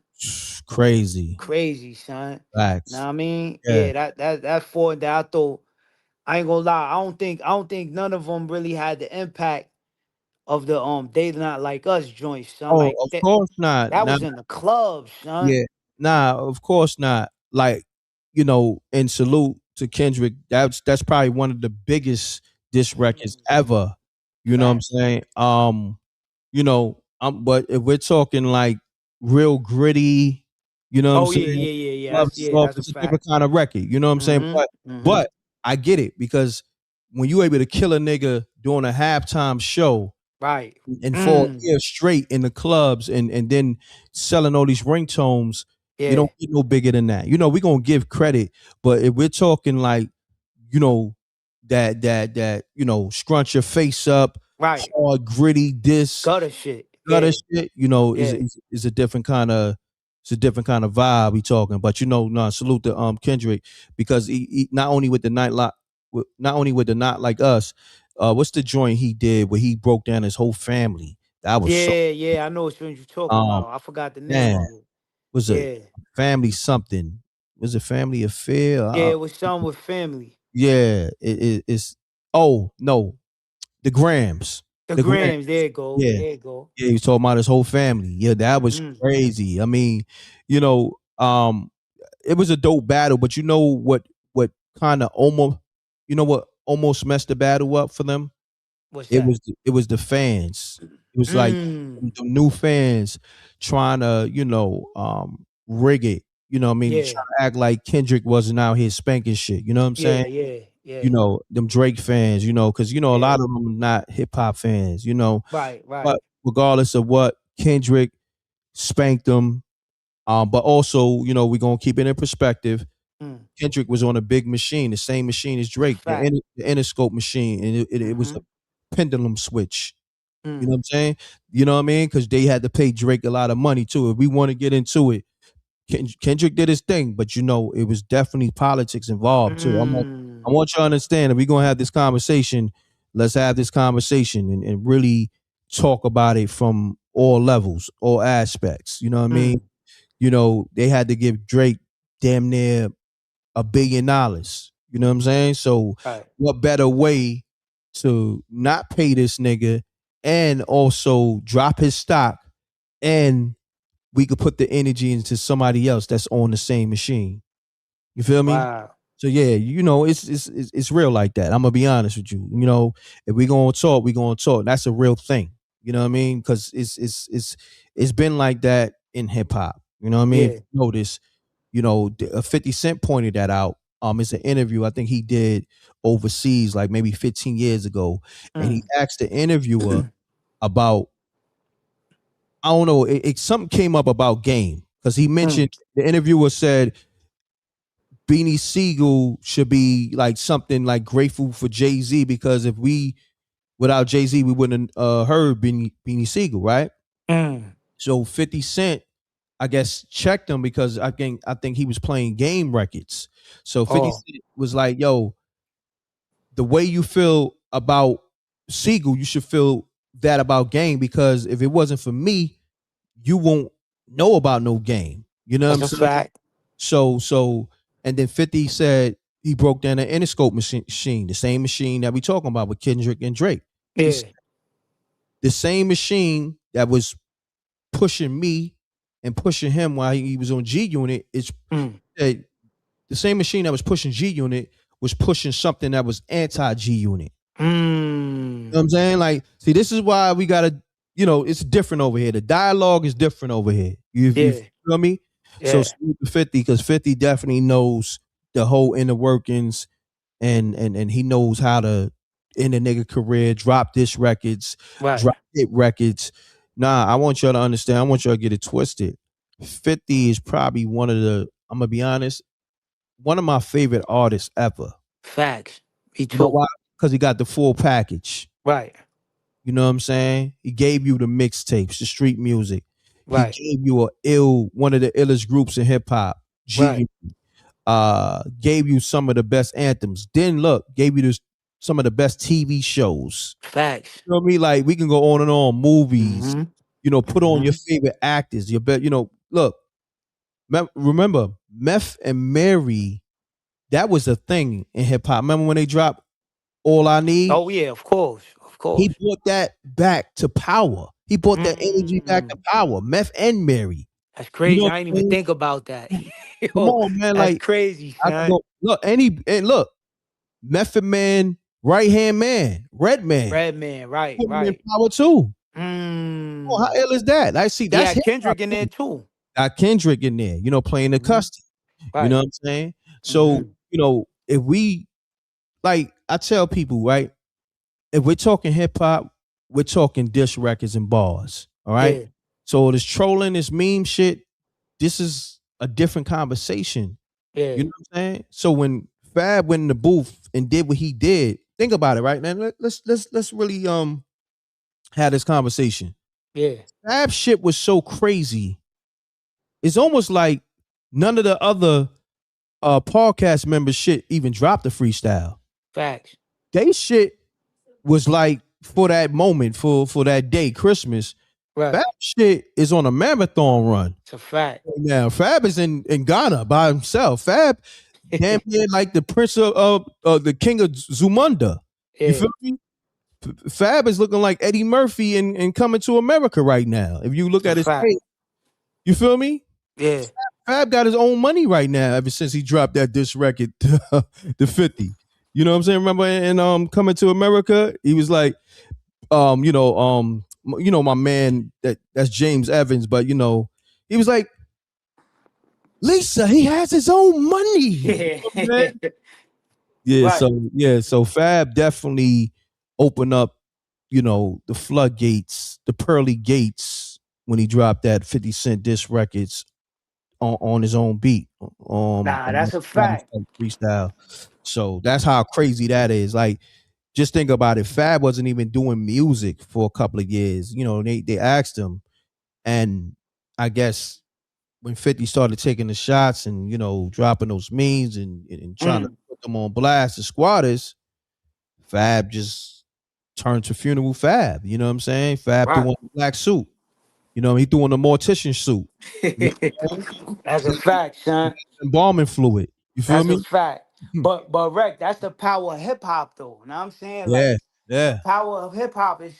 Crazy. Crazy, son. Facts. Now I mean, Yeah. yeah, that's four that I thought. I ain't gonna lie. I don't think none of them really had the impact of the They Not Like Us joints, son. Oh, Like of course not. that was in the club, son. Yeah, nah, of course not. Like, you know, and salute to Kendrick. That's probably one of the biggest diss records ever. You know what I'm Facts. saying? You know, but if we're talking like real gritty, you know what I'm Oh yeah, saying? yeah, yeah, yeah. Love Soft, That's a it's a fact. different kind of record. You know what I'm saying? But I get it because when you able to kill a nigga during a halftime show, right, and for a year straight in the clubs and then selling all these ringtones, you yeah, don't get no bigger than that. You know, we're gonna give credit, but if we're talking like, you know, that you know, scrunch your face up, right, hard, gritty, gutter shit, gutter yeah, shit, you know, yeah, is a different kind of vibe we talking. But you know, no, salute to Kendrick because he not only with the not only with the Not Like Us, what's the joint he did where he broke down his whole family? That was so yeah. I know what you're talking about. I forgot the name man, of it. was a Yeah, family something. Was it Family Affair? yeah. It was something with family. Yeah, it's oh no, the Grams. The The Grams. Grams. There you go. Yeah. There you go. Yeah, he was talking about his whole family. Yeah, that was crazy. I mean, you know, it was a dope battle, but you know what kind of almost, you know what almost messed the battle up for them? What's It that? was the fans. It was like the new fans trying to, you know, rig it. You know what I mean? Yeah, Trying to act like Kendrick wasn't out here spanking shit. You know what I'm saying? yeah. You know, them Drake fans, you know, because you know a Yeah. lot of them are not hip hop fans, you know. Right. But regardless of what, Kendrick spanked them. But also, you know, we're gonna keep it in perspective. Kendrick was on a big machine, the same machine as Drake, Fact. the Interscope machine, and it was a pendulum switch. You know what Mm. I'm saying? You know what I mean? Because they had to pay Drake a lot of money too. If we want to get into it, Kendrick did his thing, but you know, it was definitely politics involved too. I want you to understand if we're gonna have this conversation, let's have this conversation and really talk about it from all levels, all aspects. You know what I mean? You know, they had to give Drake damn near $1 billion. You know what I'm saying? So Right. what better way to not pay this nigga and also drop his stock, and we could put the energy into somebody else that's on the same machine. You feel me? Wow. So yeah, it's real like that. I'm gonna be honest with you. You know, if we gonna talk, we gonna talk. That's a real thing. You know what I mean? Because it's been like that in hip hop. You know what I mean? If Yeah. you notice, 50 Cent pointed that out. It's an interview I think he did overseas, like maybe 15 years ago, and he asked the interviewer about, I don't know, something came up about game, because he mentioned, the interviewer said Beanie Siegel should be like something like grateful for Jay-Z, because without Jay-Z, we wouldn't have heard Beanie Siegel, right? So 50 Cent, I guess, checked him, because I think he was playing game records. So 50 Cent was like, yo, the way you feel about Siegel, you should feel that about game, because if it wasn't for me, you won't know about no game. You know what I'm That's a saying? fact. So, and then 50 said he broke down an Interscope machine, the same machine that we talking about with Kendrick and Drake. He Yeah. said, the same machine that was pushing me and pushing him while he was on G Unit is the same machine that was pushing G Unit was pushing something that was anti G Unit. You know what I'm saying? Like, see, this is why we gotta, it's different over here. The dialogue is different over here. You feel me? So Yeah. salute to 50, because 50 definitely knows the whole inner workings, and he knows how to end a nigga career, drop diss records, Right. drop hit records. Nah, I want y'all to understand. I want y'all to get it twisted. 50 is probably I'm gonna be honest, one of my favorite artists ever. Facts. Me You know too. why? Because he got the full package. Right. You know what I'm saying? He gave you the mixtapes, the street music. Right. He gave you one of the illest groups in hip hop. Right. Gave you some of the best anthems. Then look, gave you some of the best TV shows. Facts. You know what I mean? Like, we can go on and on. Movies. Put on your favorite actors. Your look. Remember, Meth and Mary, that was a thing in hip hop. Remember when they dropped All I Need? Oh yeah, of course. He brought that back to power. He brought that energy back to power. Meth and Mary. That's crazy. You know I didn't even think about that. Yo, Come on, man. that's Like, crazy, I can son. go, look, Method Man, Right Hand Man, Red Man. Redman, right, Put him in right. power too. Oh, how ill is that? I see. He That's had Kendrick in there too. got Kendrick in there, playing the custody. Right. You know what I'm saying? So, if we, like, I tell people, right, if we're talking hip hop, we're talking diss records and bars. All right. Yeah. So this trolling, this meme shit, this is a different conversation. Yeah. You know what I'm saying? So when Fab went in the booth and did what he did, think about it, right, man. Let's really have this conversation. Yeah. Fab shit was so crazy. It's almost like none of the other podcast members shit even dropped the freestyle. Facts. They shit was like for that moment, for that day, Christmas. Right. Fab shit is on a marathon run. It's a fact. Now Fab is in Ghana by himself. Fab damn near like the prince of the king of Zamunda. Yeah. You feel me? Fab is looking like Eddie Murphy in Coming to America right now. If you look at his face, you feel me? Yeah. Fab got his own money right now ever since he dropped that diss record to 50. You know what I'm saying? Remember in Coming to America, he was like, my man that's James Evans, but he was like, Lisa, he has his own money. You know what I'm saying? Yeah, Right. so Fab definitely opened up, the floodgates, the pearly gates when he dropped that 50 Cent diss records on his own beat. Nah, that's a fact. Freestyle. So that's how crazy that is. Like, just think about it. Fab wasn't even doing music for a couple of years. They asked him, and I guess when 50 started taking the shots and dropping those memes and trying to put them on blast, the squatters, Fab just turned to funeral Fab. You know what I'm saying? Fab threw on the black suit. He threw on the mortician suit. That's a fact, son. Embalming fluid. You feel That's me? a fact. But Rec, that's the power of hip hop though. You know what I'm saying? Yeah, Like the yeah. power of hip hop is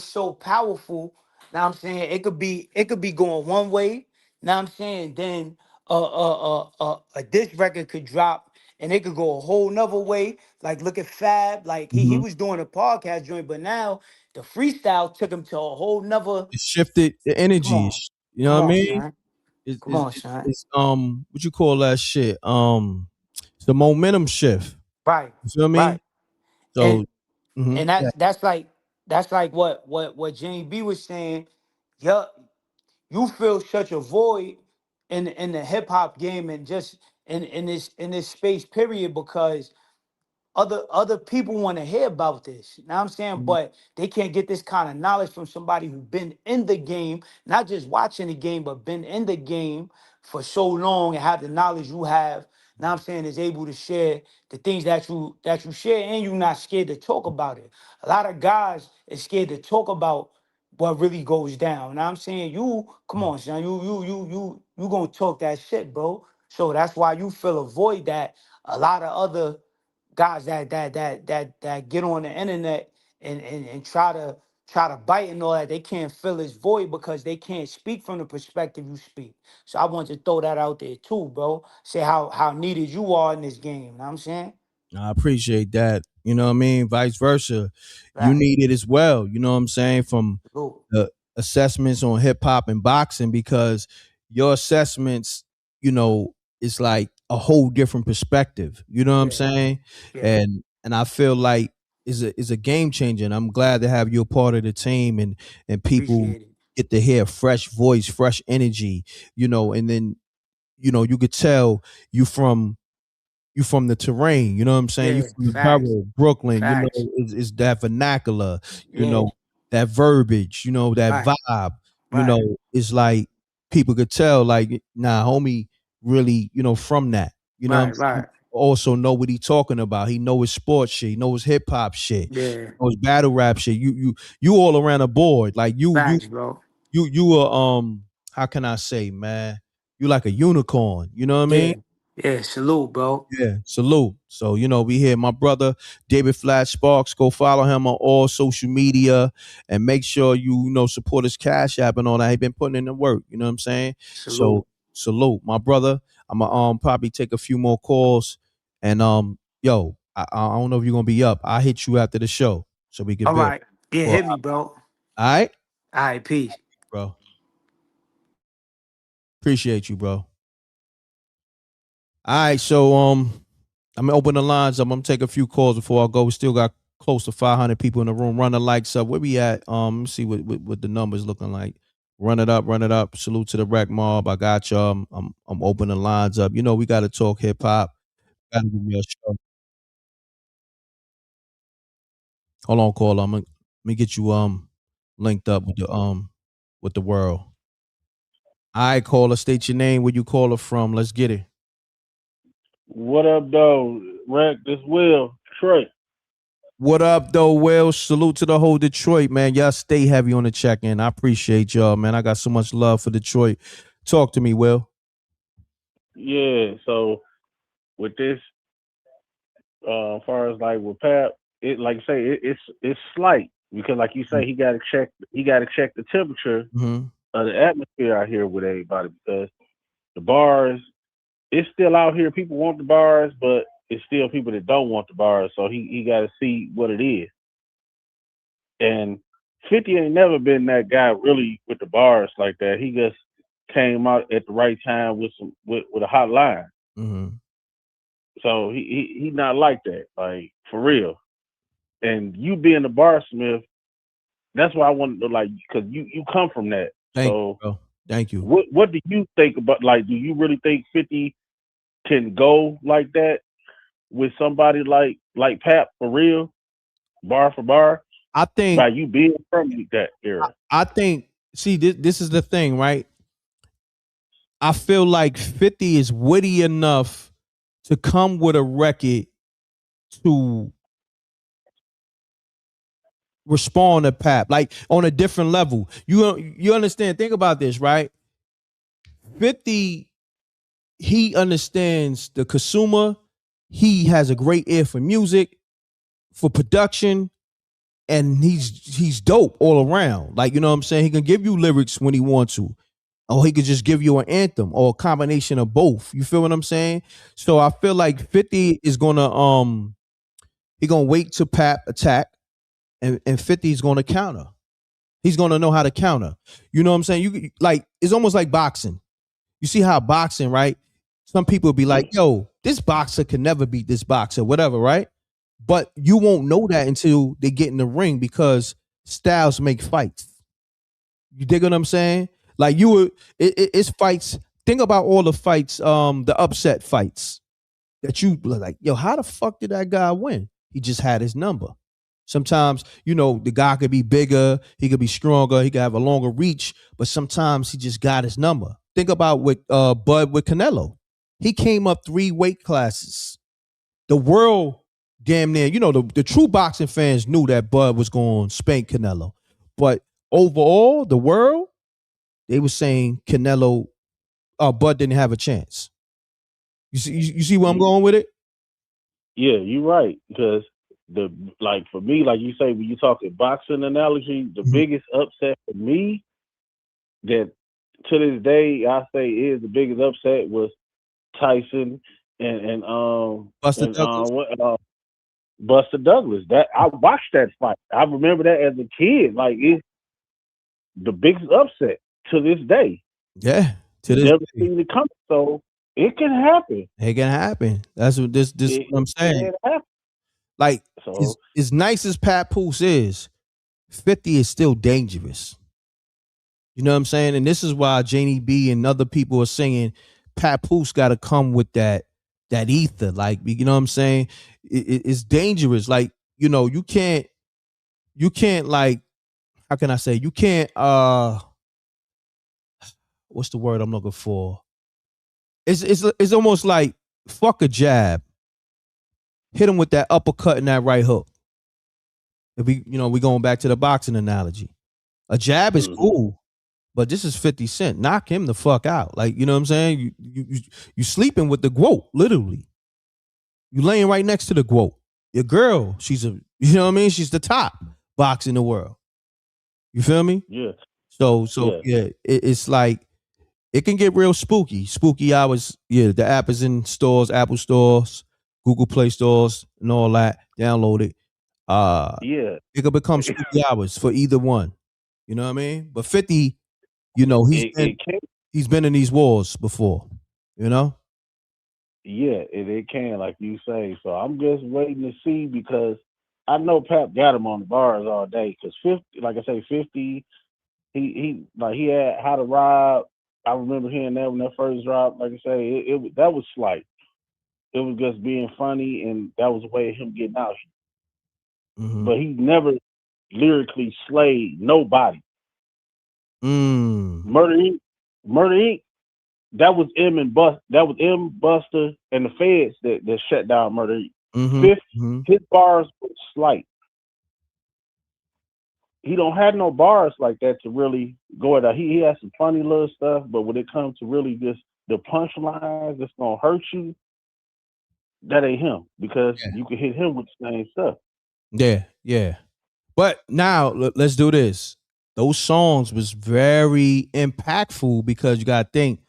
so powerful. Now I'm saying it could be going one way. Now I'm saying then a diss record could drop and it could go a whole nother way. Like look at Fab, like he Mm-hmm. was doing a podcast joint, but now the freestyle took him to a whole nother. It shifted the Come energy. on, You know come what I on, mean? son, It's, come it's, on, it's, son. it's what you call that shit? It's the momentum shift. Right, You see what I mean? right, and So, and yeah. that's like what Jane B was saying. Yeah, you feel such a void in the hip hop game and just in this space period because other people want to hear about this. You know what I'm saying? But they can't get this kind of knowledge from somebody who's been in the game, not just watching the game, but been in the game for so long and have the knowledge you have. Now I'm saying is able to share the things that you share and you're not scared to talk about it. A lot of guys is scared to talk about what really goes down. Now I'm saying you, come on, son, you gonna talk that shit, bro. So that's why you feel a void that a lot of other guys that get on the internet and try to bite and all that, they can't fill his void because they can't speak from the perspective you speak. So I want to throw that out there too, bro. Say how needed you are in this game. You know what I'm saying? I appreciate that. You know what I mean? Vice versa. You Right. need it as well. You know what I'm saying? From Salute. the assessments on hip hop and boxing, because your assessments, it's like a whole different perspective. You know what I'm Yeah. saying? Yeah. And I feel like is a game changer. And I'm glad to have you a part of the team and people Appreciate it. get to hear fresh voice, fresh energy, and then, you could tell you from the terrain, you know what I'm saying? You Yeah. from the Facts. borough, Brooklyn, Facts. is that vernacular, Yeah. that verbiage, that Right. vibe, Right. it's like people could tell, like, nah, homie really, from that. You know what I'm Right. saying? Right. Also know what he talking about. He know his sports shit, he know his hip hop shit, Yeah. he know his battle rap shit. You all around the board. Like Facts, bro. you are how can I say, man? You like a unicorn, you know what I mean? Yeah. Yeah. Salute, bro. Yeah, salute. So, we here. My brother, David Flat Sparks. Go follow him on all social media and make sure you support his Cash App and all that. He been putting in the work. You know what I'm saying? Salute. So, salute. My brother, I'm going to probably take a few more calls. And, yo, I don't know if you're going to be up. I'll hit you after the show so we can All build. right. Yeah, Well, hit me, bro. all right? All right, peace. Bro. Appreciate you, bro. All right, so I'm gonna open the lines up. I'm gonna take a few calls before I go. We still got close to 500 people in the room. Run the likes up. Where we at? Let me see what the numbers looking like. Run it up, run it up. Salute to the Wreck Mob. I got y'all. I'm opening the lines up. We got to talk hip hop. Got to give me a show. Hold on, caller. Let me get you linked up with the world. All right, caller. State your name. Where you caller from? Let's get it. What up, though? Wreck, this Will, Detroit. What up, though, Will? Salute to the whole Detroit, man. Y'all stay heavy on the check-in. I appreciate y'all, man. I got so much love for Detroit. Talk to me, Will. Yeah, so with this, as far as like with Pap, it like you say, it's slight because like you say, he got to check the temperature Mm-hmm. of the atmosphere out here with everybody because the bars, it's still out here. People want the bars, but it's still people that don't want the bars. So he got to see what it is. And 50 ain't never been that guy really with the bars like that. He just came out at the right time with a hot line. Mm-hmm. So he not like that, like for real. And you being a barsmith, that's why I wanted to like because you come from that. Thank so you, bro. Thank you. What do you think about like? Do you really think 50 can go like that with somebody like Pap for real, bar for bar? I think by you being from that era. I think. See, this is the thing, right? I feel like 50 is witty enough to come with a record to respond to Pap, like on a different level. You understand? Think about this, right? 50, he understands the consumer, he has a great ear for music, for production, and he's dope all around. Like, you know what I'm saying? He can give you lyrics when he wants to. Or he could just give you an anthem or a combination of both. You feel what I'm saying? So I feel like 50 is gonna he gonna wait to Pap attack, and 50 is gonna counter. He's gonna know how to counter. You know what I'm saying? You like, it's almost like boxing. You see how boxing, right? Some people be like, yo, this boxer can never beat this boxer, whatever, right? But you won't know that until they get in the ring, because styles make fights. You dig what I'm saying? Like, it's fights. Think about all the fights, the upset fights that you like, yo, how the fuck did that guy win? He just had his number. Sometimes, the guy could be bigger, he could be stronger, he could have a longer reach, but sometimes he just got his number. Think about with Bud with Canelo. He came up 3 weight classes. The world damn near, the true boxing fans knew that Bud was going to spank Canelo. But overall, the world, they were saying Canelo, Bud didn't have a chance. You see where I'm going with it? Yeah, you're right. Because for me, like you say, when you talk a boxing analogy, the biggest upset for me that to this day I say is the biggest upset was Tyson and Buster Douglas. Buster Douglas. That I watched that fight. I remember that as a kid. Like, it's the biggest upset to this day. Yeah, to this never day. seen it coming. So it can happen. It can happen. That's what this what I'm saying. Like, as nice as Papoose is, 50 is still dangerous. You know what I'm saying? And this is why Janie B and other people are saying Papoose got to come with that ether. Like, you know what I'm saying? It's dangerous. Like, you can't like, how can I say? You can't, what's the word I'm looking for? It's almost like, fuck a jab. Hit him with that uppercut and that right hook. If we going back to the boxing analogy. A jab is cool, but this is 50 Cent. Knock him the fuck out. Like, you know what I'm saying? You sleeping with the GOAT, literally. You laying right next to the GOAT. Your girl, she's you know what I mean? She's the top boxer in the world. You feel me? Yeah. So yeah, it's like, it can get real spooky. Spooky hours. Yeah, the app is in stores, Apple stores, Google Play stores, and all that. Download it. Yeah. It could become spooky hours for either one. You know what I mean? But 50, he's been in these wars before. Yeah, it can, like you say. So I'm just waiting to see, because I know Pap got him on the bars all day. Because 50, like I say, 50, he had How to Rob. I remember hearing that when that first dropped. Like I say, that was slight. It was just being funny, and that was a way of him getting out. But he never lyrically slayed nobody. Murder Inc. That was M, Buster, and the Feds that shut down Murder Inc. His bars were slight. He don't have no bars like that to really go at. He has some funny little stuff, but when it comes to really just the punchlines that's gonna hurt you, that ain't him, because you can hit him with the same stuff. Yeah. But now let's do this. Those songs was very impactful, because you gotta think,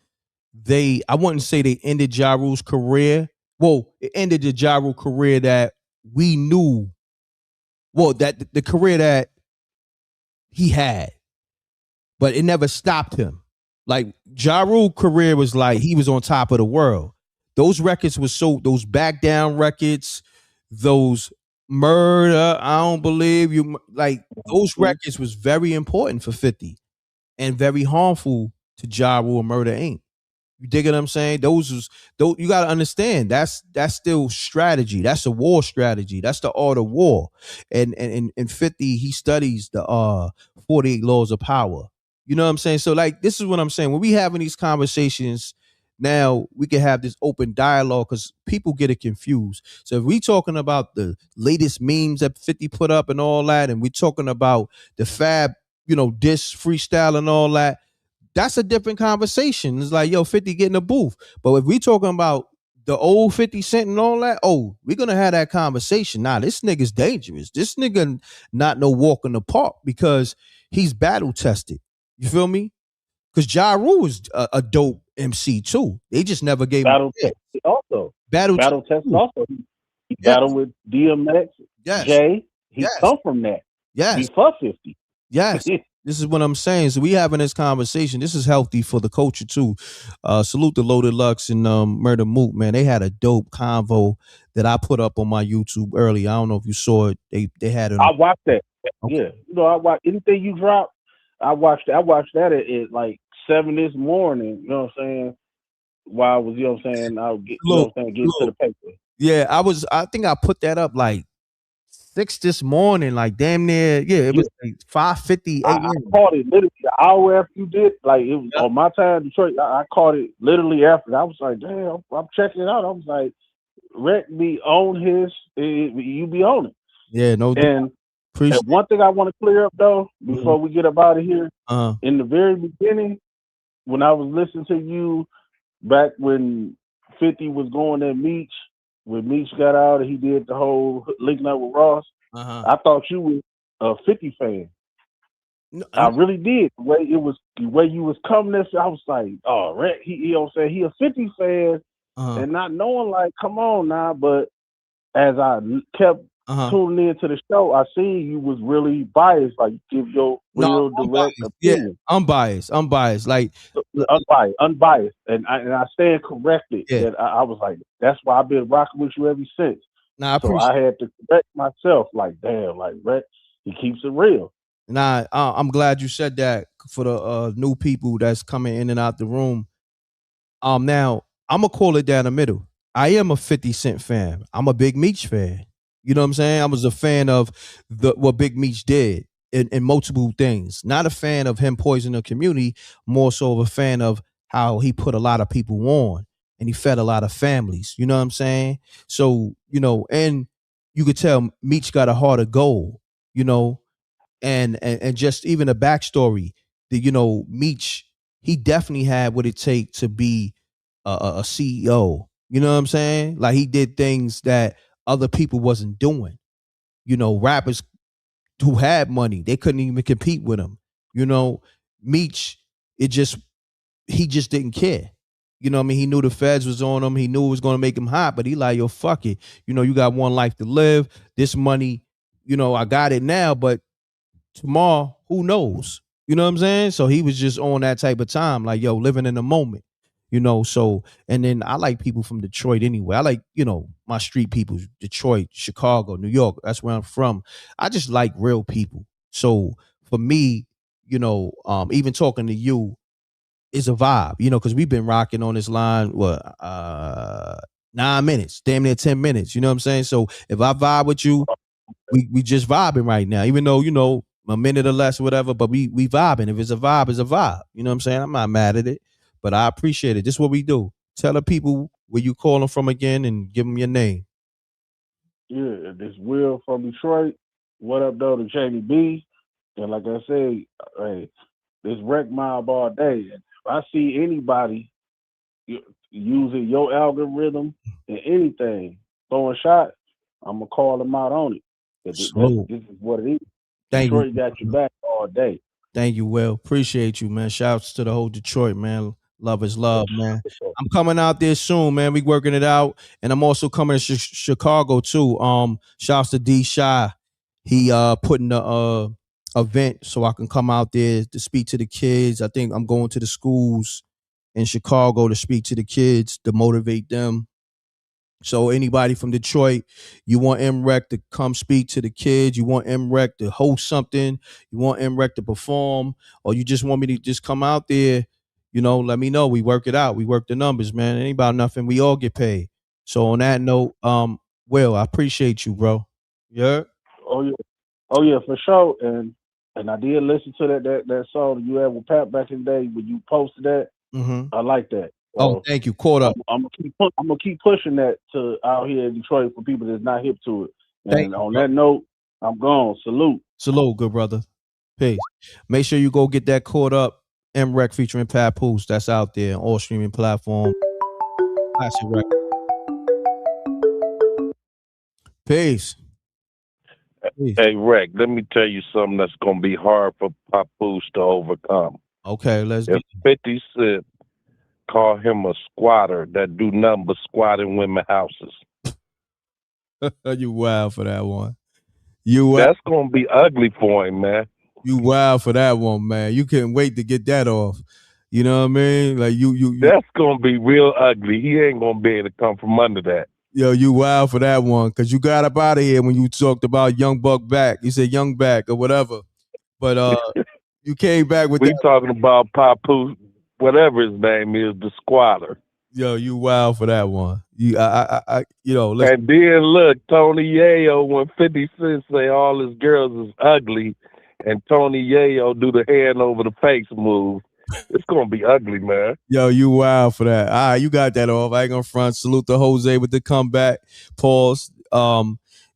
I wouldn't say they ended Ja Rule's career. Well, it ended the Ja Rule career that we knew. Well, that the career that he had, but it never stopped him. Like, Ja Rule career was like, he was on top of the world. Those records was those Back Down records, those Murder, I Don't Believe You, like, those records was very important for 50 and very harmful to Ja Rule and Murder Inc. You dig what I'm saying? Those you gotta understand, that's still strategy. That's a war strategy. That's the art of war. And 50, he studies the 48 laws of power. You know what I'm saying? So, like, this is what I'm saying. When we having these conversations, now we can have this open dialogue, because people get it confused. So if we talking about the latest memes that 50 put up and all that, and we talking about the Fab, diss freestyle and all that, that's a different conversation. It's like, yo, 50 get in the booth. But if we talking about the old 50 Cent and all that, oh, we're gonna have that conversation. Nah, this nigga's dangerous. This nigga not no walk in the park because he's battle tested. You feel me? Because Ja Rule is a dope MC too. They just never gave him Battle Test also. Battle Test too. also. He battled with DMX, Jay. He come from that. Yes. Before 50. Yes. This is what I'm saying. So we having this conversation. This is healthy for the culture too. Salute to Loaded Lux and Murder Moot, man. They had a dope convo that I put up on my YouTube early. I don't know if you saw it. They had it. I watched that. Okay. Yeah. You know, I watch anything you drop, I watched that at like 7 this morning, you know what I'm saying? While I was, you know what I'm saying, I'll get getting to the paper. Yeah, I think I put that up like 6 this morning, like damn near, it was like 5:50 a.m. I caught it literally an hour after you did. Like it was on my time, Detroit. I caught it literally after. I was like, damn, I'm checking it out. I was like, Rec be on his, you be on it. Yeah, no. And one thing I want to clear up though, before we get up out of here, in the very beginning, when I was listening to you back when 50 was going at Meech, when Meech got out and he did the whole linking up with Ross, I thought you was a 50 fan. No, I really did. The way you was coming this, I was like, oh, Rec, he you know what I'm saying, he a 50 fan, and not knowing like, come on now, but as I kept tuning into the show, I seen you was really biased, like give your real direct opinion. Yeah, unbiased. Like unbiased. And I stand corrected. That I was like, that's why I've been rocking with you ever since. Nah, so I had to correct myself, like, damn, like Rec, he keeps it real. Nah, I'm glad you said that for the new people that's coming in and out the room. Now I'm gonna call it down the middle. I am a 50 Cent fan. I'm a Big Meech fan. You know what I'm saying? I was a fan of what Big Meech did in multiple things. Not a fan of him poisoning the community, more so of a fan of how he put a lot of people on and he fed a lot of families. You know what I'm saying? So, you know, and you could tell Meech got a heart of gold, you know, and just even a backstory that, you know, Meech, he definitely had what it takes to be a CEO. You know what I'm saying? Like he did things that other people wasn't doing. You know, rappers who had money, they couldn't even compete with him. You know, Meech, he just didn't care. You know what I mean? He knew the feds was on him. He knew it was going to make him hot, but he like, yo, fuck it. You know, you got one life to live. This money, you know, I got it now, but tomorrow, who knows? You know what I'm saying? So he was just on that type of time, like, yo, living in the moment. You know, so, and then I like people from Detroit anyway. I like, you know, my street people, Detroit, Chicago, New York. That's where I'm from. I just like real people. So for me, you know, even talking to you is a vibe, you know, because we've been rocking on this line, 9 minutes, damn near 10 minutes. You know what I'm saying? So if I vibe with you, we just vibing right now, even though, you know, a minute or less or whatever, but we vibing. If it's a vibe, it's a vibe. You know what I'm saying? I'm not mad at it. But I appreciate it. This is what we do. Tell the people where you calling from again and give them your name. Yeah, this Will from Detroit. What up, though, to Jamie B? And like I say, hey, this Rec Mob all day. If I see anybody using your algorithm and anything, throwing shots, I'm going to call them out on it. This is what it is. Detroit got your back all day. Thank you, Will. Appreciate you, man. Shouts to the whole Detroit, man. Love is love, man. I'm coming out there soon, man. We working it out, and I'm also coming to Chicago too. Shouts to D Shy. He putting the event so I can come out there to speak to the kids. I think I'm going to the schools in Chicago to speak to the kids to motivate them. So anybody from Detroit, you want M.Reck to come speak to the kids, you want M.Reck to host something, you want M.Reck to perform, or you just want me to just come out there, you know, let me know. We work it out. We work the numbers, man. It ain't about nothing. We all get paid. So on that note, Will, I appreciate you, bro. Yeah. Oh yeah, for sure. And I did listen to that song you had with Pat back in the day when you posted that. I like that. So thank you. Caught up. I'm gonna keep pushing that to out here in Detroit for people that's not hip to it. And on that note, I'm gone. Salute, good brother. Peace. Make sure you go get that Caught Up M.Reck featuring Papoose. That's out there on all streaming platforms. Classic record. Peace. Hey, Reck, let me tell you something that's going to be hard for Papoose to overcome. Okay, let's If 50 Cent call him a squatter that do nothing but squat in women's houses. You wild for that one. That's going to be ugly for him, man. You wild for that one, man. You couldn't wait to get that off. You know what I mean? Like you That's going to be real ugly. He ain't going to be able to come from under that. Yo, you wild for that one because you got up out of here when you talked about Young Buck back. You said Young back or whatever, but you came back with we talking about Papoose, whatever his name is, the squatter. Yo, you wild for that one. You know. Listen. And then look, Tony Yayo, when 50 Cent say all his girls is ugly, and Tony Yayo do the hand over the face move. It's gonna be ugly, man. Yo, you wild for that. All right, you got that off. I ain't gonna front. Salute to Jose with the comeback. Pause.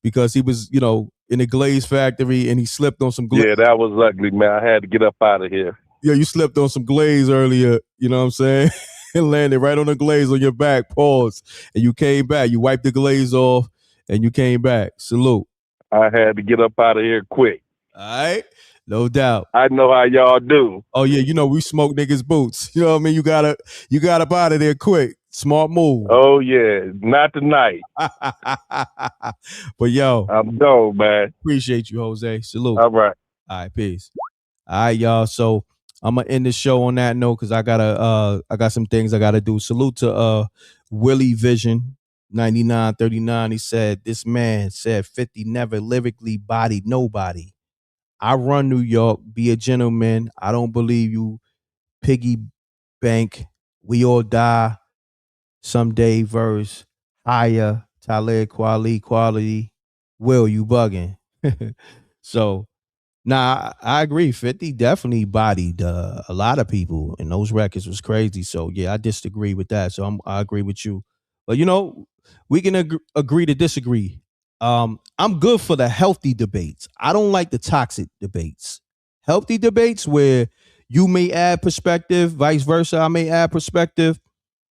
Because he was, in the glaze factory and he slipped on some glaze. Yeah, that was ugly, man. I had to get up out of here. Yo, you slipped on some glaze earlier, you know what I'm saying? And landed right on the glaze on your back. Pause. And you came back. You wiped the glaze off and you came back. Salute. I had to get up out of here quick. All right. No doubt. I know how y'all do. Oh yeah, we smoke niggas' boots. You know what I mean? You got up out of there quick. Smart move. Oh yeah, not tonight. But yo, I'm gone, man. Appreciate you, Jose. Salute. All right. All right, peace. All right, y'all. So I'm gonna end the show on that note because I got some things I gotta do. Salute to Willie Vision 9939. He said, "This man said 50 never lyrically bodied nobody. I run New York. Be a gentleman. I don't believe you. Piggy bank. We all die someday. Verse higher. Talib quality. Will you bugging?" So, nah, I agree. 50 definitely bodied a lot of people, and those records was crazy. So yeah, I disagree with that. So I agree with you. But we can agree to disagree. I'm good for the healthy debates. I don't like the toxic debates. Healthy debates where you may add perspective, vice versa. I may add perspective.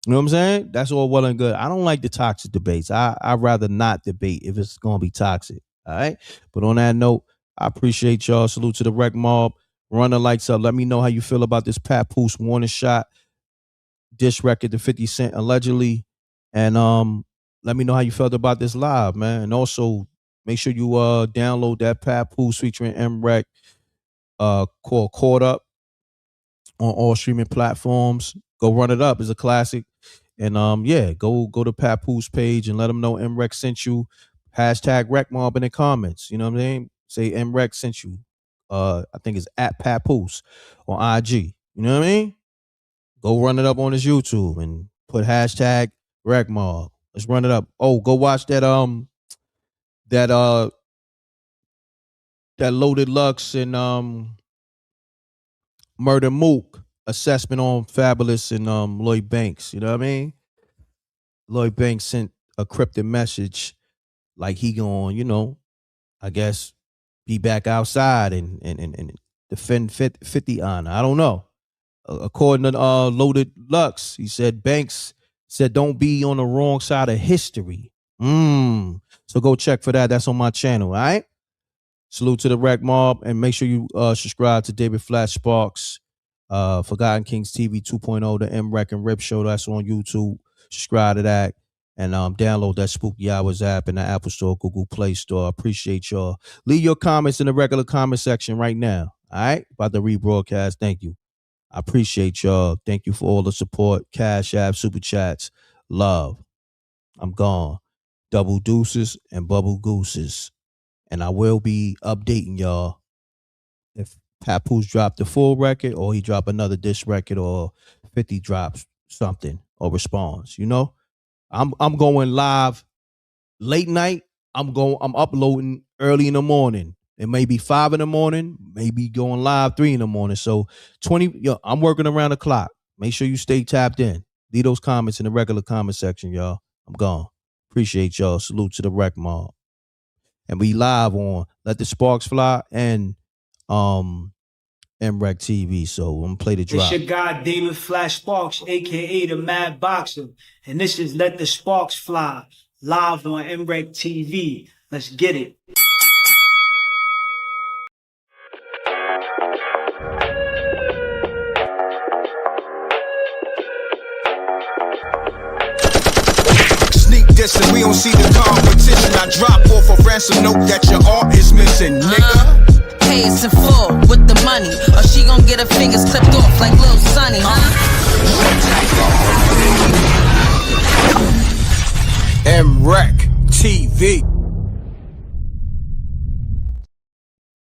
You know what I'm saying? That's all well and good. I don't like the toxic debates. I'd rather not debate if it's going to be toxic. All right. But on that note, I appreciate y'all. Salute to the Rec Mob. Run the lights up. Let me know how you feel about this Papoose warning shot diss record to 50 Cent allegedly. And let me know how you felt about this live, man. And also make sure you download that Papoose featuring M.Reck called Caught Up on all streaming platforms. Go run it up. It's a classic. And go to Papoose page and let them know M.Reck sent you. Hashtag RecMob in the comments. You know what I mean? Say M.Reck sent you. I think it's at Papoose on IG. You know what I mean? Go run it up on his YouTube and put hashtag RecMob. Let's run it up. Oh, go watch that Loaded Lux and Murder Mook assessment on Fabulous and Lloyd Banks. You know what I mean? Lloyd Banks sent a cryptic message like he going, I guess be back outside and defend 50 honor. I don't know. According to Loaded Lux, he said Banks said don't be on the wrong side of history. So go check for that. That's on my channel. All right. Salute to the Rec Mob and make sure you subscribe to David Flat Sparks, Forgotten Kings TV 2.0, the M.Reck and Rip Show. That's on YouTube. Subscribe to that and download that Spooky Hours app in the Apple Store, Google Play Store. I appreciate y'all. Leave your comments in the regular comment section right now. All right, about the rebroadcast. Thank you. I appreciate y'all. Thank you for all the support. Cash App, Super Chats. Love. I'm gone. Double deuces and bubble gooses. And I will be updating y'all if Papoose dropped the full record or he dropped another diss record or 50 drops something or responds. I'm going live late night. I'm uploading early in the morning. It may be 5 in the morning, maybe going live 3 in the morning. So I'm working around the clock. Make sure you stay tapped in. Leave those comments in the regular comment section, y'all. I'm gone. Appreciate y'all. Salute to the Rec Mob. And we live on Let the Sparks Fly and MRecktv. So I'm gonna play the drop. It's your guy David Flash Sparks, aka the Mad Boxer, and this is Let the Sparks Fly live on MRecktv. Let's get it. And we don't see the competition. I drop off a ransom note that your art is missing, nigga. Pay us in full with the money, or she gon' get her fingers clipped off like Lil Sonny, MRecktv.